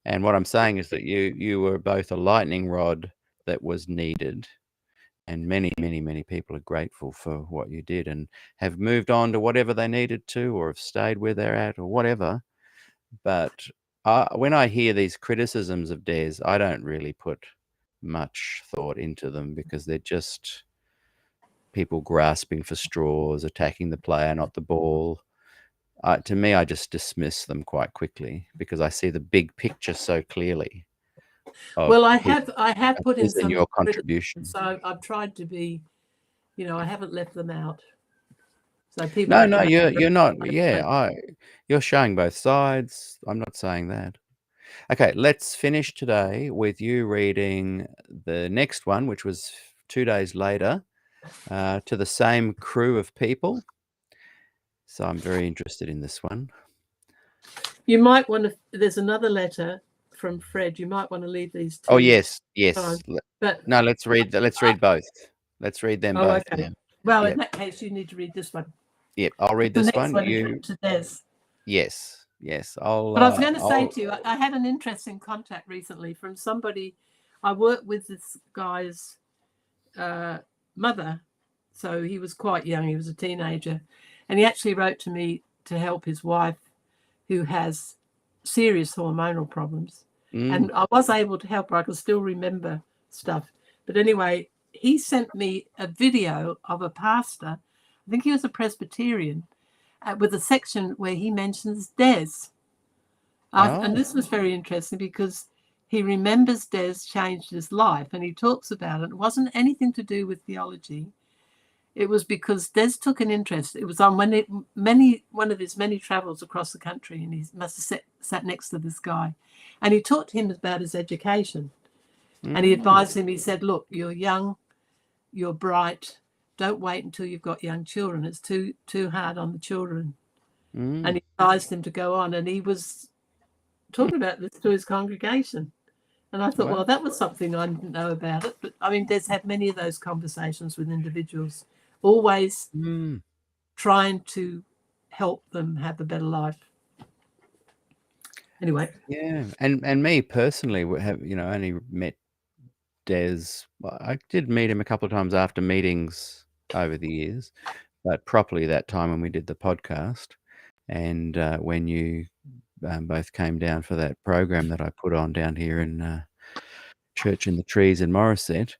And what I'm saying is that you were both a lightning rod that was needed, and many, many, many people are grateful for what you did and have moved on to whatever they needed to, or have stayed where they're at, or whatever. But when I hear these criticisms of Des, I don't really put much thought into them because they're just people grasping for straws, attacking the player, not the ball. To me, I just dismiss them quite quickly because I see the big picture so clearly. Well, I have put in some your contribution, so I've tried to be, I haven't left them out. So people. No, you're not. Yeah, you're showing both sides. I'm not saying that. Okay, let's finish today with you reading the next one, which was 2 days later, to the same crew of people. So I'm very interested in this one. You might want to. There's another letter from Fred. You might want to leave these two. Oh yes. But no, let's read both. Let's read them both. Okay. Now. Well, in that case, you need to read this one. Yep, I'll read this one. To Des. Yes. But I was going to say to you, I had an interesting contact recently from somebody. I worked with this guy's mother, so he was quite young. He was a teenager, and he actually wrote to me to help his wife, who has serious hormonal problems. And I was able to help her. I can still remember stuff. But anyway, he sent me a video of a pastor. I think he was a Presbyterian, with a section where he mentions Des. And this was very interesting because he remembers Des changed his life, and he talks about it. It wasn't anything to do with theology. It was because Des took an interest. It was on one of his many travels across the country, and he must have sat next to this guy. And he taught him about his education. And he advised him, he said, look, you're young, you're bright, don't wait until you've got young children. It's too hard on the children. And he advised him to go on. And he was talking about this to his congregation. And I thought, well, that was something I didn't know about it. But I mean, Des had many of those conversations with individuals, always trying to help them have a better life. Anyway. Yeah. And me personally have, only met Des. I did meet him a couple of times after meetings over the years, but properly that time when we did the podcast. And when you both came down for that program that I put on down here in Church in the Trees in Morisset,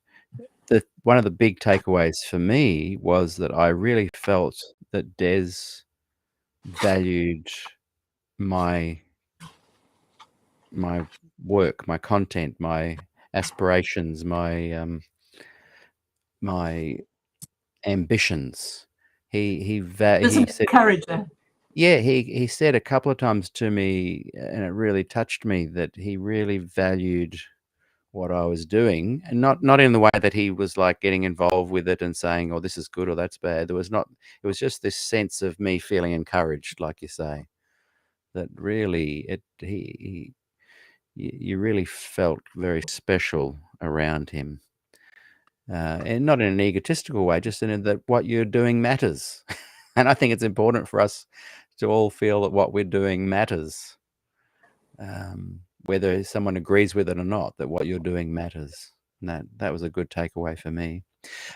one of the big takeaways for me was that I really felt that Des valued my work, my content, my aspirations, my ambitions. He said, encourager. Yeah, he said a couple of times to me, and it really touched me, that he really valued what I was doing, and not in the way that he was like getting involved with it and saying, "Oh, this is good or that's bad." It was just this sense of me feeling encouraged, like you say, that really you really felt very special around him, and not in an egotistical way, just in that what you're doing matters. And I think it's important for us to all feel that what we're doing matters, whether someone agrees with it or not, that what you're doing matters. And that was a good takeaway for me.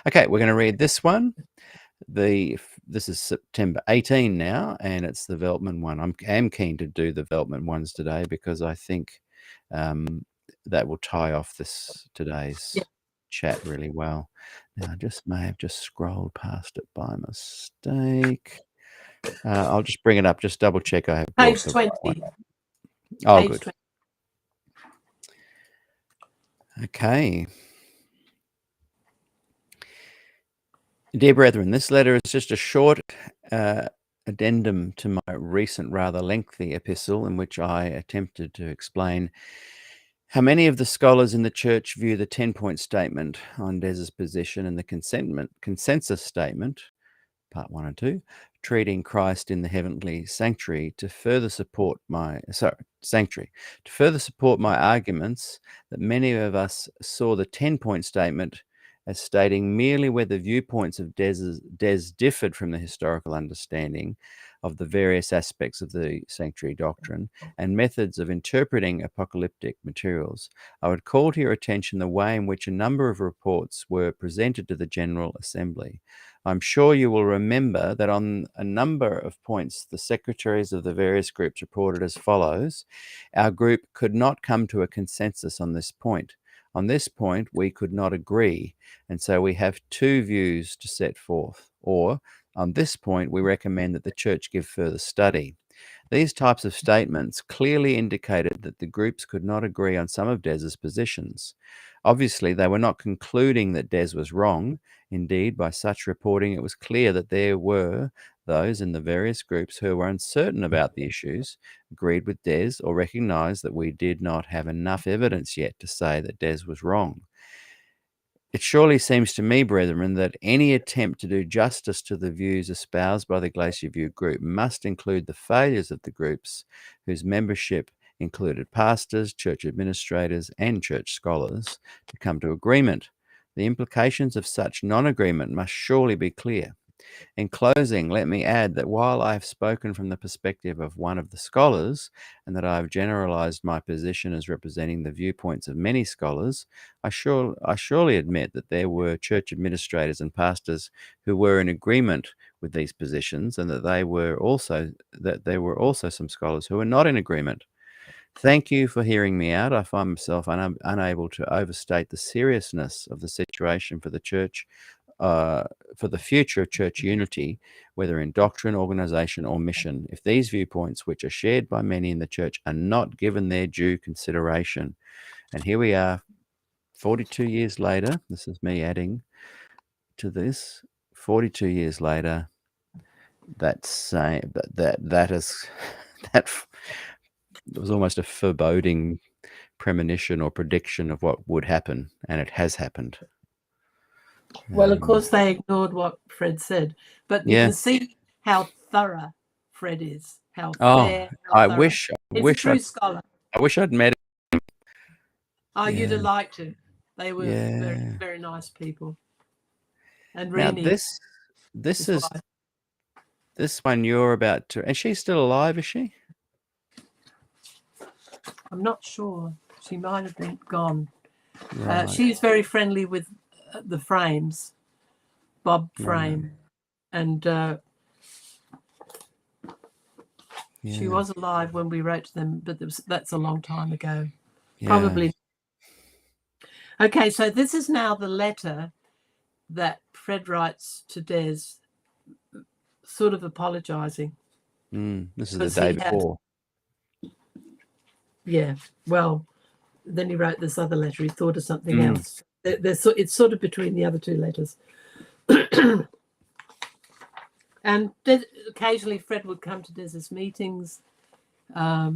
Okay, we're going to read this one. This is September 18 now, and it's the Veltman one. I am keen to do the Veltman ones today because I think that will tie off today's chat really well. Now, I may have just scrolled past it by mistake. I'll just bring it up, just double check I have page 20. Oh, page good. 20. Okay. Dear brethren, this letter is just a short addendum to my recent rather lengthy epistle in which I attempted to explain how many of the scholars in the church view the 10-point statement on Des's position and the consensus statement, part 1 and 2, treating Christ in the heavenly sanctuary to further support my arguments that many of us saw the 10-point statement as stating merely where the viewpoints of Des differed from the historical understanding of the various aspects of the sanctuary doctrine and methods of interpreting apocalyptic materials. I would call to your attention the way in which a number of reports were presented to the General Assembly. I'm sure you will remember that on a number of points, the secretaries of the various groups reported as follows: our group could not come to a consensus on this point. On this point, we could not agree, and so we have two views to set forth. Or, on this point, we recommend that the church give further study. These types of statements clearly indicated that the groups could not agree on some of Des's positions. Obviously, they were not concluding that Des was wrong. Indeed, by such reporting, it was clear that there were those in the various groups who were uncertain about the issues, agreed with Des, or recognized that we did not have enough evidence yet to say that Des was wrong. It surely seems to me, brethren, that any attempt to do justice to the views espoused by the Glacier View group must include the failures of the groups whose membership included pastors, church administrators, and church scholars to come to agreement. The implications of such non-agreement must surely be clear. In closing, let me add that while I have spoken from the perspective of one of the scholars, and that I have generalized my position as representing the viewpoints of many scholars, I surely admit that there were church administrators and pastors who were in agreement with these positions, and that there were also some scholars who were not in agreement. Thank you for hearing me out. I find myself unable to overstate the seriousness of the situation for the church for the future of church unity, whether in doctrine, organization, or mission, if these viewpoints, which are shared by many in the church, are not given their due consideration. And here we are, 42 years later. This is me adding to this. 42 years later, that is that was almost a foreboding premonition or prediction of what would happen, and it has happened. Well, of course, they ignored what Fred said, but you can see how thorough Fred is. How fair. How I thorough. wish He's a true scholar. I wish I'd met him. Oh, you'd have liked to. They were very, very nice people. And now Renee, this is wife. This one you're about to, and she's still alive, is she? I'm not sure. She might have been gone. Right. She's very friendly with the Frames, Bob Frame, and she was alive when we wrote to them, but that's a long time ago. Probably. Okay, so this is now the letter that Fred writes to Des, sort of apologising. This is the day before. Yeah, well, then he wrote this other letter. He thought of something else. It's sort of between the other two letters. And occasionally Fred would come to Des's meetings. I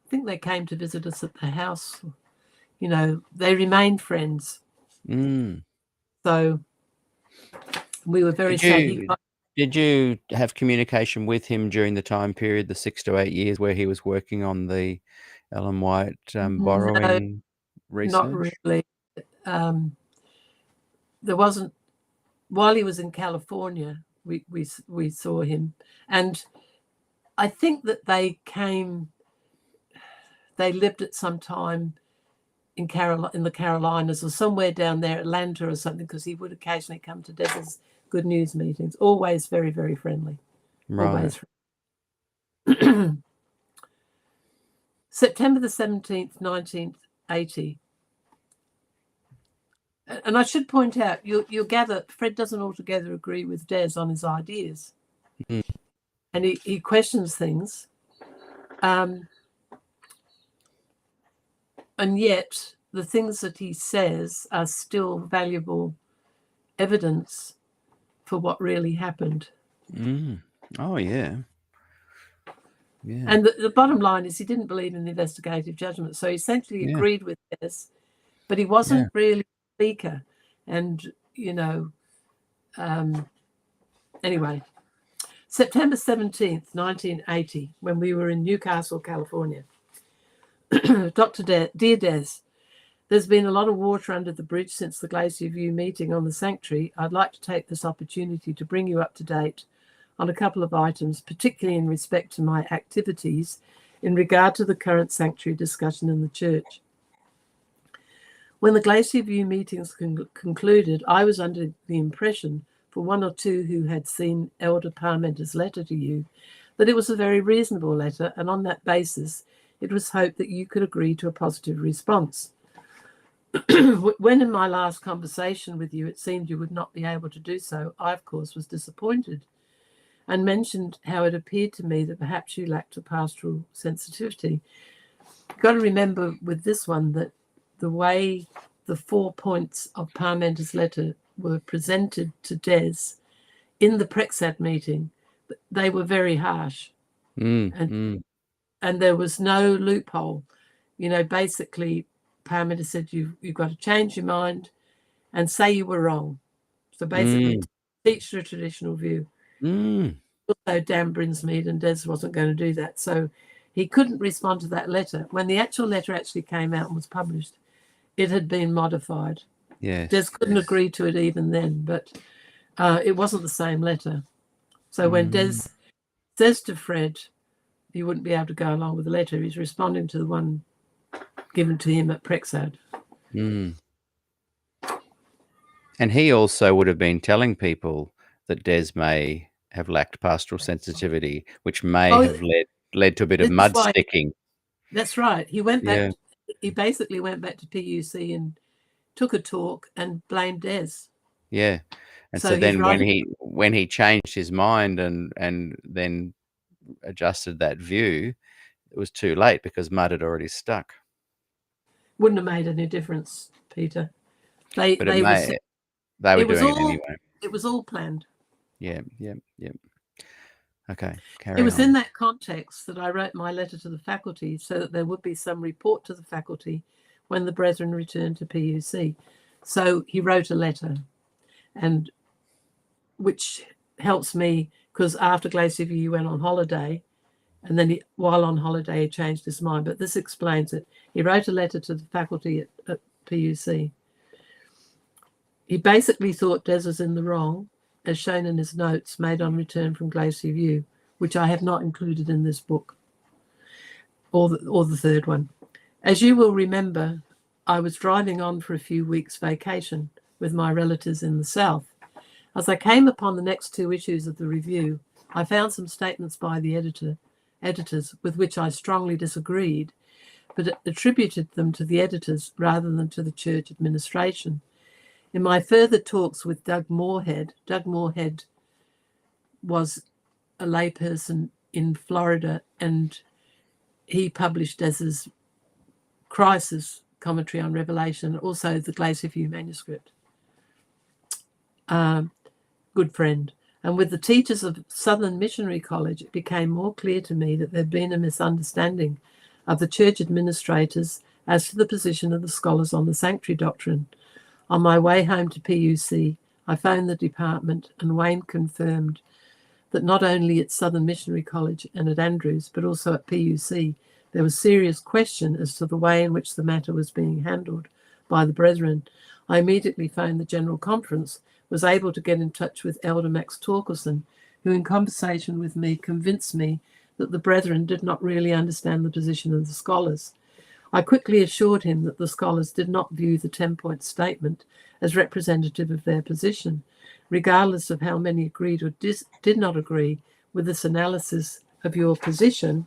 think they came to visit us at the house. You know, they remained friends. So we were very sad. Did you have communication with him during the time period, the 6 to 8 years where he was working on the Ellen White borrowing research? Not really. There wasn't. While he was in California, we saw him, and I think that they lived at some time in the Carolinas or somewhere down there, Atlanta or something, because he would occasionally come to Des's Good News meetings. Always very, very friendly. Right. Always. September the 17th, 1980. And I should point out, you'll gather, Fred doesn't altogether agree with Des on his ideas. And he questions things. And yet the things that he says are still valuable evidence for what really happened. Oh, yeah. And the bottom line is he didn't believe in investigative judgment. So he essentially agreed with this, but he wasn't really a speaker. And, you know, anyway, September 17th, 1980, when we were in Newcastle, California. Dear Des, there's been a lot of water under the bridge since the Glacier View meeting on the sanctuary. I'd like to take this opportunity to bring you up to date on a couple of items, particularly in respect to my activities in regard to the current sanctuary discussion in the church. When the Glacier View meetings concluded, I was under the impression, for one or two who had seen Elder Parmenter's letter to you, that it was a very reasonable letter, and on that basis, it was hoped that you could agree to a positive response. When in my last conversation with you, it seemed you would not be able to do so, I, of course, was disappointed and mentioned how it appeared to me that perhaps you lacked a pastoral sensitivity. You've got to remember with this one that the way the 4 points of Parmenter's letter were presented to Des in the Prexad meeting, they were very harsh. And there was no loophole. You know, basically, Parmenter said you've got to change your mind and say you were wrong. So basically, teach the traditional view. Also, Dan Brinsmead, and Des wasn't going to do that. So he couldn't respond to that letter. When the actual letter actually came out and was published, it had been modified. Yes. Des couldn't agree to it even then, but it wasn't the same letter. So when Des says to Fred, he wouldn't be able to go along with the letter, he's responding to the one given to him at Prexad. And he also would have been telling people that Des may have lacked pastoral sensitivity, which may have led to a bit of mud sticking. That's right. He went back. He basically went back to PUC and took a talk and blamed Des. Yeah. And So so he's then writing. when he changed his mind and then adjusted that view, it was too late because mud had already stuck. Wouldn't have made any difference, Peter. But They were it was doing it all anyway. it was all planned. Yeah. Okay, It carry was on. in that context that I wrote my letter to the faculty, so that there would be some report to the faculty when the brethren returned to PUC. So he wrote a letter, and which helps me, because after Glacier he went on holiday, and then while on holiday he changed his mind. But this explains it. He wrote a letter to the faculty at PUC. He basically thought Des was in the wrong, as shown in his notes made on return from Glacier View, which I have not included in this book, or the third one. As you will remember, I was driving on for a few weeks' vacation with my relatives in the south. As I came upon the next two issues of the review, I found some statements by the editors with which I strongly disagreed, but attributed them to the editors rather than to the church administration. In my further talks with Doug Moorhead was a layperson in Florida, and he published Des's Crisis commentary on Revelation, also the Glacier View manuscript. Good friend. And with the teachers of Southern Missionary College, it became more clear to me that there had been a misunderstanding of the church administrators as to the position of the scholars on the sanctuary doctrine. On my way home to PUC, I phoned the department, and Wayne confirmed that not only at Southern Missionary College and at Andrews, but also at PUC, there was serious question as to the way in which the matter was being handled by the brethren. I immediately phoned the General Conference, was able to get in touch with Elder Max Torkelson, who in conversation with me convinced me that the brethren did not really understand the position of the scholars. I quickly assured him that the scholars did not view the 10-point statement as representative of their position, regardless of how many agreed or did not agree with this analysis of your position,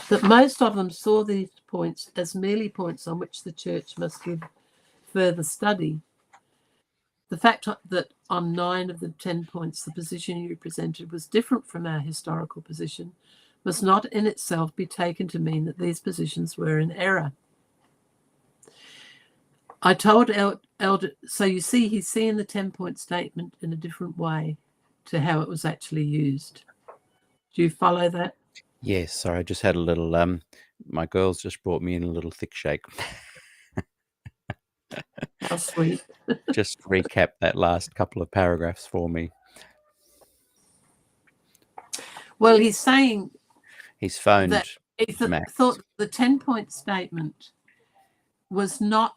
that most of them saw these points as merely points on which the church must give further study. The fact that on 9 of the 10 points the position you presented was different from our historical position must not in itself be taken to mean that these positions were in error. I told Elder, so you see, he's seeing the 10-point statement in a different way to how it was actually used. Do you follow that? Yes, sorry, I just had a little my girls just brought me in a little thick shake. How sweet. Just recap that last couple of paragraphs for me. Well, he's saying he's phoned that he thought the 10-point statement was not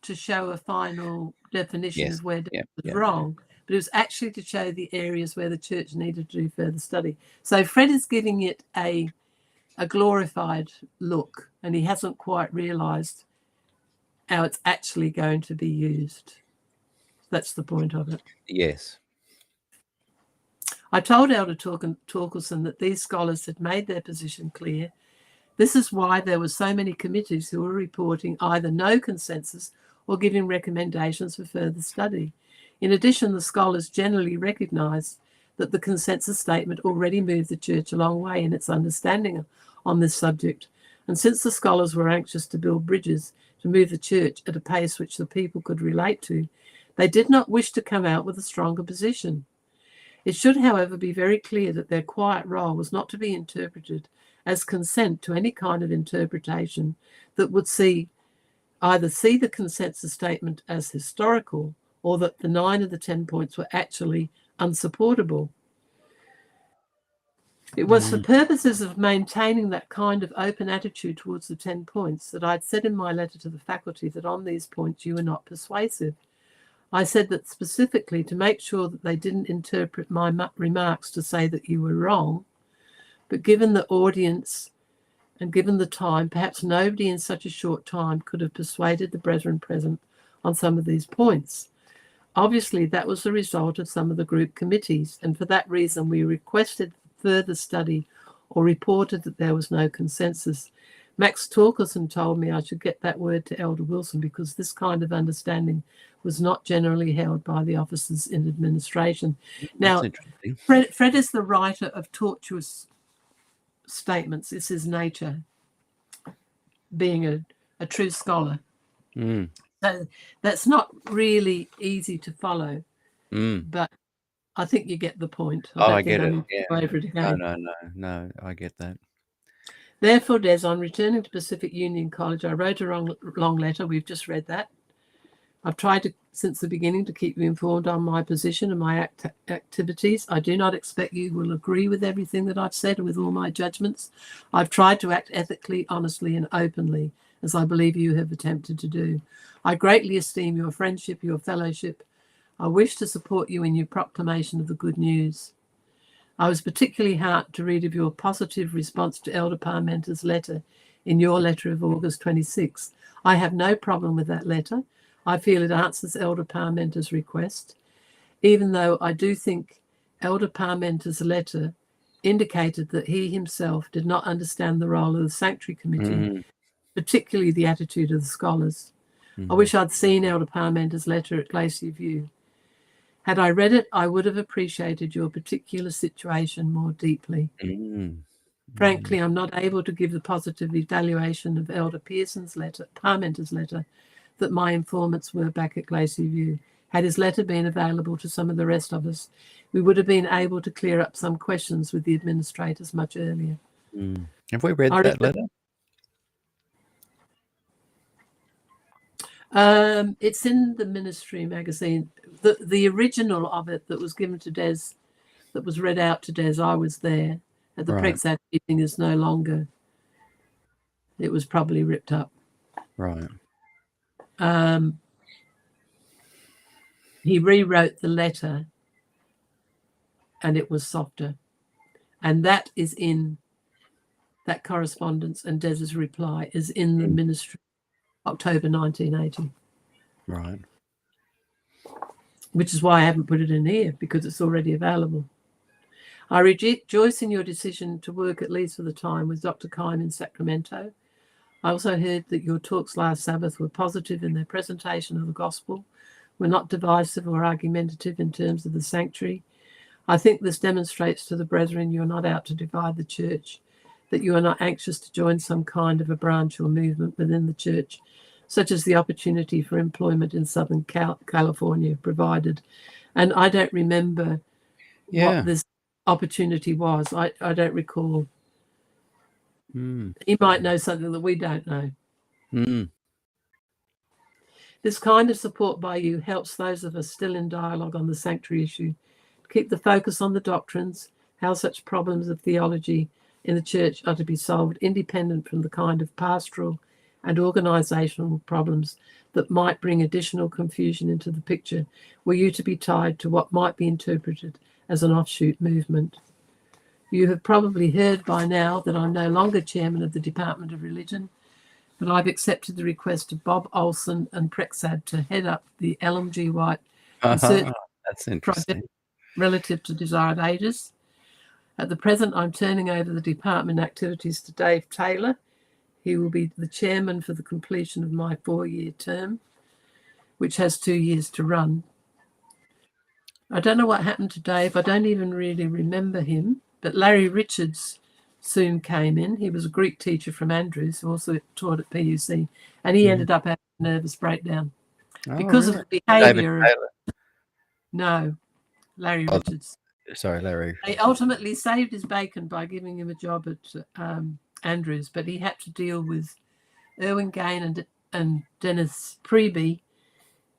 to show a final definition of where it was wrong, but it was actually to show the areas where the church needed to do further study. So Fred is giving it a glorified look, and he hasn't quite realised how it's actually going to be used. That's the point of it. Yes. I told Elder Torkelson that these scholars had made their position clear. This is why there were so many committees who were reporting either no consensus or giving recommendations for further study. In addition, the scholars generally recognised that the consensus statement already moved the church a long way in its understanding on this subject. And since the scholars were anxious to build bridges to move the church at a pace which the people could relate to, they did not wish to come out with a stronger position. It should, however, be very clear that their quiet role was not to be interpreted as consent to any kind of interpretation that would either see the consensus statement as historical or that the 9 of the 10 points were actually unsupportable. It was for purposes of maintaining that kind of open attitude towards the 10 points that I'd said in my letter to the faculty that on these points you were not persuasive. I said that specifically to make sure that they didn't interpret my remarks to say that you were wrong, but given the audience and given the time, perhaps nobody in such a short time could have persuaded the brethren present on some of these points. Obviously, that was the result of some of the group committees, and for that reason we requested further study or reported that there was no consensus. Max Torkelson told me I should get that word to Elder Wilson because this kind of understanding was not generally held by the officers in administration. Now, That's interesting. Fred is the writer of tortuous statements. It's his nature, being a true scholar. So that's not really easy to follow, but I think you get the point. I get it. Yeah. Go over it again. No, I get that. Therefore, Des, on returning to Pacific Union College, I wrote a long letter. We've just read that. I've tried to, since the beginning, to keep you informed on my position and my activities. I do not expect you will agree with everything that I've said and with all my judgments. I've tried to act ethically, honestly, and openly, as I believe you have attempted to do. I greatly esteem your friendship, your fellowship. I wish to support you in your proclamation of the good news. I was particularly heartened to read of your positive response to Elder Parmenter's letter in your letter of August 26. I have no problem with that letter. I feel it answers Elder Parmenter's request, even though I do think Elder Parmenter's letter indicated that he himself did not understand the role of the Sanctuary Committee, particularly the attitude of the scholars. I wish I'd seen Elder Parmenter's letter at Glacier View. Had I read it, I would have appreciated your particular situation more deeply. Frankly, I'm not able to give the positive evaluation of Elder Parmenter's letter, that my informants were back at Glacier View. Had his letter been available to some of the rest of us, we would have been able to clear up some questions with the administrators much earlier. Have we read that letter? It's in the ministry magazine. The original of it that was given to Des, that was read out to Des, I was there at the Prexad meeting, is no longer. It was probably ripped up. Right. He rewrote the letter and it was softer. And that is in that correspondence, and Des's reply is in the ministry, October 1980. Right. Which is why I haven't put it in here, because it's already available. I rejoice in your decision to work at least for the time with Dr. Keim in Sacramento. I also heard that your talks last Sabbath were positive in their presentation of the gospel, were not divisive or argumentative in terms of the sanctuary. I think this demonstrates to the brethren you're not out to divide the church, that you are not anxious to join some kind of a branch or movement within the church, such as the opportunity for employment in Southern California provided. And I don't remember what this opportunity was. I don't recall. He might know something that we don't know. This kind of support by you helps those of us still in dialogue on the sanctuary issue to keep the focus on the doctrines, how such problems of theology in the church are to be solved independent from the kind of pastoral and organisational problems that might bring additional confusion into the picture, were you to be tied to what might be interpreted as an offshoot movement. You have probably heard by now that I'm no longer chairman of the Department of Religion, but I've accepted the request of Bob Olson and Prexad to head up the LMG White research project relative to desired ages. At the present, I'm turning over the department activities to Dave Taylor. He will be the chairman for the completion of my 4-year term, which has 2 years to run. I don't know what happened to Dave. I don't even really remember him, but Larry Richards soon came in. He was a Greek teacher from Andrews, who also taught at PUC, and he ended up having a nervous breakdown because of the behaviour. No, Larry Richards. Sorry, Larry. They ultimately saved his bacon by giving him a job at Andrews, but he had to deal with Erwin Gain and Dennis Preby,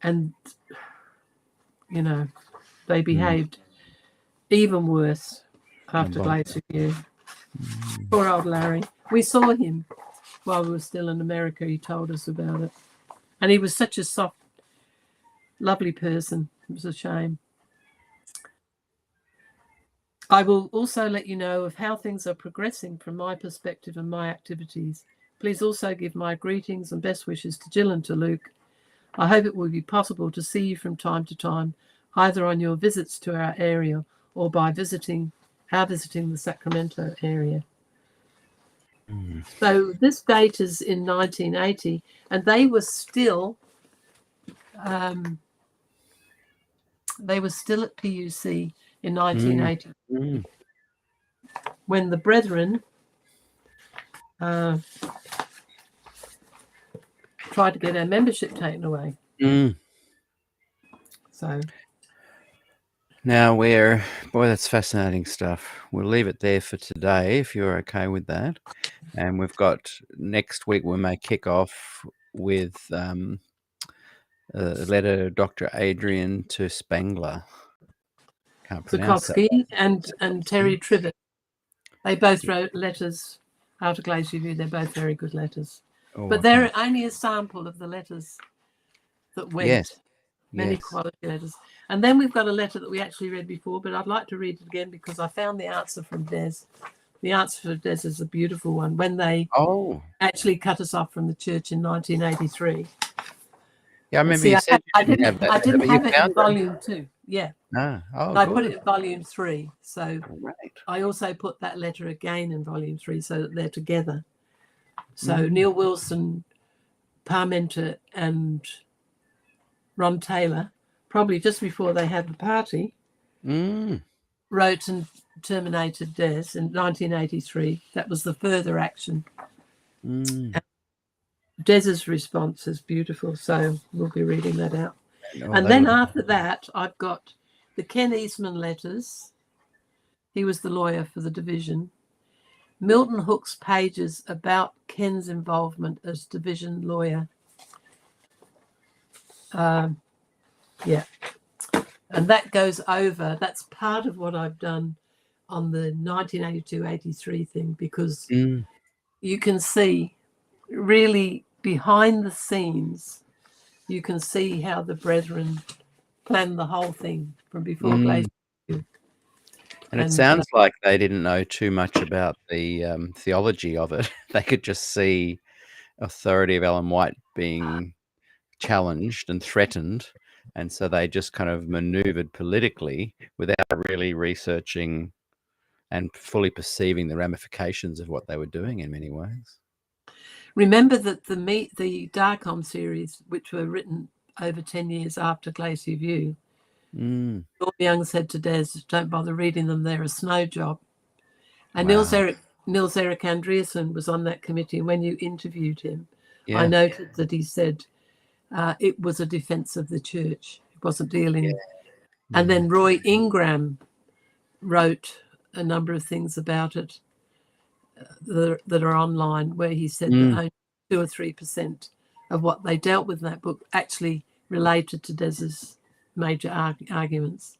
and, you know, they behaved even worse after Glacier View. Poor old Larry. We saw him while we were still in America. He told us about it. And he was such a soft, lovely person. It was a shame. I will also let you know of how things are progressing from my perspective and my activities. Please also give my greetings and best wishes to Jill and to Luke. I hope it will be possible to see you from time to time, either on your visits to our area or by visiting the Sacramento area. Mm. So this date is in 1980, and they were still at PUC in 1980 Mm. when the Brethren tried to get our membership taken away. Mm. So Now boy, that's fascinating stuff. We'll leave it there for today if you're okay with that. And we've got next week we may kick off with a letter Dr. Adrian to Spangler. Can't pronounce that. Zukowski and Terry Trivet, they both wrote letters out of Glacier View. They're both very good letters. Oh, But they're only a sample of the letters that went. Yes. Many Yes. quality letters. And then we've got a letter that we actually read before, but I'd like to read it again because I found the answer from Des. The answer for Des is a beautiful one. When they actually cut us off from the church in 1983. Yeah, I remember you said I didn't have it in volume 2. Yeah. No. Oh, I put it in volume 3. So Great. I also put that letter again in volume 3 so that they're together. So Neil Wilson, Parmenter, and Ron Taylor, probably just before they had the party, wrote and terminated Des in 1983. That was the further action. Des's response is beautiful, so we'll be reading that out. And then after that, I've got the Ken Eastman letters. He was the lawyer for the division. Milton Hook's pages about Ken's involvement as division lawyer. Yeah. And that goes over, that's part of what I've done on the 1982-83 thing, because you can see really behind the scenes, you can see how the Brethren planned the whole thing from before Glacier. And it sounds like they didn't know too much about the theology of it. They could just see authority of Ellen White being challenged and threatened, and so they just kind of maneuvered politically without really researching and fully perceiving the ramifications of what they were doing in many ways. Remember that the Darcom series, which were written over 10 years after Glacier View, Norm Young said to Des, don't bother reading them, they're a snow job. And Nils Erik Andreasen was on that committee, and when you interviewed him, I noted that he said it was a defense of the church. It wasn't dealing. And then Roy Ingram wrote a number of things about it that are online, where he said that only 2 or 3% of what they dealt with in that book actually related to Des's major arguments.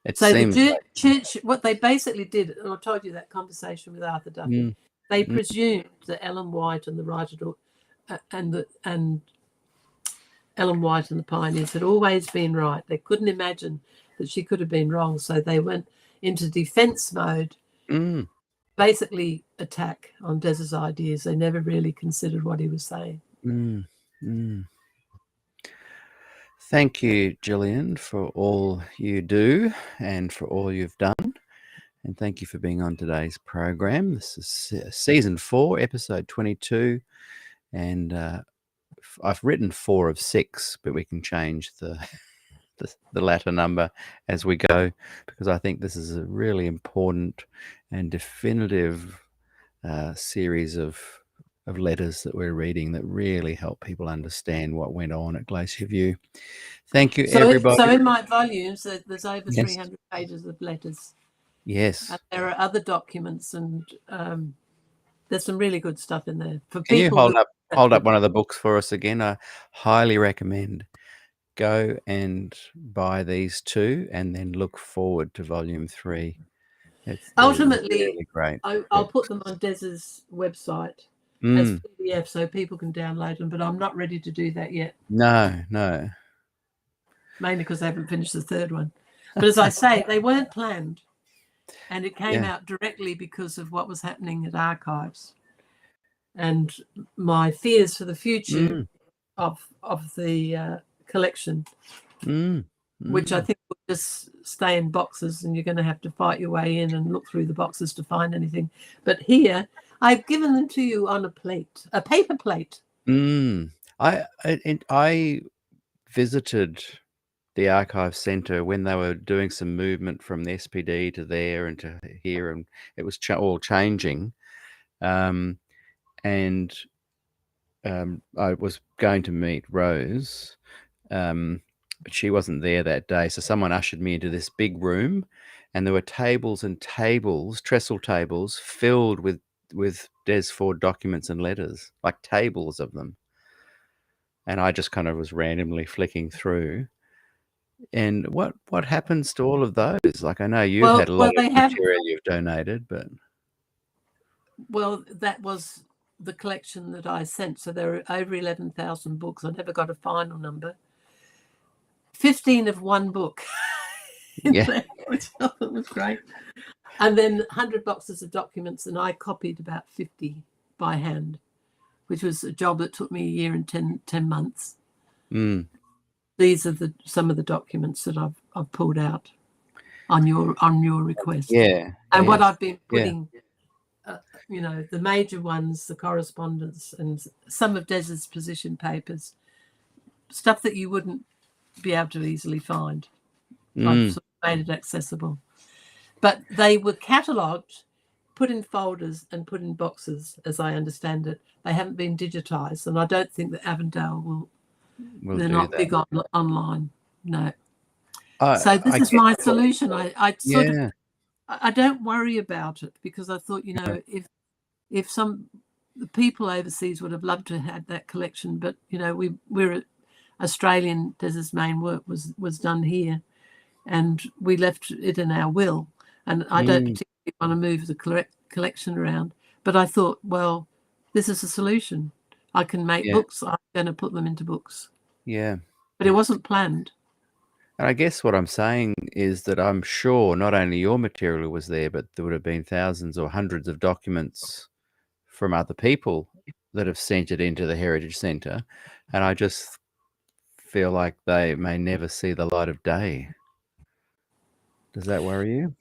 The church, what they basically did, and I told you that conversation with Arthur Duffy, they presumed that Ellen White and the writer and Ellen White and the pioneers had always been right. They couldn't imagine that she could have been wrong, so they went into defense mode, basically attack on Des's ideas. They never really considered what he was saying. Thank you, Gillian, for all you do and for all you've done. And thank you for being on today's program. This is season 4, episode 22. And I've written 4 of 6, but we can change the latter number as we go, because I think this is a really important and definitive series of letters that we're reading that really help people understand what went on at Glacier View. Thank you, everybody. So in my volumes, there's over 300 pages of letters. Yes. And there are other documents, and there's some really good stuff in there. Can you hold up one of the books for us again? I highly recommend go and buy these 2 and then look forward to volume 3. Ultimately, really great. I'll put them on Des's website as PDF so people can download them, but I'm not ready to do that yet. No. Mainly because I haven't finished the 3rd one. But as I say, they weren't planned. And it came out directly because of what was happening at Archives. And my fears for the future of the collection, which I think will just stay in boxes, and you're going to have to fight your way in and look through the boxes to find anything. But here, I've given them to you on a plate, a paper plate. I visited the Archive Centre when they were doing some movement from the SPD to there and to here, and it was all changing. And I was going to meet Rose, but she wasn't there that day. So someone ushered me into this big room, and there were tables and tables, trestle tables, filled with Des Ford documents and letters, like tables of them. And I just kind of was randomly flicking through. And what happens to all of those? Like, I know you've had a lot of material you've donated, but that was the collection that I sent. So there are over 11,000 books. I never got a final number. 15 of one book in there, which I thought was great. And then 100 boxes of documents, and I copied about 50 by hand, which was a job that took me a year and 10 months. These are some of the documents that I've pulled out on your request. And what I've been putting, the major ones, the correspondence, and some of Des's position papers, stuff that you wouldn't be able to easily find. I've sort of made it accessible. But they were catalogued, put in folders and put in boxes, as I understand it. They haven't been digitised, and I don't think that Avondale will they're not big on online. No. So this is my solution. I don't worry about it, because I thought, if some the people overseas would have loved to have that collection, but we're Australian. Des's main work was done here, and we left it in our will. And I don't particularly want to move the collection around. But I thought, well, this is a solution. I can make books. I'm going to put them into books. Yeah. But it wasn't planned. And I guess what I'm saying is that I'm sure not only your material was there, but there would have been thousands or hundreds of documents from other people that have sent it into the Heritage Centre. And I just feel like they may never see the light of day. Does that worry you?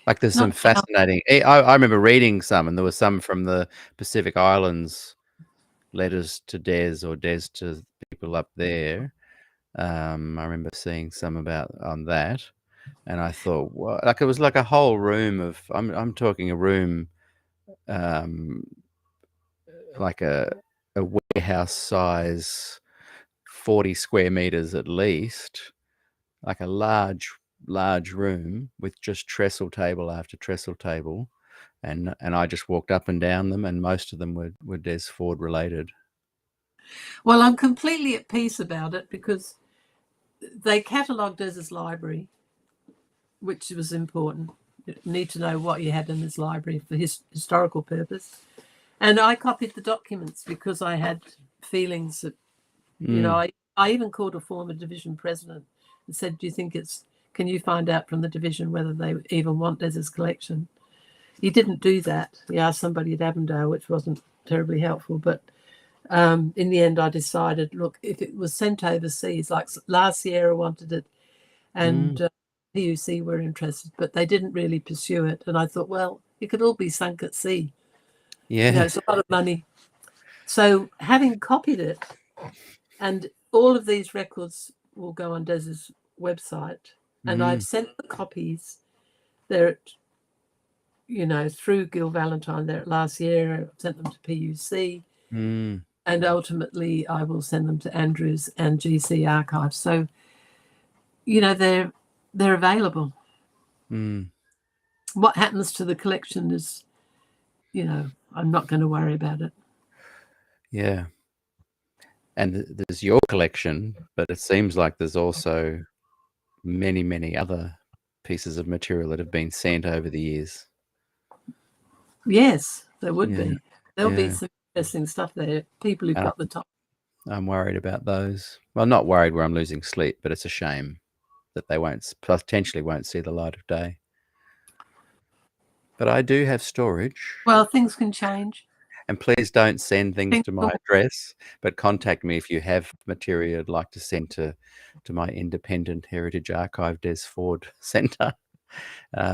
Like, there's some fascinating... I remember reading some, and there was some from the Pacific Islands, letters to Des or Des to people up there. I remember seeing some on that, and I thought, well, like, it was like a whole room of... I'm talking a room, like a warehouse size, 40 square meters at least, like a large room with just trestle table after trestle table, and I just walked up and down them, and most of them were Des Ford related. Well, I'm completely at peace about it, because they catalogued Des's library, which was important. You need to know what you had in his library for historical purpose. And I copied the documents because I had feelings that, I even called a former division president and said, do you think can you find out from the division whether they even want Des's collection? He didn't do that. He asked somebody at Avondale, which wasn't terribly helpful. But in the end, I decided, look, if it was sent overseas, like last year I wanted it, and PUC were interested, but they didn't really pursue it. And I thought, well, it could all be sunk at sea. Yeah. It's a lot of money. So having copied it, and all of these records will go on Des's website, and I've sent the copies. They're through Gil Valentine there last year. I sent them to PUC, and ultimately I will send them to Andrews and GC Archives. So, they're available. What happens to the collection is, I'm not going to worry about it. Yeah. And there's your collection, but it seems like there's also many, many other pieces of material that have been sent over the years. Yes, there would be. There'll be some interesting stuff there. People who've got the top. I'm worried about those. Well, not worried where I'm losing sleep, but it's a shame that they potentially won't see the light of day. But I do have storage. Well, things can change. And please don't send things to my address, but contact me if you have material you'd like to send to my independent Heritage Archive Des Ford Centre,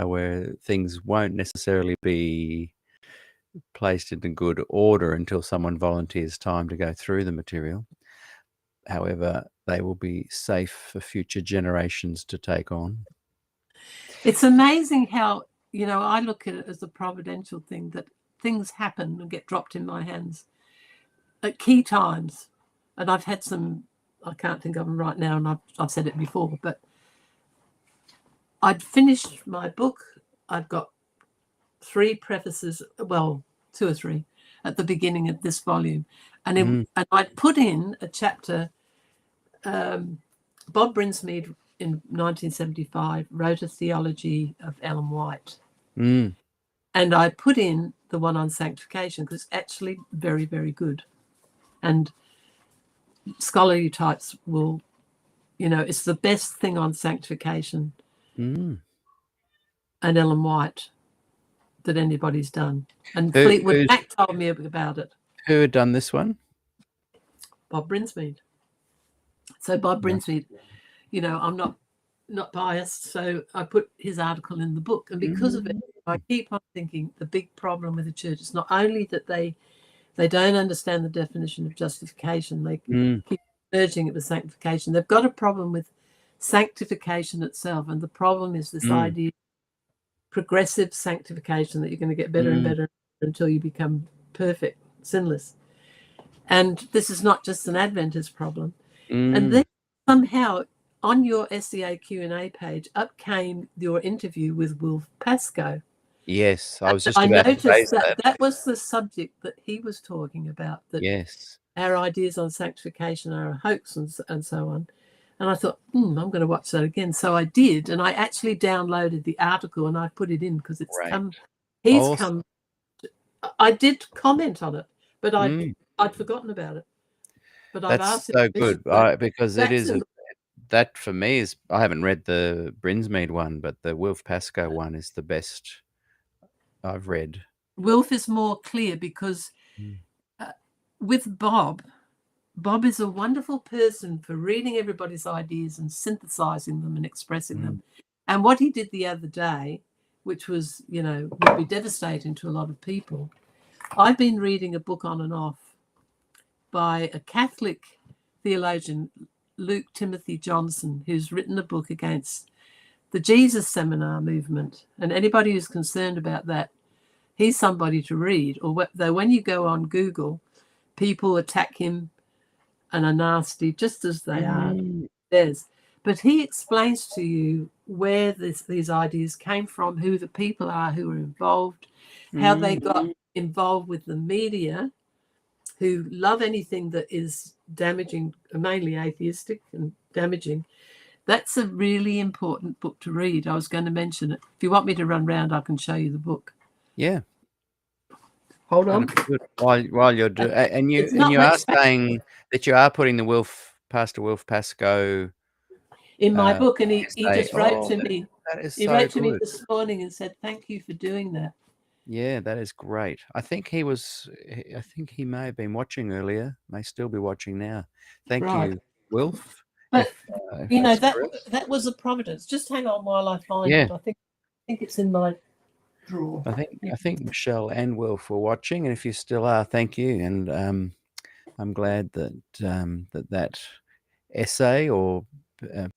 where things won't necessarily be placed into good order until someone volunteers time to go through the material. However, they will be safe for future generations to take on. It's amazing how, you know, I look at it as a providential thing, that things happen and get dropped in my hands at key times. And I've had some, I can't think of them right now, and I've said it before, but I'd finished my book. I've got 3 prefaces, well, 2 or 3 at the beginning of this volume. And, and I'd put in a chapter. Bob Brinsmead in 1975 wrote a theology of Ellen White. And I put in the one on sanctification because it's actually very, very good. And scholarly types will, you know, it's the best thing on sanctification and Ellen White that anybody's done. And Fleetwood Mac told me about it. Who had done this one? Bob Brinsmead. So Bob Brinsmead, you know, I'm not biased, so I put his article in the book. And because of it, I keep on thinking the big problem with the church is not only that they don't understand the definition of justification, they keep merging it with sanctification. They've got a problem with sanctification itself. And the problem is this idea of progressive sanctification, that you're going to get better and better until you become perfect, sinless. And this is not just an Adventist problem. And then somehow on your SDAQ&A page up came your interview with Wilf Pascoe. Yes, I was just about to say that. That was the subject that he was talking about, that our ideas on sanctification are a hoax and so on. And I thought, I'm going to watch that again. So I did, and I actually downloaded the article and I put it in because it's come. He's come. I did comment on it, but I'd forgotten about it. But I've asked him. That's so good, because it is that for me is, I haven't read the Brinsmead one, but the Wilf Pascoe one is the best I've read. Wilf is more clear because with Bob is a wonderful person for reading everybody's ideas and synthesizing them and expressing them. And what he did the other day, which was, you know, would be devastating to a lot of people. I've been reading a book on and off by a Catholic theologian, Luke Timothy Johnson, who's written a book against the Jesus Seminar movement. And anybody who's concerned about that, he's somebody to read. Though when you go on Google, people attack him and are nasty, just as they are. But he explains to you where these ideas came from, who the people are who are involved, how they got involved with the media, who love anything that is damaging, mainly atheistic and damaging. That's a really important book to read. I was going to mention it. If you want me to run round, I can show you the book. Yeah. Hold on. While you're doing, and you are saying that you are putting the Pastor Wilf Pascoe in my book, and he just wrote to me. That is he wrote to me this morning and said, "Thank you for doing that." Yeah, that is great. I think he may have been watching earlier. May still be watching now. Thank you, Wilf. But you know, that was a providence. Just hang on while I find it. I think it's in my drawer. I think Michelle and Wilf were watching, and if you still are, thank you. And I'm glad that that essay or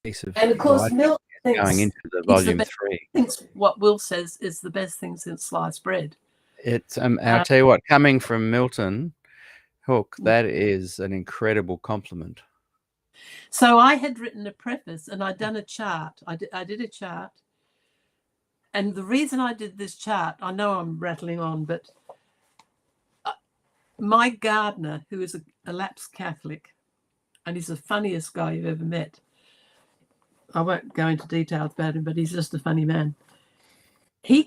piece of, and of course, Milt going into the volume 3. Thinks what Will says is the best thing since sliced bread. It's I'll tell you what, coming from Milton Hook, that is an incredible compliment. So I had written a preface and I'd done a chart. I did a chart. And the reason I did this chart, I know I'm rattling on, but my gardener, who is a lapsed Catholic, and he's the funniest guy you've ever met. I won't go into details about him, but he's just a funny man. I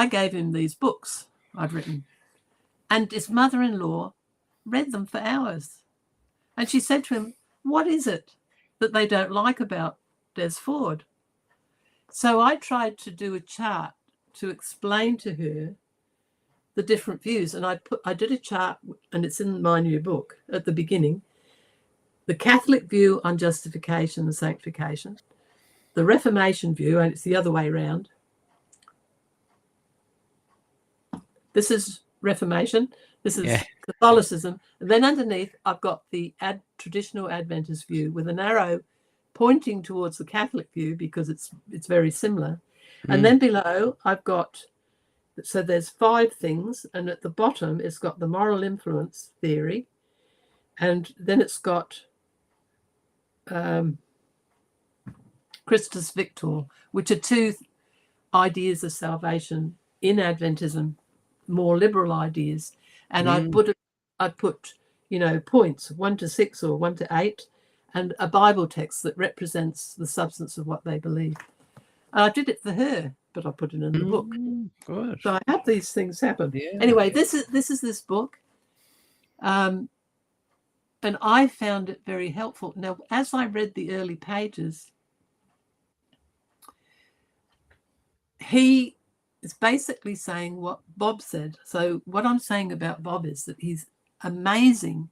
gave him these books I'd written, and his mother-in-law read them for hours. And she said to him, "What is it that they don't like about Des Ford?" So I tried to do a chart to explain to her the different views. And I did a chart, and it's in my new book at the beginning. The Catholic view on justification and sanctification, the Reformation view, and it's the other way around. This is Reformation. This is Yeah. Catholicism. And then underneath, I've got the traditional Adventist view with an arrow pointing towards the Catholic view because it's very similar. And then below, I've got, so there's 5 things, and at the bottom, it's got the moral influence theory, and then it's got Christus Victor, which are 2 ideas of salvation in Adventism, more liberal ideas. And I put, you know, points 1 to 6 or 1 to 8, and a Bible text that represents the substance of what they believe. I did it for her, but I put it in the book. Good. So I have these things happen. Yeah. Anyway, this is this book. And I found it very helpful. Now, as I read the early pages, he is basically saying what Bob said. So what I'm saying about Bob is that he's amazing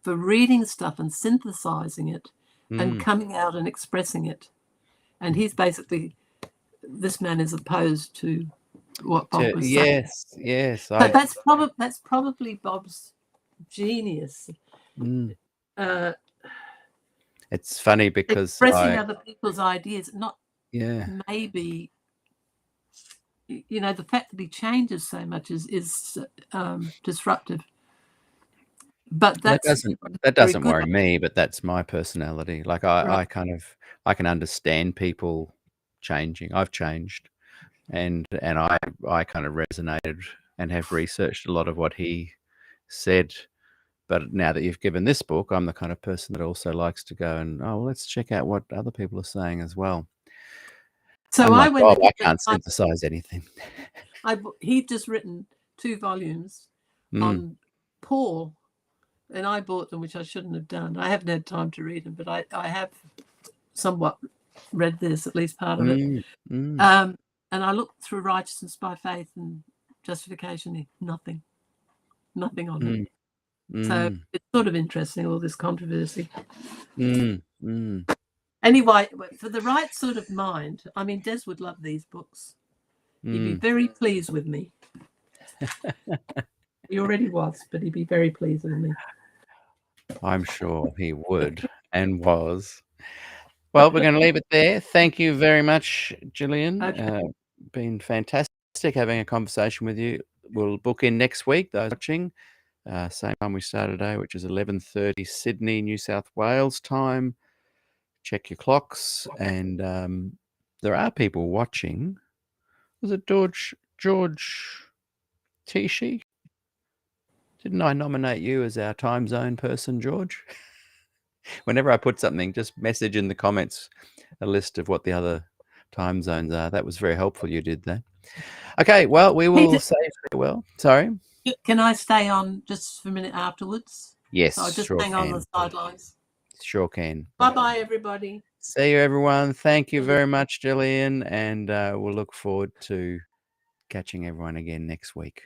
for reading stuff and synthesizing it and coming out and expressing it. And he's basically, this man is opposed to what Bob was saying. Yes. So that's probably Bob's genius. It's funny because expressing other people's ideas, not yeah. maybe, you know, the fact that he changes so much is disruptive. But that doesn't worry me, but that's my personality. Like I can understand people changing. I've changed, and I kind of resonated and have researched a lot of what he said. But now that you've given this book, I'm the kind of person that also likes to go and, oh, well, let's check out what other people are saying as well. So I can't synthesize anything. He'd just written 2 volumes on Paul, and I bought them, which I shouldn't have done. I haven't had time to read them, but I have somewhat read this, at least part of it. And I looked through Righteousness by Faith and Justification, nothing on it. So it's sort of interesting, all this controversy. Anyway, for the right sort of mind, I mean, Des would love these books. He'd be very pleased with me. He already was, but he'd be very pleased with me. I'm sure he would and was. Well, we're going to leave it there. Thank you very much, Gillian. Okay. Been fantastic having a conversation with you. We'll book in next week, those watching. Same time we start today, which is 11:30 Sydney, New South Wales time. Check your clocks. And there are people watching. Was it George Tishi? Didn't I nominate you as our time zone person, George? Whenever I put something, just message in the comments a list of what the other time zones are. That was very helpful. You did that. Okay, well, we will say farewell. Sorry? Can I stay on just for a minute afterwards? Yes, So I'll just sure hang on the sidelines. Sure can. Bye-bye, everybody. See you, everyone. Thank you very much, Gillian, and we'll look forward to catching everyone again next week.